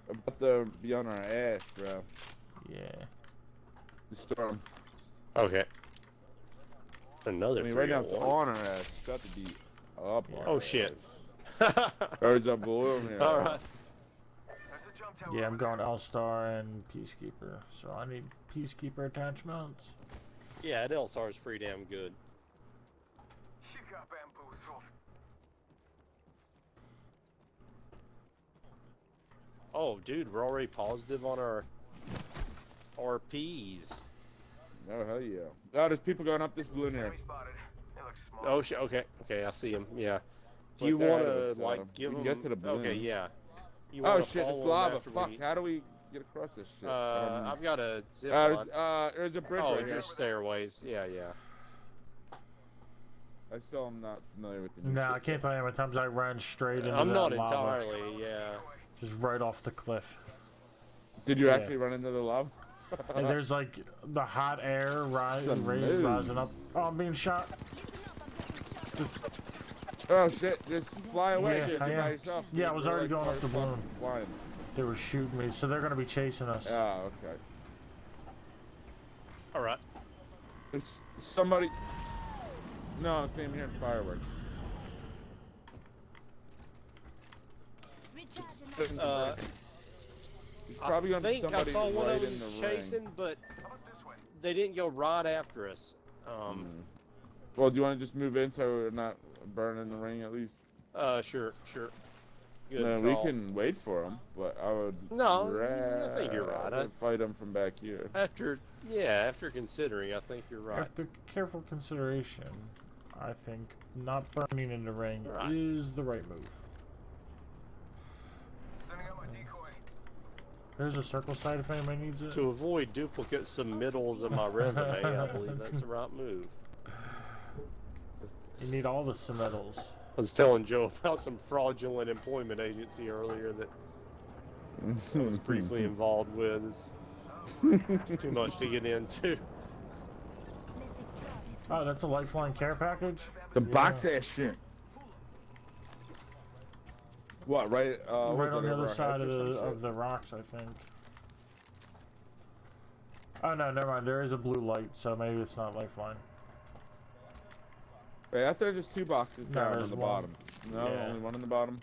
Speaker 8: about to be on our ass, bro.
Speaker 1: Yeah.
Speaker 8: The storm.
Speaker 2: Okay. Another
Speaker 8: I mean, right now it's
Speaker 2: 301.
Speaker 8: on our ass. It's got to be up on
Speaker 2: Oh
Speaker 8: our
Speaker 2: shit.
Speaker 8: ass. Birds up balloon here.
Speaker 2: Alright.
Speaker 4: There's a jump tower.
Speaker 1: Yeah, I'm
Speaker 4: over
Speaker 1: going
Speaker 4: there.
Speaker 1: L star and peacekeeper. So I need peacekeeper attachments.
Speaker 2: Yeah, that LSR is pretty damn good.
Speaker 4: You got bamboozled.
Speaker 2: Oh, dude, we're already positive on our RPs.
Speaker 8: Oh, hell yeah. Oh, there's people going up this balloon here.
Speaker 4: Enemy spotted. They look small.
Speaker 2: Oh shit. Okay. Okay, I see him. Yeah. Do
Speaker 8: Like
Speaker 2: you
Speaker 8: they're
Speaker 2: want
Speaker 8: ahead
Speaker 2: to
Speaker 8: of us,
Speaker 2: like give
Speaker 8: we
Speaker 2: them?
Speaker 8: can get to the balloon.
Speaker 2: Okay. Yeah. You
Speaker 8: Oh
Speaker 2: wanna
Speaker 8: shit, it's
Speaker 2: follow 'em
Speaker 8: lava.
Speaker 2: after
Speaker 8: Fuck,
Speaker 2: we-
Speaker 8: how do we get across this shit? I don't know.
Speaker 2: I've got a zip
Speaker 8: there's,
Speaker 2: line.
Speaker 8: there's a bridge
Speaker 2: Oh,
Speaker 8: right here.
Speaker 2: just stairways. Yeah, yeah.
Speaker 8: I still am not familiar with the new
Speaker 1: No,
Speaker 8: shit
Speaker 1: I can't tell you how many times I ran straight into
Speaker 2: I'm
Speaker 1: that
Speaker 2: not
Speaker 1: lava.
Speaker 2: entirely. Yeah.
Speaker 1: Just right off the cliff.
Speaker 8: Did you
Speaker 1: Yeah.
Speaker 8: actually run into the lava?
Speaker 1: And there's like the hot air rays
Speaker 8: move.
Speaker 1: rising up. Oh, I'm being shot.
Speaker 8: Oh shit, just fly away.
Speaker 1: Yeah,
Speaker 8: Shit,
Speaker 1: I
Speaker 8: you by
Speaker 1: am.
Speaker 8: yourself.
Speaker 1: Yeah, I
Speaker 8: dude.
Speaker 1: was
Speaker 8: We're,
Speaker 1: already
Speaker 8: like,
Speaker 1: going up the
Speaker 8: fucking
Speaker 1: balloon.
Speaker 8: Flying.
Speaker 1: They were shooting me, so they're gonna be chasing us.
Speaker 8: Oh, okay.
Speaker 2: All right.
Speaker 8: It's somebody. No, I'm seeing hearing fireworks. He's probably
Speaker 2: I
Speaker 8: gonna be
Speaker 2: think I
Speaker 8: somebody
Speaker 2: saw one
Speaker 8: right
Speaker 2: of
Speaker 8: in
Speaker 2: them
Speaker 8: the
Speaker 2: chasing,
Speaker 8: ring.
Speaker 2: but
Speaker 4: How about this way?
Speaker 2: they didn't go right after us.
Speaker 8: Well, do you want to just move in so we're not burning the ring at least?
Speaker 2: Sure, sure. Good
Speaker 8: No, we
Speaker 2: call.
Speaker 8: can wait for him, but I would.
Speaker 2: No, I think you're right.
Speaker 8: rather fight him from back here.
Speaker 2: After considering, I think you're right.
Speaker 1: After careful consideration, I think not burning in the ring
Speaker 2: Right.
Speaker 1: is the right move.
Speaker 4: Sending out my decoy.
Speaker 1: There's a circle site if anybody needs it.
Speaker 2: To avoid duplicate submittals of my resume, I believe that's the right move.
Speaker 1: You need all the submittals.
Speaker 2: I was telling Joe about some fraudulent employment agency earlier that I was briefly involved with. It's too much to get into.
Speaker 1: Oh, that's a Lifeline care package?
Speaker 8: The box ass shit. What, right?
Speaker 1: Right on the other side of the rocks, I think. Oh, no, never mind. There is a blue light, so maybe it's not Lifeline.
Speaker 8: Wait, I thought there's 2 boxes
Speaker 1: No,
Speaker 8: down on
Speaker 1: there's
Speaker 8: the
Speaker 1: one.
Speaker 8: bottom. No,
Speaker 1: Yeah.
Speaker 8: only one on the bottom.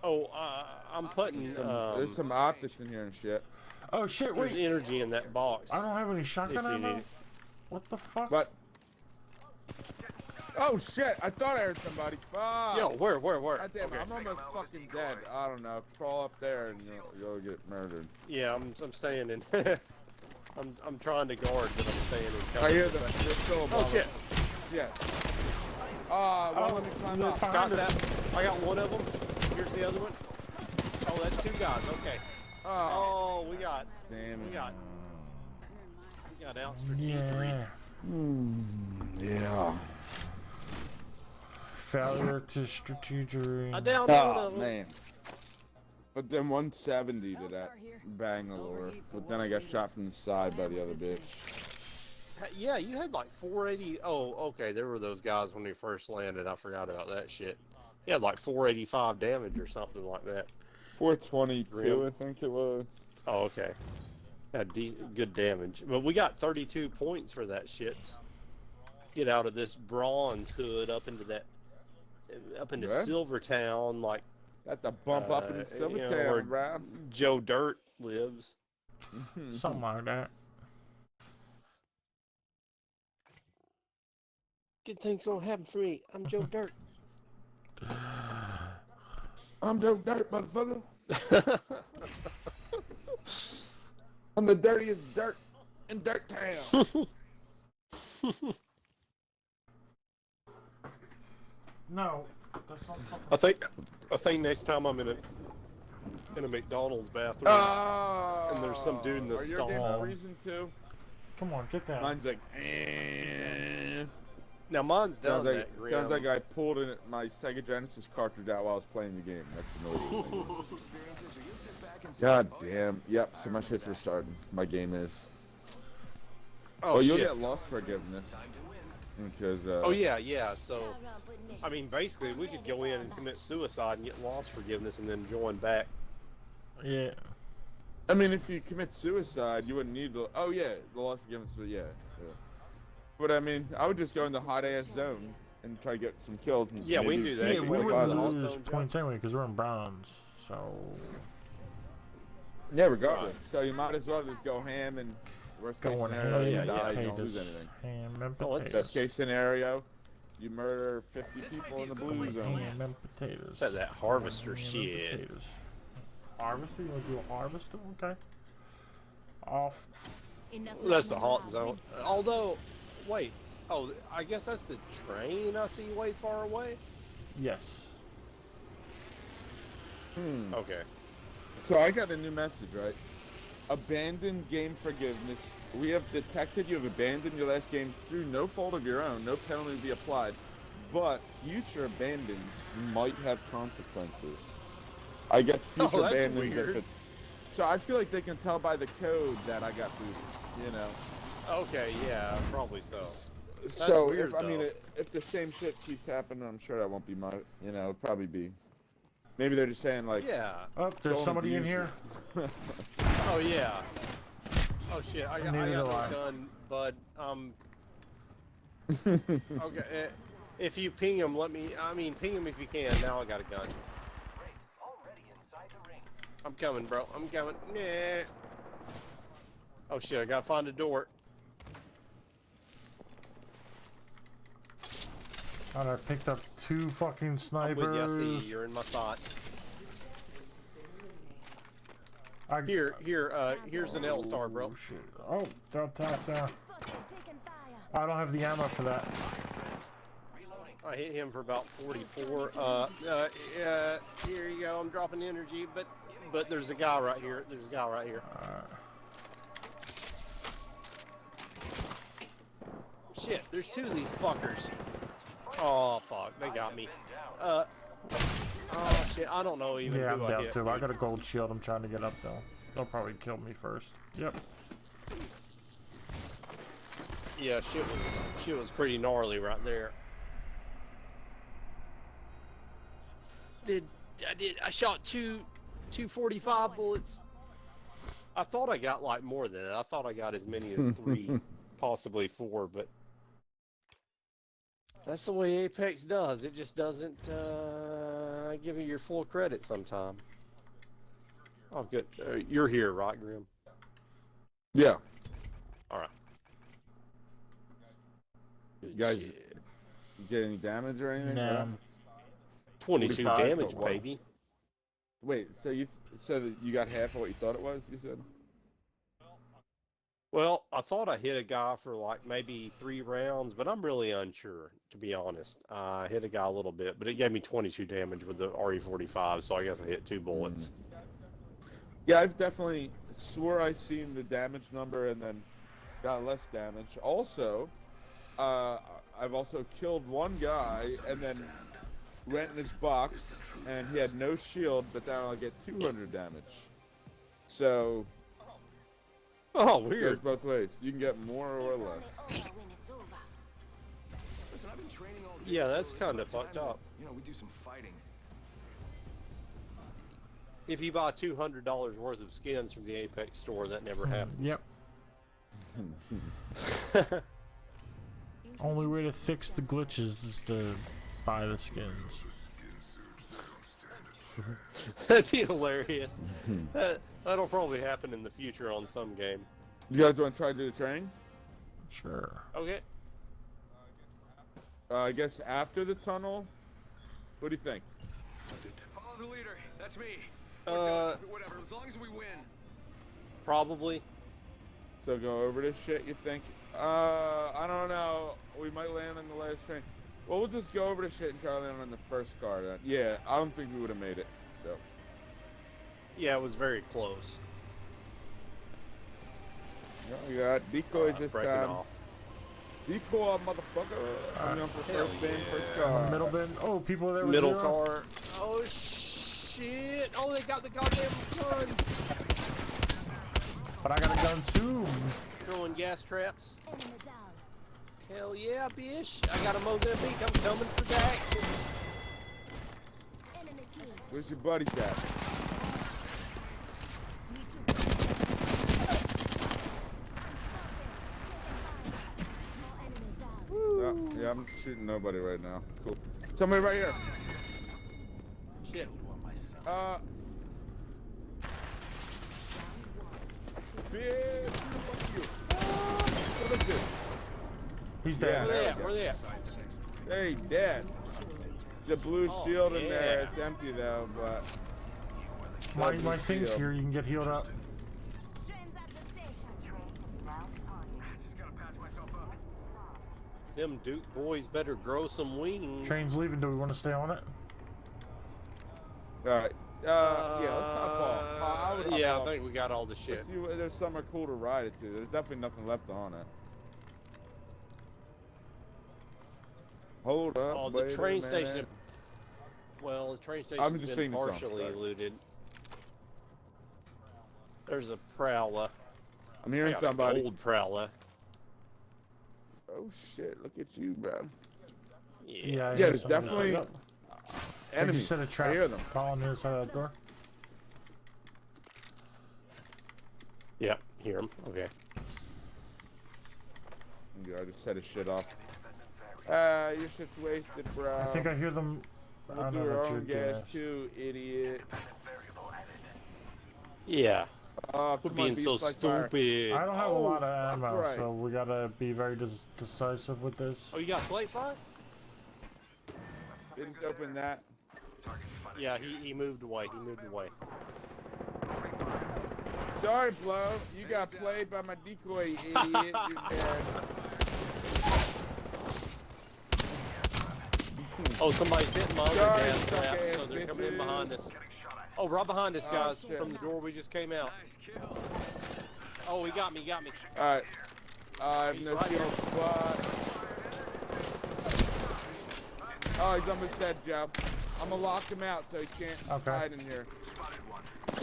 Speaker 2: Oh, I'm putting.
Speaker 8: There's some optics in here and shit.
Speaker 1: Oh, shit,
Speaker 2: There's
Speaker 1: wait.
Speaker 2: energy in that box.
Speaker 1: I don't have any
Speaker 2: If
Speaker 1: shotgun
Speaker 2: you
Speaker 1: ammo?
Speaker 2: need it.
Speaker 1: What the fuck?
Speaker 8: What? Oh shit! I thought I heard somebody. Fuck!
Speaker 2: Yo, where?
Speaker 8: God damn,
Speaker 2: Okay.
Speaker 8: I'm almost fucking dead. I don't know. Crawl up there and you'll get murdered.
Speaker 2: Yeah, I'm staying in. I'm trying to guard, but I'm staying in.
Speaker 8: I hear them. They're still above
Speaker 2: Oh shit!
Speaker 8: us. Yeah. Won't let me climb up.
Speaker 2: Got that. I got one of them. Here's the other one. Oh, that's 2 guys. Okay. Oh, we got out strategically.
Speaker 1: Yeah.
Speaker 8: Yeah.
Speaker 1: Failure to strategy.
Speaker 2: I downed one
Speaker 8: Oh
Speaker 2: of them.
Speaker 8: man. But then 170 to that Bangalore. But then I got shot from the side by the other bitch.
Speaker 2: Yeah, you had like 480. Oh, okay. There were those guys when we first landed. I forgot about that shit. You had like 485 damage or something like that.
Speaker 8: 422, I think it was.
Speaker 2: Oh, okay. Had good damage. But we got 32 points for that shit. Get out of this bronze hood up into
Speaker 8: Right.
Speaker 2: Silvertown, like
Speaker 8: Got to bump up into
Speaker 2: you know, where
Speaker 8: Silvertown, bro.
Speaker 2: Joe Dirt lives.
Speaker 1: Something like that.
Speaker 2: Good things gonna happen for me. I'm Joe Dirt.
Speaker 8: I'm Joe Dirt, motherfucker. I'm the dirtiest dirt in Dirt Town.
Speaker 1: No, that's not fucking...
Speaker 2: I think next time I'm in a McDonald's bathroom
Speaker 8: Oh,
Speaker 2: and there's some dude in the
Speaker 8: are your
Speaker 2: stall.
Speaker 8: games freezing too?
Speaker 1: Come on, get that.
Speaker 8: Mine's like,
Speaker 2: Now mine's done
Speaker 8: sounds like,
Speaker 2: that.
Speaker 8: sounds
Speaker 2: Grim.
Speaker 8: like I pulled my Sega Genesis cartridge out while I was playing the game. That's annoying. God damn. Yep, so my shit's restarting. My game is.
Speaker 2: Oh,
Speaker 8: You'll
Speaker 2: shit.
Speaker 8: get lost forgiveness. Because,
Speaker 2: Oh yeah. So, I mean, basically, we could go in and commit suicide and get lost forgiveness and then join back.
Speaker 1: Yeah.
Speaker 8: I mean, if you commit suicide, you wouldn't need the. Oh yeah, the lost forgiveness. But yeah. But I mean, I would just go in the hot ass zone and try to get some kills. And
Speaker 2: Yeah, we
Speaker 8: maybe-
Speaker 2: can do that.
Speaker 1: Yeah,
Speaker 2: You
Speaker 1: we
Speaker 2: wanna
Speaker 1: would
Speaker 2: go to the hot
Speaker 1: lose
Speaker 2: zone, Joe?
Speaker 1: points anyway because we're in bronze. So
Speaker 8: Yeah, regardless. So you might as well just go ham and worst case
Speaker 1: going
Speaker 8: scenario,
Speaker 1: ham
Speaker 8: you
Speaker 1: and
Speaker 8: die, you don't lose
Speaker 1: potatoes.
Speaker 8: anything.
Speaker 1: Ham and
Speaker 2: Oh, it's-
Speaker 8: Best
Speaker 1: potatoes.
Speaker 8: case scenario, you murder 50 people in the blue zone.
Speaker 1: Ham and potatoes.
Speaker 2: What's that harvester
Speaker 1: Ham and
Speaker 2: shit?
Speaker 1: potatoes. Harvester? You want to do a harvester? Okay. Off.
Speaker 2: Well, that's the hot zone. Although, wait. Oh, I guess that's the train I see way far away.
Speaker 1: Yes.
Speaker 2: Okay.
Speaker 8: So I got a new message, right? Abandoned game forgiveness. We have detected you have abandoned your last game through no fault of your own. No penalty will be applied. But future abandons might have consequences. I guess future
Speaker 2: Oh, that's
Speaker 8: abandons if
Speaker 2: weird.
Speaker 8: it's... So I feel like they can tell by the code that I got through, you know.
Speaker 2: Okay, yeah, probably so.
Speaker 8: So
Speaker 2: weird,
Speaker 8: if I mean
Speaker 2: though.
Speaker 8: if the same shit keeps happening, I'm sure that won't be my, you know, it'll probably be. Maybe they're just saying like,
Speaker 2: Yeah.
Speaker 1: Oh, there's
Speaker 8: Don't
Speaker 1: somebody in
Speaker 8: abuse
Speaker 1: here.
Speaker 2: Oh yeah. Oh shit, I got
Speaker 1: Neither
Speaker 2: no
Speaker 1: do I.
Speaker 2: gun, bud. Okay, if you ping him, ping him if you can. Now I got a gun. I'm coming, bro. I'm coming. Yeah. Oh shit, I gotta find a door.
Speaker 1: And I picked up 2 fucking
Speaker 2: I'm
Speaker 1: snipers.
Speaker 2: with you. I see you. You're in my thoughts. Here's an L-Star, bro.
Speaker 1: Oh, shit. Oh, don't tap down. I don't have the ammo for that.
Speaker 2: I hit him for about 44. Here you go. I'm dropping energy, but but there's a guy right here. There's a guy right here. Shit, there's two of these fuckers. Oh fuck, they got me. Oh shit, I don't know even
Speaker 1: Yeah,
Speaker 2: who
Speaker 1: I'm
Speaker 2: I
Speaker 1: down
Speaker 2: hit.
Speaker 1: too. I got a gold shield. I'm trying to get up though. They'll probably kill me first. Yep.
Speaker 2: Yeah, shit was pretty gnarly right there. I shot two 245 bullets. I thought I got like more than that. I thought I got as many as 3, possibly 4, but that's the way Apex does. It just doesn't give you your full credit sometime. Oh, good. You're here, right, Grim?
Speaker 8: Yeah.
Speaker 2: All right.
Speaker 8: You guys get any damage or anything?
Speaker 1: No.
Speaker 2: 22 damage,
Speaker 8: but what?
Speaker 2: baby.
Speaker 8: Wait, so you got half of what you thought it was? You said.
Speaker 2: Well, I thought I hit a guy for like maybe 3 rounds, but I'm really unsure, to be honest. I hit a guy a little bit, but it gave me 22 damage with the RE45, so I guess I hit 2 bullets.
Speaker 8: Yeah, I've definitely swore I seen the damage number and then got less damage. Also, I've also killed one guy and then went in his box and he had no shield, but now I get 200 damage. So,
Speaker 2: Oh,
Speaker 8: it
Speaker 2: weird.
Speaker 8: goes both ways. You can get more or less.
Speaker 4: Listen, I've been training all day,
Speaker 2: Yeah,
Speaker 4: so
Speaker 2: that's
Speaker 4: it's
Speaker 2: kind
Speaker 4: about
Speaker 2: of fucked
Speaker 4: time that,
Speaker 2: up.
Speaker 4: You know, we do some fighting.
Speaker 2: If you buy $200 worth of skins from the Apex store, that never happens.
Speaker 1: Yep. Only way to fix the glitches is to buy the skins.
Speaker 2: That'd be hilarious. That'll probably happen in the future on some game.
Speaker 8: You guys want to try to do the train?
Speaker 1: Sure.
Speaker 2: Okay.
Speaker 8: I guess after the tunnel. What do you think?
Speaker 4: Follow the leader. That's me. Whatever, as long as we win.
Speaker 2: Probably.
Speaker 8: So go over this shit, you think? I don't know. We might land on the last train. Well, we'll just go over this shit and try to land on the first car then. Yeah, I don't think we would have made it, so.
Speaker 2: Yeah, it was very close.
Speaker 8: We got decoys this
Speaker 2: breaking
Speaker 8: time.
Speaker 2: off.
Speaker 8: Decoy, motherfucker. Coming on for
Speaker 2: hell
Speaker 8: first bin,
Speaker 2: yeah.
Speaker 8: first car.
Speaker 1: Middle bin. Oh, people there with
Speaker 2: Middle
Speaker 1: zero.
Speaker 2: car. Oh shit! Oh, they got the goddamn guns.
Speaker 1: But I got a gun too.
Speaker 2: Throwing gas traps. Hell yeah, bitch! I got a Mozambique. I'm coming for the action.
Speaker 8: Where's your buddy at? Yeah, I'm shooting nobody right now. Cool. Somebody right here.
Speaker 2: Shit.
Speaker 8: Bitch, fuck you. What is this?
Speaker 1: He's dead.
Speaker 2: Where they at? Where they at?
Speaker 8: Hey, dead. The blue shield in there.
Speaker 2: yeah.
Speaker 8: It's empty though, but.
Speaker 1: My thing's here. You can get healed up.
Speaker 2: Them Duke boys better grow some wings.
Speaker 1: Train's leaving. Do we want to stay on it?
Speaker 8: All right. Yeah, let's hop off. I would hop
Speaker 2: Yeah,
Speaker 8: off.
Speaker 2: I think we got all the shit.
Speaker 8: Let's see what, there's somewhere cool to ride it to. There's definitely nothing left on it. Hold up.
Speaker 2: Oh,
Speaker 8: wait
Speaker 2: the
Speaker 8: a
Speaker 2: train
Speaker 8: minute.
Speaker 2: station. Well, the train
Speaker 8: I'm
Speaker 2: station's
Speaker 8: just
Speaker 2: been
Speaker 8: singing the song,
Speaker 2: partially
Speaker 8: sorry.
Speaker 2: looted. There's a prowler.
Speaker 8: I'm hearing
Speaker 2: I got
Speaker 8: somebody.
Speaker 2: an old prowler.
Speaker 8: Oh shit! Look at you, bro.
Speaker 2: Yeah.
Speaker 8: Yeah, there's definitely
Speaker 1: You
Speaker 8: enemies.
Speaker 1: set a
Speaker 8: I
Speaker 1: trap.
Speaker 8: hear them.
Speaker 1: Call on the other side of that door.
Speaker 2: Yeah, hear him. Okay.
Speaker 8: Yeah, I just set his shit off. Your shit's wasted, bro.
Speaker 1: I think I hear them. I
Speaker 8: We'll
Speaker 1: don't
Speaker 8: do
Speaker 1: know
Speaker 8: our
Speaker 1: about your
Speaker 8: own gas
Speaker 1: gas.
Speaker 8: too, idiot.
Speaker 2: Yeah.
Speaker 8: Oh,
Speaker 2: We're
Speaker 8: come on,
Speaker 2: being
Speaker 8: beast
Speaker 2: so
Speaker 8: like fire.
Speaker 2: stupid.
Speaker 1: I don't have a lot of ammo,
Speaker 8: right.
Speaker 1: so we gotta be very decisive with this.
Speaker 2: Oh, you got slate fire?
Speaker 8: Didn't open that.
Speaker 2: Yeah, he moved away. He moved away.
Speaker 8: Sorry, Blow. You got played by my decoy, you idiot. You're dead.
Speaker 2: Oh, somebody's hitting my other
Speaker 8: Sorry,
Speaker 2: gas trap,
Speaker 8: suck-ass
Speaker 2: so they're coming in
Speaker 8: bitches.
Speaker 2: behind us. Oh, right behind us, guys,
Speaker 8: shit.
Speaker 2: from the door we just came out.
Speaker 4: Nice kill.
Speaker 2: Oh, he got me, he got me.
Speaker 8: Alright. I have
Speaker 2: He's
Speaker 8: no
Speaker 2: right
Speaker 8: shield, but... Oh, he's almost dead, Joe. I'm gonna lock him out so he can't hide in here. He's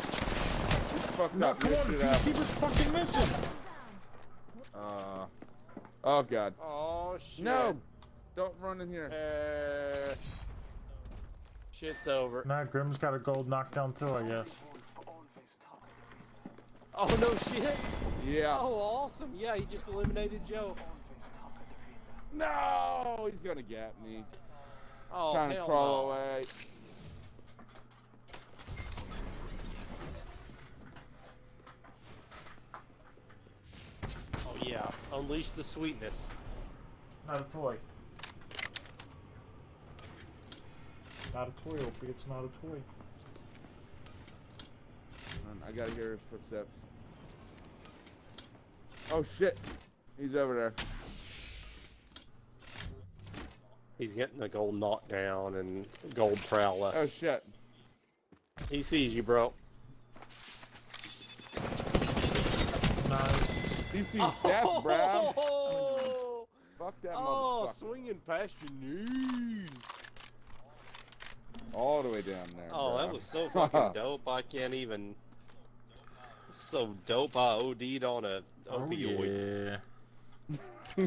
Speaker 8: fucked
Speaker 1: No,
Speaker 8: up.
Speaker 1: come on, he was fucking missing.
Speaker 8: Oh, God.
Speaker 2: Oh, shit.
Speaker 8: No! Don't run in here.
Speaker 2: Shit's over.
Speaker 1: Nah, Grim's got a gold knockdown too, I guess.
Speaker 2: Oh, no shit?
Speaker 8: Yeah.
Speaker 2: Oh, awesome. Yeah, he just eliminated Joe.
Speaker 8: No! He's gonna get me.
Speaker 2: Oh,
Speaker 8: Trying to
Speaker 2: hell
Speaker 8: crawl
Speaker 2: no.
Speaker 8: away.
Speaker 2: Oh, yeah. Unleash the sweetness.
Speaker 1: Not a toy. Not a toy, Opie. It's not a toy.
Speaker 8: I gotta hear his footsteps. Oh shit! He's over there.
Speaker 2: He's getting the gold knockdown and gold prowler.
Speaker 8: Oh shit!
Speaker 2: He sees you, bro.
Speaker 1: Nice.
Speaker 8: He sees death, bro.
Speaker 2: Oh,
Speaker 8: Fuck that
Speaker 2: oh,
Speaker 8: motherfucker.
Speaker 2: swinging past your knees.
Speaker 8: All the way down there.
Speaker 2: Oh,
Speaker 8: bro.
Speaker 2: that was so fucking dope. I can't even. So dope. I OD'd on a opioid.
Speaker 1: Yeah.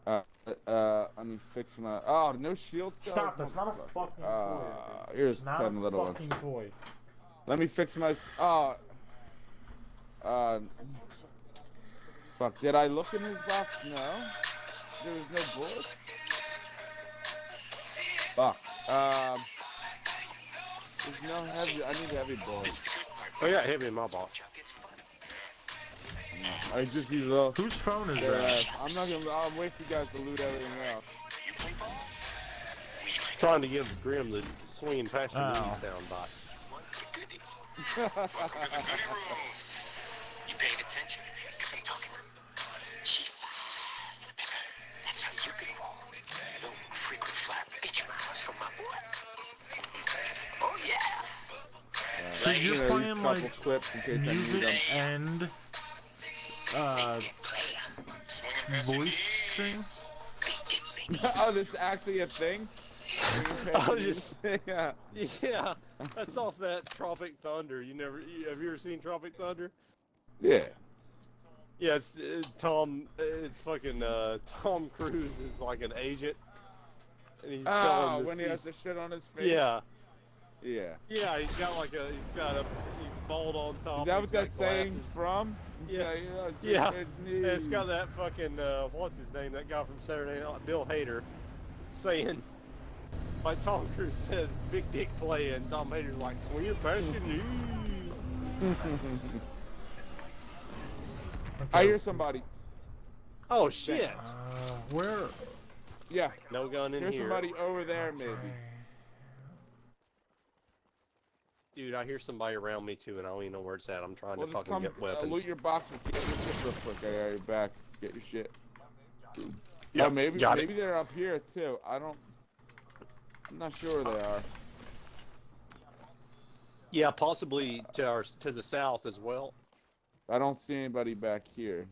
Speaker 8: Let me fix my. Oh, no shield cells?
Speaker 1: Stop, that's not a fucking toy.
Speaker 8: Here's
Speaker 1: Not
Speaker 8: 10
Speaker 1: a
Speaker 8: little ones.
Speaker 1: fucking toy.
Speaker 8: Let me fix my. Fuck, did I look in his box? No. There was no bullets? Fuck. There's no heavy. I need heavy bullets.
Speaker 2: Oh, yeah, hit me in my box.
Speaker 8: I just use little.
Speaker 1: Whose phone is that?
Speaker 8: I'm not gonna. I'll wait for you guys to loot everything else.
Speaker 2: Trying to give Grim the swinging past your knees
Speaker 1: Oh.
Speaker 2: sound bite.
Speaker 10: You paying attention? Because I'm talking. That's how you can roll. No frequent flap. Get your ass from my boy. Oh yeah.
Speaker 1: So you're
Speaker 8: These
Speaker 1: playing
Speaker 8: couple
Speaker 1: like
Speaker 8: clips in case I need
Speaker 1: music
Speaker 8: them.
Speaker 1: and voice thing?
Speaker 8: Oh, that's actually a thing?
Speaker 2: I'll just-
Speaker 8: yeah.
Speaker 2: Yeah, that's off that Tropic Thunder. Have you ever seen Tropic Thunder?
Speaker 8: Yeah.
Speaker 2: Yeah, it's fucking Tom Cruise is like an agent, and he's telling this.
Speaker 8: When he has the shit on his face.
Speaker 2: Yeah,
Speaker 8: Yeah.
Speaker 2: yeah, he's bald on top.
Speaker 8: Is that
Speaker 2: he's
Speaker 8: what
Speaker 2: got
Speaker 8: that saying's
Speaker 2: glasses.
Speaker 8: from?
Speaker 2: Yeah.
Speaker 8: Yeah.
Speaker 2: And it's got that fucking what's his name? That guy from Saturday Night, Bill Hader, saying, like Tom Cruise says, "Big dick play," and Tom Hader's like, "Swing it past your knees."
Speaker 8: I hear somebody.
Speaker 2: Oh shit!
Speaker 1: Where?
Speaker 8: Yeah.
Speaker 2: No gun in
Speaker 8: Here's
Speaker 2: here.
Speaker 8: somebody over there, maybe.
Speaker 2: Dude, I hear somebody around me too, and I don't even know where it's at. I'm trying
Speaker 8: Well,
Speaker 2: to
Speaker 8: just
Speaker 2: fucking
Speaker 8: come
Speaker 2: get weapons.
Speaker 8: loot your box and get your shit real quick. I got your back. Get your shit.
Speaker 2: Yep,
Speaker 8: Oh, maybe
Speaker 2: got it.
Speaker 8: they're up here too. I'm not sure where they are.
Speaker 2: Yeah, possibly to the south as well.
Speaker 8: I don't see anybody back here.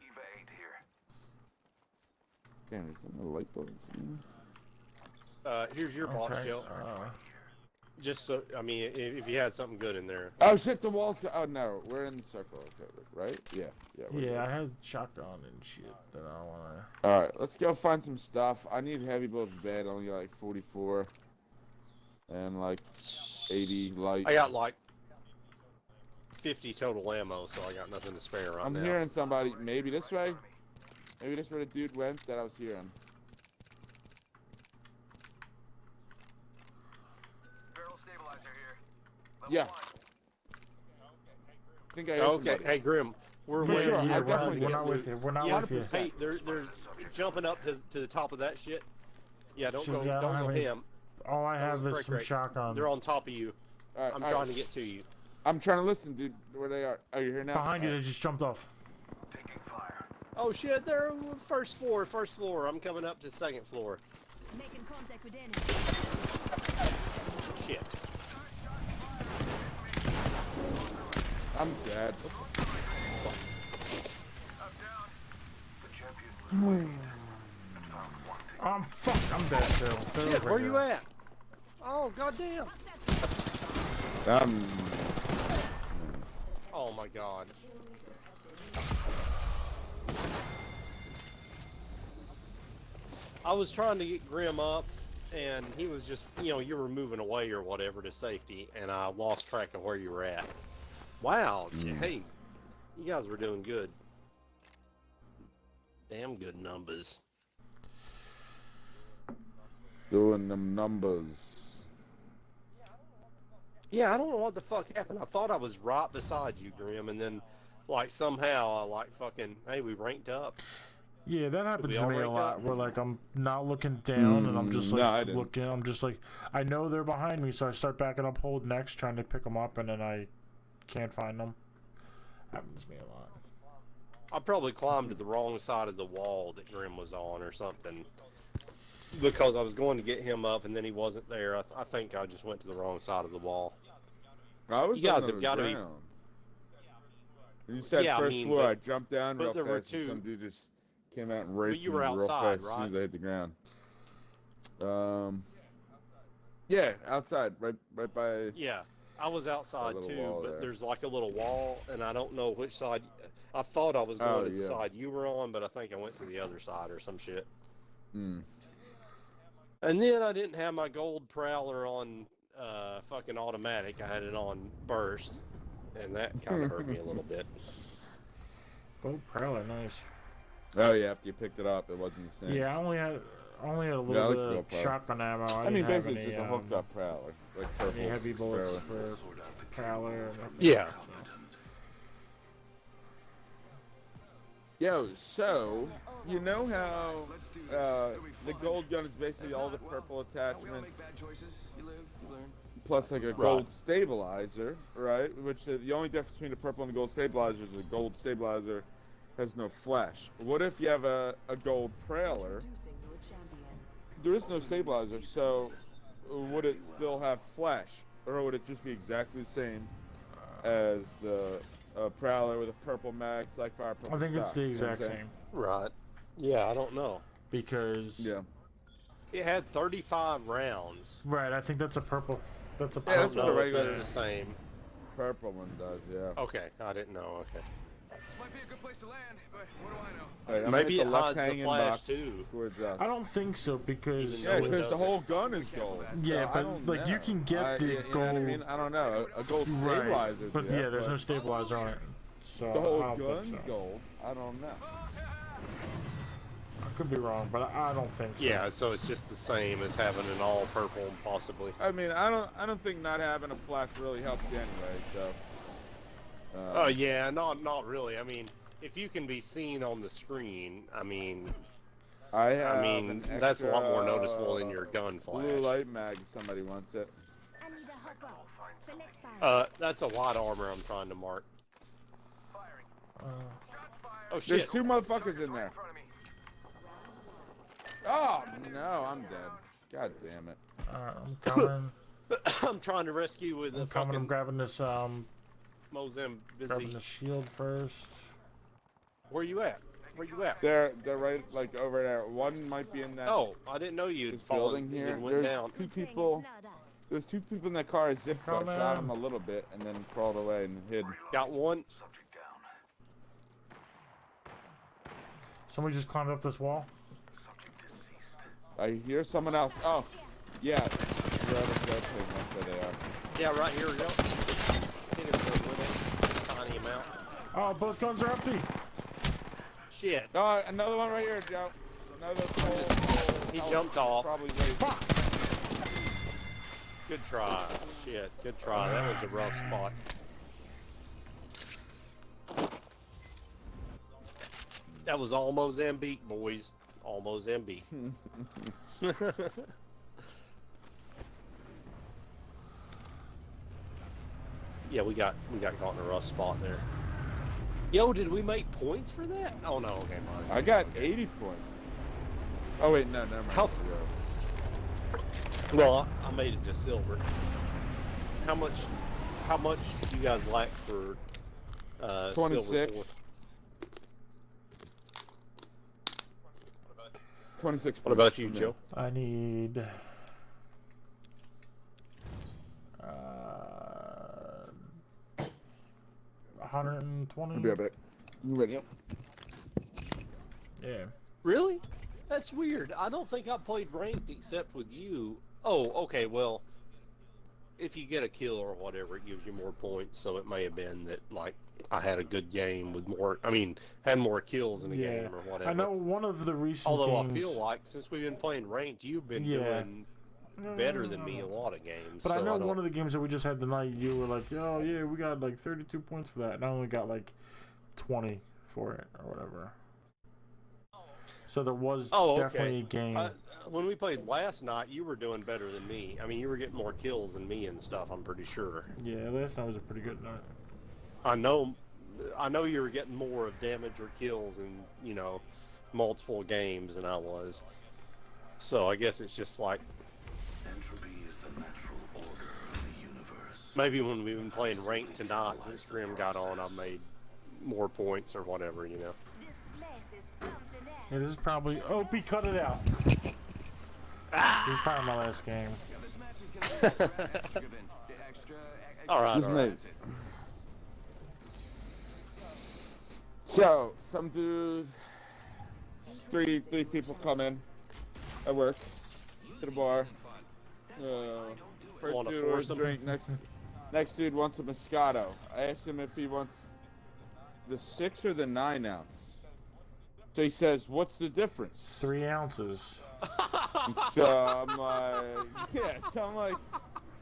Speaker 4: Eva 8 here.
Speaker 8: Damn, there's no light bulbs.
Speaker 2: Here's your box,
Speaker 1: Okay,
Speaker 2: Joe. Just so, I mean, if you had something good in there.
Speaker 8: Oh shit, the walls go. Oh no, we're in the circle. Okay, right? Yeah. We're
Speaker 1: Yeah,
Speaker 8: good.
Speaker 1: I had shotgun and shit that I wanna.
Speaker 8: All right, let's go find some stuff. I need heavy bullets bad. I only got like 44 and like 80 light.
Speaker 2: I got like 50 total ammo, so I got nothing to spare right
Speaker 8: I'm
Speaker 2: now.
Speaker 8: hearing somebody. Maybe this way. Maybe this where the dude went that I was hearing.
Speaker 4: Barrel stabilizer here.
Speaker 8: Yeah. I think I hear
Speaker 2: Okay,
Speaker 8: somebody.
Speaker 2: hey Grim, we're
Speaker 8: For
Speaker 2: waiting.
Speaker 8: sure, I
Speaker 1: Yeah,
Speaker 8: definitely
Speaker 1: we're
Speaker 8: get
Speaker 1: not with you. We're not
Speaker 2: Yeah,
Speaker 1: with you.
Speaker 2: hey, they're jumping up to the top of that shit. Yeah, don't
Speaker 1: Shit,
Speaker 2: go,
Speaker 1: yeah, I don't
Speaker 2: don't go
Speaker 1: have any-
Speaker 2: him.
Speaker 1: All I have is some
Speaker 2: Craig.
Speaker 1: shotgun.
Speaker 2: They're on top of you.
Speaker 8: All right,
Speaker 2: I'm
Speaker 8: all
Speaker 2: trying
Speaker 8: right.
Speaker 2: to get to you.
Speaker 8: I'm trying to listen, dude. Where they are? Are you here now?
Speaker 1: Behind you,
Speaker 8: All
Speaker 1: they just jumped off.
Speaker 4: Taking fire.
Speaker 2: Oh shit, they're first floor, first floor. I'm coming up to second floor.
Speaker 6: Making contact with enemy.
Speaker 2: Shit.
Speaker 8: I'm dead.
Speaker 1: I'm dead still. They're
Speaker 2: Shit,
Speaker 1: over
Speaker 2: where
Speaker 1: here.
Speaker 2: you at? Oh, goddamn. Oh my god. I was trying to get Grim up, and he was just, you know, you were moving away or whatever to safety, and I lost track of where you were at. Wow, hey, you guys were doing good. Damn good numbers.
Speaker 8: Doing them numbers.
Speaker 2: Yeah, I don't know what the fuck happened. I thought I was right beside you, Grim, and then, like, somehow I, like, fucking, hey, we ranked up.
Speaker 1: Yeah, that happens to
Speaker 2: all
Speaker 1: me a
Speaker 2: rank
Speaker 1: lot.
Speaker 2: up?
Speaker 1: Where like I'm not looking down, and I'm just
Speaker 8: No, I
Speaker 1: like
Speaker 8: didn't.
Speaker 1: looking. I'm just like, I know they're behind me, so I start backing up, hold next, trying to pick them up, and then I can't find them. Happens to me a lot.
Speaker 2: I probably climbed to the wrong side of the wall that Grim was on or something. Because I was going to get him up, and then he wasn't there. I think I just went to the wrong side of the wall.
Speaker 8: I was
Speaker 2: You guys
Speaker 8: on
Speaker 2: have
Speaker 8: the
Speaker 2: gotta be-
Speaker 8: ground. You said
Speaker 2: Yeah, I
Speaker 8: first
Speaker 2: mean,
Speaker 8: floor.
Speaker 2: but-
Speaker 8: I jumped down
Speaker 2: but
Speaker 8: real
Speaker 2: there were
Speaker 8: fast, and
Speaker 2: two-
Speaker 8: some dude just came out and raped
Speaker 2: you
Speaker 8: me
Speaker 2: were
Speaker 8: real
Speaker 2: outside,
Speaker 8: fast as soon
Speaker 2: right?
Speaker 8: as I hit the ground. Yeah, outside, right by.
Speaker 2: Yeah, I was outside
Speaker 8: little
Speaker 2: too,
Speaker 8: wall
Speaker 2: but
Speaker 8: there.
Speaker 2: there's like a little wall, and I don't know which side. I thought I was going to the
Speaker 8: yeah.
Speaker 2: side you were on, but I think I went to the other side or some shit.
Speaker 8: Mm.
Speaker 2: And then I didn't have my gold prowler on fucking automatic. I had it on burst, and that kind of hurt me a little bit.
Speaker 1: Gold Prowler, nice.
Speaker 8: Oh yeah, after you picked it up, it wasn't the same.
Speaker 1: Yeah, I only had a
Speaker 8: Yeah, I
Speaker 1: little
Speaker 8: like
Speaker 1: bit
Speaker 8: the
Speaker 1: of
Speaker 8: Gold Prowler.
Speaker 1: shotgun ammo.
Speaker 8: I
Speaker 1: didn't
Speaker 8: mean,
Speaker 1: have
Speaker 8: basically, it's
Speaker 1: any,
Speaker 8: just a hooked up prowler, like purple.
Speaker 1: any heavy bullets
Speaker 8: Prowler.
Speaker 1: for Prowler. Or nothing.
Speaker 2: Yeah.
Speaker 8: Yo, so you know how the gold gun is basically all the purple attachments
Speaker 4: bad choices. You live, you learn.
Speaker 8: plus like a gold stabilizer, right? Which the only difference between the purple and the gold stabilizer is the gold stabilizer has no flash. What if you have a gold prowler?
Speaker 6: Introducing your champion.
Speaker 8: There is no stabilizer, so would it still have flash, or would it just be exactly the same as the prowler with a purple mag, like fire purple?
Speaker 1: I think it's
Speaker 8: stock,
Speaker 1: the
Speaker 8: you know what I'm
Speaker 1: exact
Speaker 8: saying?
Speaker 1: same
Speaker 2: Right. Yeah, I don't know.
Speaker 1: because
Speaker 8: Yeah.
Speaker 2: It had 35 rounds.
Speaker 1: right. I think that's a purple. That's a
Speaker 8: Yeah,
Speaker 1: purple.
Speaker 8: that's what a
Speaker 2: No, if
Speaker 8: regular
Speaker 2: that's the same.
Speaker 8: purple one does. Yeah.
Speaker 2: Okay, I didn't know. Okay.
Speaker 4: This might be a good place to land, but what do I know?
Speaker 8: Alright, I'm
Speaker 2: Maybe
Speaker 8: gonna hit
Speaker 2: it
Speaker 8: the left
Speaker 2: hides the
Speaker 8: hanging
Speaker 2: flash,
Speaker 8: box
Speaker 2: too.
Speaker 8: towards us.
Speaker 1: I don't think so because
Speaker 2: Even
Speaker 8: Yeah,
Speaker 2: though it
Speaker 8: because the
Speaker 2: doesn't.
Speaker 8: whole gun is gold.
Speaker 1: Yeah,
Speaker 8: so I
Speaker 1: but,
Speaker 8: don't
Speaker 1: like, you
Speaker 8: know.
Speaker 1: can get the
Speaker 8: you know what I
Speaker 1: gold-
Speaker 8: mean? I don't know. A gold
Speaker 1: right.
Speaker 8: stabilizer.
Speaker 1: But
Speaker 8: yeah,
Speaker 1: yeah, there's
Speaker 8: but
Speaker 1: no stabilizer on it. So
Speaker 8: the whole
Speaker 1: I don't
Speaker 8: gun's
Speaker 1: think so.
Speaker 8: gold. I don't know.
Speaker 1: I could be wrong, but I don't think so.
Speaker 2: Yeah, so it's just the same as having an all purple, possibly.
Speaker 8: I mean, I don't think not having a flash really helps you anyway. So.
Speaker 2: Oh yeah, not really. I mean, if you can be seen on the screen, I mean,
Speaker 8: I mean
Speaker 2: that's a lot more noticeable than your gun
Speaker 8: Blue
Speaker 2: flash.
Speaker 8: light mag. If somebody wants it.
Speaker 6: I need a hop up. Select fire.
Speaker 2: That's a light armor I'm trying to mark.
Speaker 1: Uh,
Speaker 2: Oh
Speaker 8: There's
Speaker 2: shit!
Speaker 8: 2 motherfuckers in there. Oh no, I'm dead. God damn it.
Speaker 1: I'm coming.
Speaker 2: I'm trying to rescue with the
Speaker 1: I'm coming. I'm
Speaker 2: fucking
Speaker 1: grabbing this.
Speaker 2: Mozambique.
Speaker 1: Grabbing the shield first.
Speaker 2: Where you at? Where you at?
Speaker 8: They're right like over there. One might be in that.
Speaker 2: Oh, I didn't know you'd
Speaker 8: this
Speaker 2: fallen
Speaker 8: building here.
Speaker 2: and went
Speaker 8: There's
Speaker 2: down.
Speaker 8: 2 people. There's 2 people in that car. I zipped shot
Speaker 1: Coming.
Speaker 8: them a little bit and then crawled away and hid.
Speaker 2: Got one.
Speaker 5: Subject down.
Speaker 1: Somebody just climbed up this wall.
Speaker 5: Subject deceased.
Speaker 8: I hear someone else. Oh, yeah. That's where they are.
Speaker 2: Yeah, right here we go. Hit him with a tiny amount.
Speaker 1: Oh, both guns are empty.
Speaker 2: Shit.
Speaker 8: Oh, another one right here, Joe. Another
Speaker 2: He jumped off.
Speaker 8: Probably wasted.
Speaker 1: Fuck.
Speaker 2: Good try. Shit, good try. That was a rough spot. That was all Mozambique, boys. All Mozambique. Yeah, we got caught in a rough spot there. Yo, did we make points for that? Oh no, okay,
Speaker 8: I got 80 points. Oh wait, no, never mind.
Speaker 2: How? Well, I made it to silver. How much do you guys lack for
Speaker 8: 26.
Speaker 2: silver for?
Speaker 8: 26.
Speaker 2: What about you, Joe?
Speaker 1: I need 120.
Speaker 8: I'll be right back. You ready?
Speaker 1: Yeah.
Speaker 2: Really? That's weird. I don't think I played ranked except with you. Oh, okay, well, if you get a kill or whatever, it gives you more points, so it may have been that, like, I had a good game with more, had more kills in the game or whatever.
Speaker 1: I know one of the recent
Speaker 2: Although
Speaker 1: games...
Speaker 2: I feel like, since we've been playing ranked, you've been doing better than me a lot of games.
Speaker 1: But
Speaker 2: so
Speaker 1: I know one of the games that we just had tonight, you were like, oh yeah, we got like 32 points for that, and I only got like 20 for it, or whatever. So there was definitely a game.
Speaker 2: When we played last night, you were doing better than me. I mean, you were getting more kills than me and stuff, I'm pretty sure.
Speaker 1: Yeah, last night was a pretty good night.
Speaker 2: I know you were getting more of damage or kills in, multiple games than I was. So I guess it's just like...
Speaker 5: Entropy is the natural order of the universe.
Speaker 2: Maybe when we've been playing ranked tonight, since Grim got on, I've made more points or whatever,
Speaker 6: This place is something else.
Speaker 1: Yeah, this is probably... Opie, cut it out! This is probably my last game.
Speaker 2: Alright.
Speaker 8: So, some dude, three people come in at work to the bar. First dude orders a drink. Next dude wants a Moscato. I asked him if he wants the 6 or the 9 ounce. So he says, "What's the difference?"
Speaker 1: 3 ounces.
Speaker 8: So I'm like, So I'm like,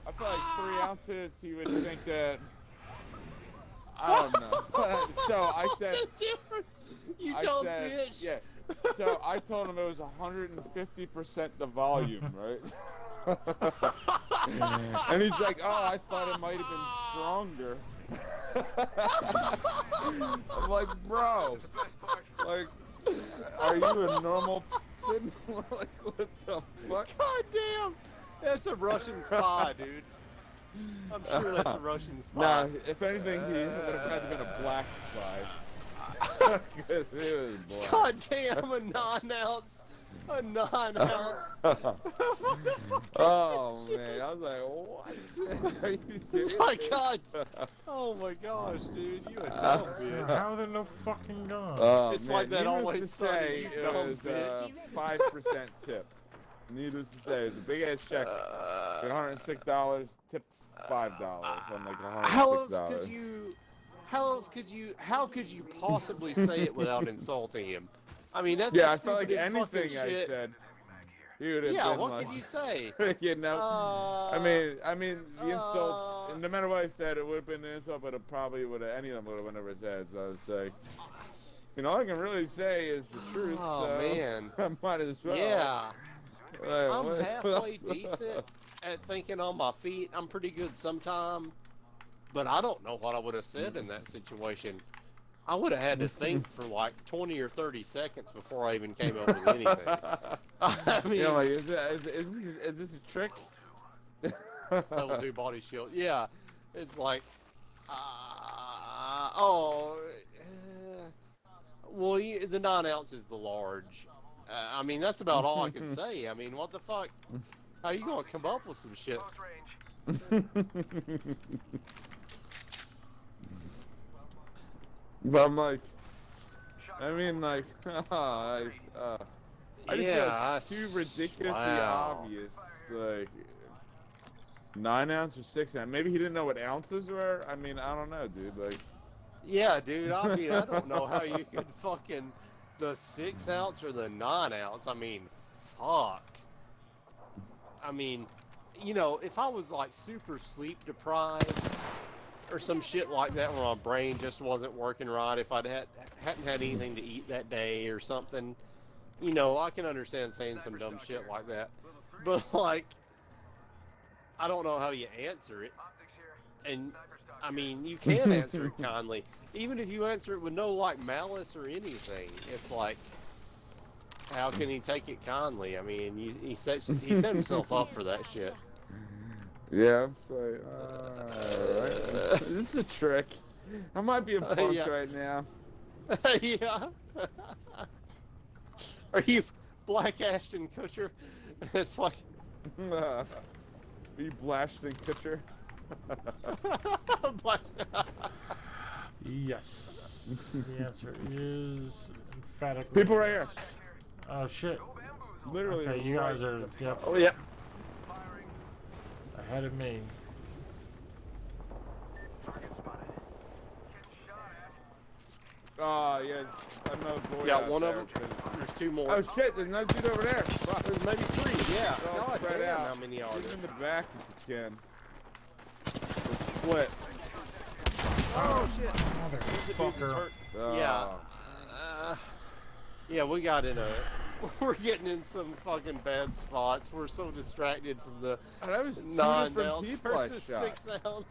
Speaker 8: I feel like 3 ounces. He would think that. I don't know. So I said,
Speaker 2: you dumb bitch.
Speaker 8: Yeah. So I told him it was 150% the volume, right? And he's like, "Oh, I thought it might have been stronger." I'm like, "Bro, like, are you a normal person?" Like, what the fuck?
Speaker 2: God damn, that's a Russian spy, dude. I'm sure that's a Russian spy.
Speaker 8: Nah, if anything, he would have had to been a black spy. Because he was black.
Speaker 2: God damn, a 9 ounce. A 9 ounce.
Speaker 8: Oh man, I was like, what? Are you serious?
Speaker 2: My God. Oh my gosh, dude, you a dumb bitch.
Speaker 1: How are there no fucking guns?
Speaker 2: It's man. Like that always
Speaker 8: say
Speaker 2: you
Speaker 8: it
Speaker 2: dumb
Speaker 8: was
Speaker 2: bitch.
Speaker 8: 5% tip. Needless to say, it's a big ass check. $106, tip $5 on like $106.
Speaker 2: How could you possibly say it without insulting him? I mean, that's
Speaker 8: I felt like anything I
Speaker 2: shit.
Speaker 8: said, he would have been
Speaker 2: what
Speaker 8: like,
Speaker 2: could you say?
Speaker 8: you know, I mean, the insults. No matter what I said, it would have been an insult, but it probably would have. Any of them would have went over his head. So I was like, all I can really say is the truth.
Speaker 2: Oh
Speaker 8: so
Speaker 2: man,
Speaker 8: I might as well.
Speaker 2: Yeah,
Speaker 8: like,
Speaker 2: I'm halfway decent at thinking on my feet. I'm pretty good sometimes, but I don't know what I would have said in that situation. I would have had to think for like 20 or 30 seconds before I even came up with anything. I mean,
Speaker 8: like, is this a trick?
Speaker 2: Level 2 body shield. Yeah, it's like, well, the 9 ounce is the large. I mean, that's about all I can say. I mean, what the fuck? How you gonna come up with some shit?
Speaker 8: But I'm like, I just feel it's too ridiculously obvious. Like, 9 ounce or 6 ounce. Maybe he didn't know what ounces were. I mean, I don't know, dude. Like,
Speaker 2: yeah, dude. I mean, I don't know how you could fucking the 6 ounce or the 9 ounce. I mean, fuck. I mean, if I was like super sleep deprived or some shit like that where my brain just wasn't working right, if I hadn't had anything to eat that day or something, I can understand saying some dumb shit like that. But like, I don't know how you answer it. And I mean, you can answer it kindly. Even if you answer it with no, like, malice or anything, it's like, how can he take it kindly? I mean, he set himself up for that shit.
Speaker 8: Yeah, I'm sorry. Alright. This is a trick. I might be a punk
Speaker 2: Yeah.
Speaker 8: right now.
Speaker 2: Yeah. Are you Black Ashton Kutcher? It's like...
Speaker 8: Are you blasting Kutcher?
Speaker 2: Black...
Speaker 1: Yes. The answer is emphatically
Speaker 8: People right here.
Speaker 1: yes. Oh shit.
Speaker 8: Literally.
Speaker 1: Okay, you guys are
Speaker 2: Oh, yeah.
Speaker 1: ahead of me.
Speaker 8: Oh, yeah. Another boy.
Speaker 2: Got
Speaker 8: out
Speaker 2: one of
Speaker 8: there.
Speaker 2: them. There's two more.
Speaker 8: Oh shit, there's another dude over there. Fuck.
Speaker 2: There's maybe three. Yeah.
Speaker 8: They're all
Speaker 2: God
Speaker 8: spread
Speaker 2: damn,
Speaker 8: out.
Speaker 2: how many are
Speaker 8: Get
Speaker 2: there?
Speaker 8: in the back if you can. Split.
Speaker 2: Oh shit. There's a dude that's
Speaker 1: Motherfucker.
Speaker 2: hurt.
Speaker 8: Oh.
Speaker 2: Yeah. Yeah, we got in a... We're getting in some fucking bad spots. We're so distracted from the
Speaker 8: Oh, that was 2
Speaker 2: 9
Speaker 8: different
Speaker 2: ounce
Speaker 8: people I
Speaker 2: versus
Speaker 8: shot.
Speaker 2: 6 ounce.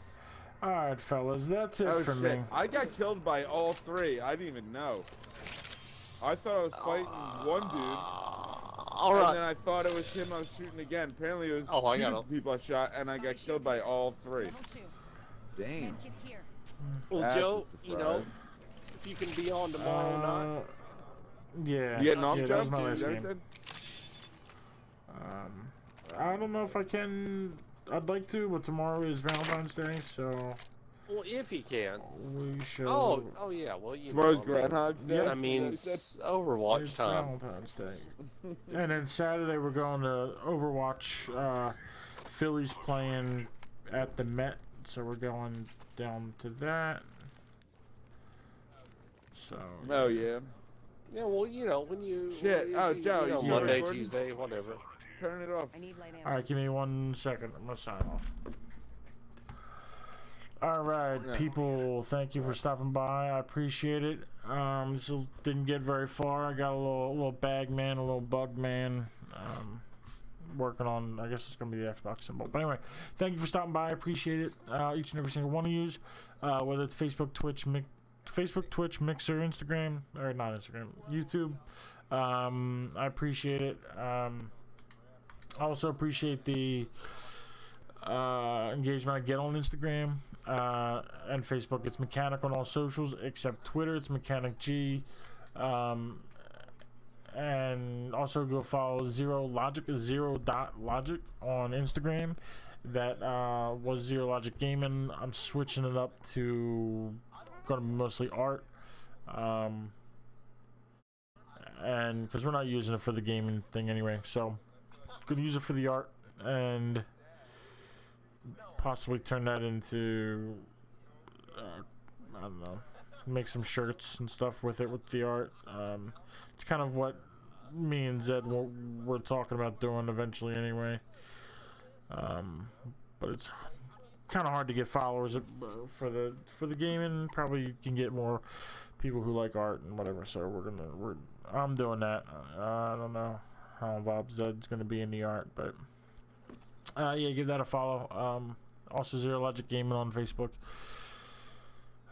Speaker 1: Alright, fellas, that's it
Speaker 8: Oh
Speaker 1: for
Speaker 8: shit.
Speaker 1: me.
Speaker 8: I got killed by all 3. I didn't even know. I thought I was fighting one dude.
Speaker 2: All
Speaker 8: And
Speaker 2: right.
Speaker 8: then I thought it was him I was shooting again. Apparently it was
Speaker 2: Oh, I
Speaker 8: 2
Speaker 2: got
Speaker 8: different people I shot, and I got killed by all 3. Damn.
Speaker 2: Well,
Speaker 8: That's
Speaker 2: Joe,
Speaker 8: a
Speaker 2: you know,
Speaker 8: surprise.
Speaker 2: if you can be on tomorrow night.
Speaker 1: Yeah.
Speaker 8: You getting off,
Speaker 1: yeah,
Speaker 8: Joe?
Speaker 1: that was my last
Speaker 8: Is that what
Speaker 1: game.
Speaker 8: you said?
Speaker 1: I don't know if I can. I'd like to, but tomorrow is Valentine's Day, so
Speaker 2: Well, if you can.
Speaker 1: we should.
Speaker 2: Oh yeah. Well, you
Speaker 8: Tomorrow's
Speaker 2: know, I mean,
Speaker 8: Groundhog's Day.
Speaker 2: I mean, it's Overwatch
Speaker 1: it's
Speaker 2: time.
Speaker 1: Valentine's Day. And then Saturday we're going to Overwatch. Philly's playing at the Met, so we're going down to that. So.
Speaker 8: Oh yeah.
Speaker 2: Yeah, well, you know, when you...
Speaker 8: Shit.
Speaker 2: when
Speaker 8: Oh,
Speaker 2: you
Speaker 8: Joe,
Speaker 2: know,
Speaker 8: you
Speaker 2: Monday,
Speaker 8: recording?
Speaker 2: Tuesday, whatever.
Speaker 8: Turn it off.
Speaker 1: All right, give me 1 second. I'm gonna sign off. All right,
Speaker 8: Yeah.
Speaker 1: people. Thank you for stopping by. I appreciate it. So didn't get very far. I got a little bag man, a little bug man. Working on. I guess it's gonna be the Xbox symbol. But anyway, thank you for stopping by. I appreciate it. Each and every single one of you. Whether it's Facebook, Twitch, Mixer, Instagram, or not Instagram, YouTube. I appreciate it. I also appreciate the engagement I get on Instagram and Facebook. It's Mechanic on all socials except Twitter. It's Mechanic G. And also go follow Zero Logic on Instagram. That was Zero Logic Gaming. I'm switching it up to going to be mostly art. And because we're not using it for the gaming thing anyway, so gonna use it for the art and possibly turn that into I don't know, make some shirts and stuff with it with the art. It's kind of what me and Zed we're talking about doing eventually anyway. But it's kind of hard to get followers for the gaming. Probably you can get more people who like art and whatever. So I'm doing that. I don't know how involved Zed's gonna be in the art, but yeah, give that a follow. Also Zero Logic Gaming on Facebook.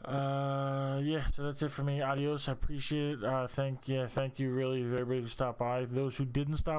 Speaker 1: Yeah, so that's it for me. Adios. I appreciate it. Thank you really everybody who stopped by. Those who didn't stop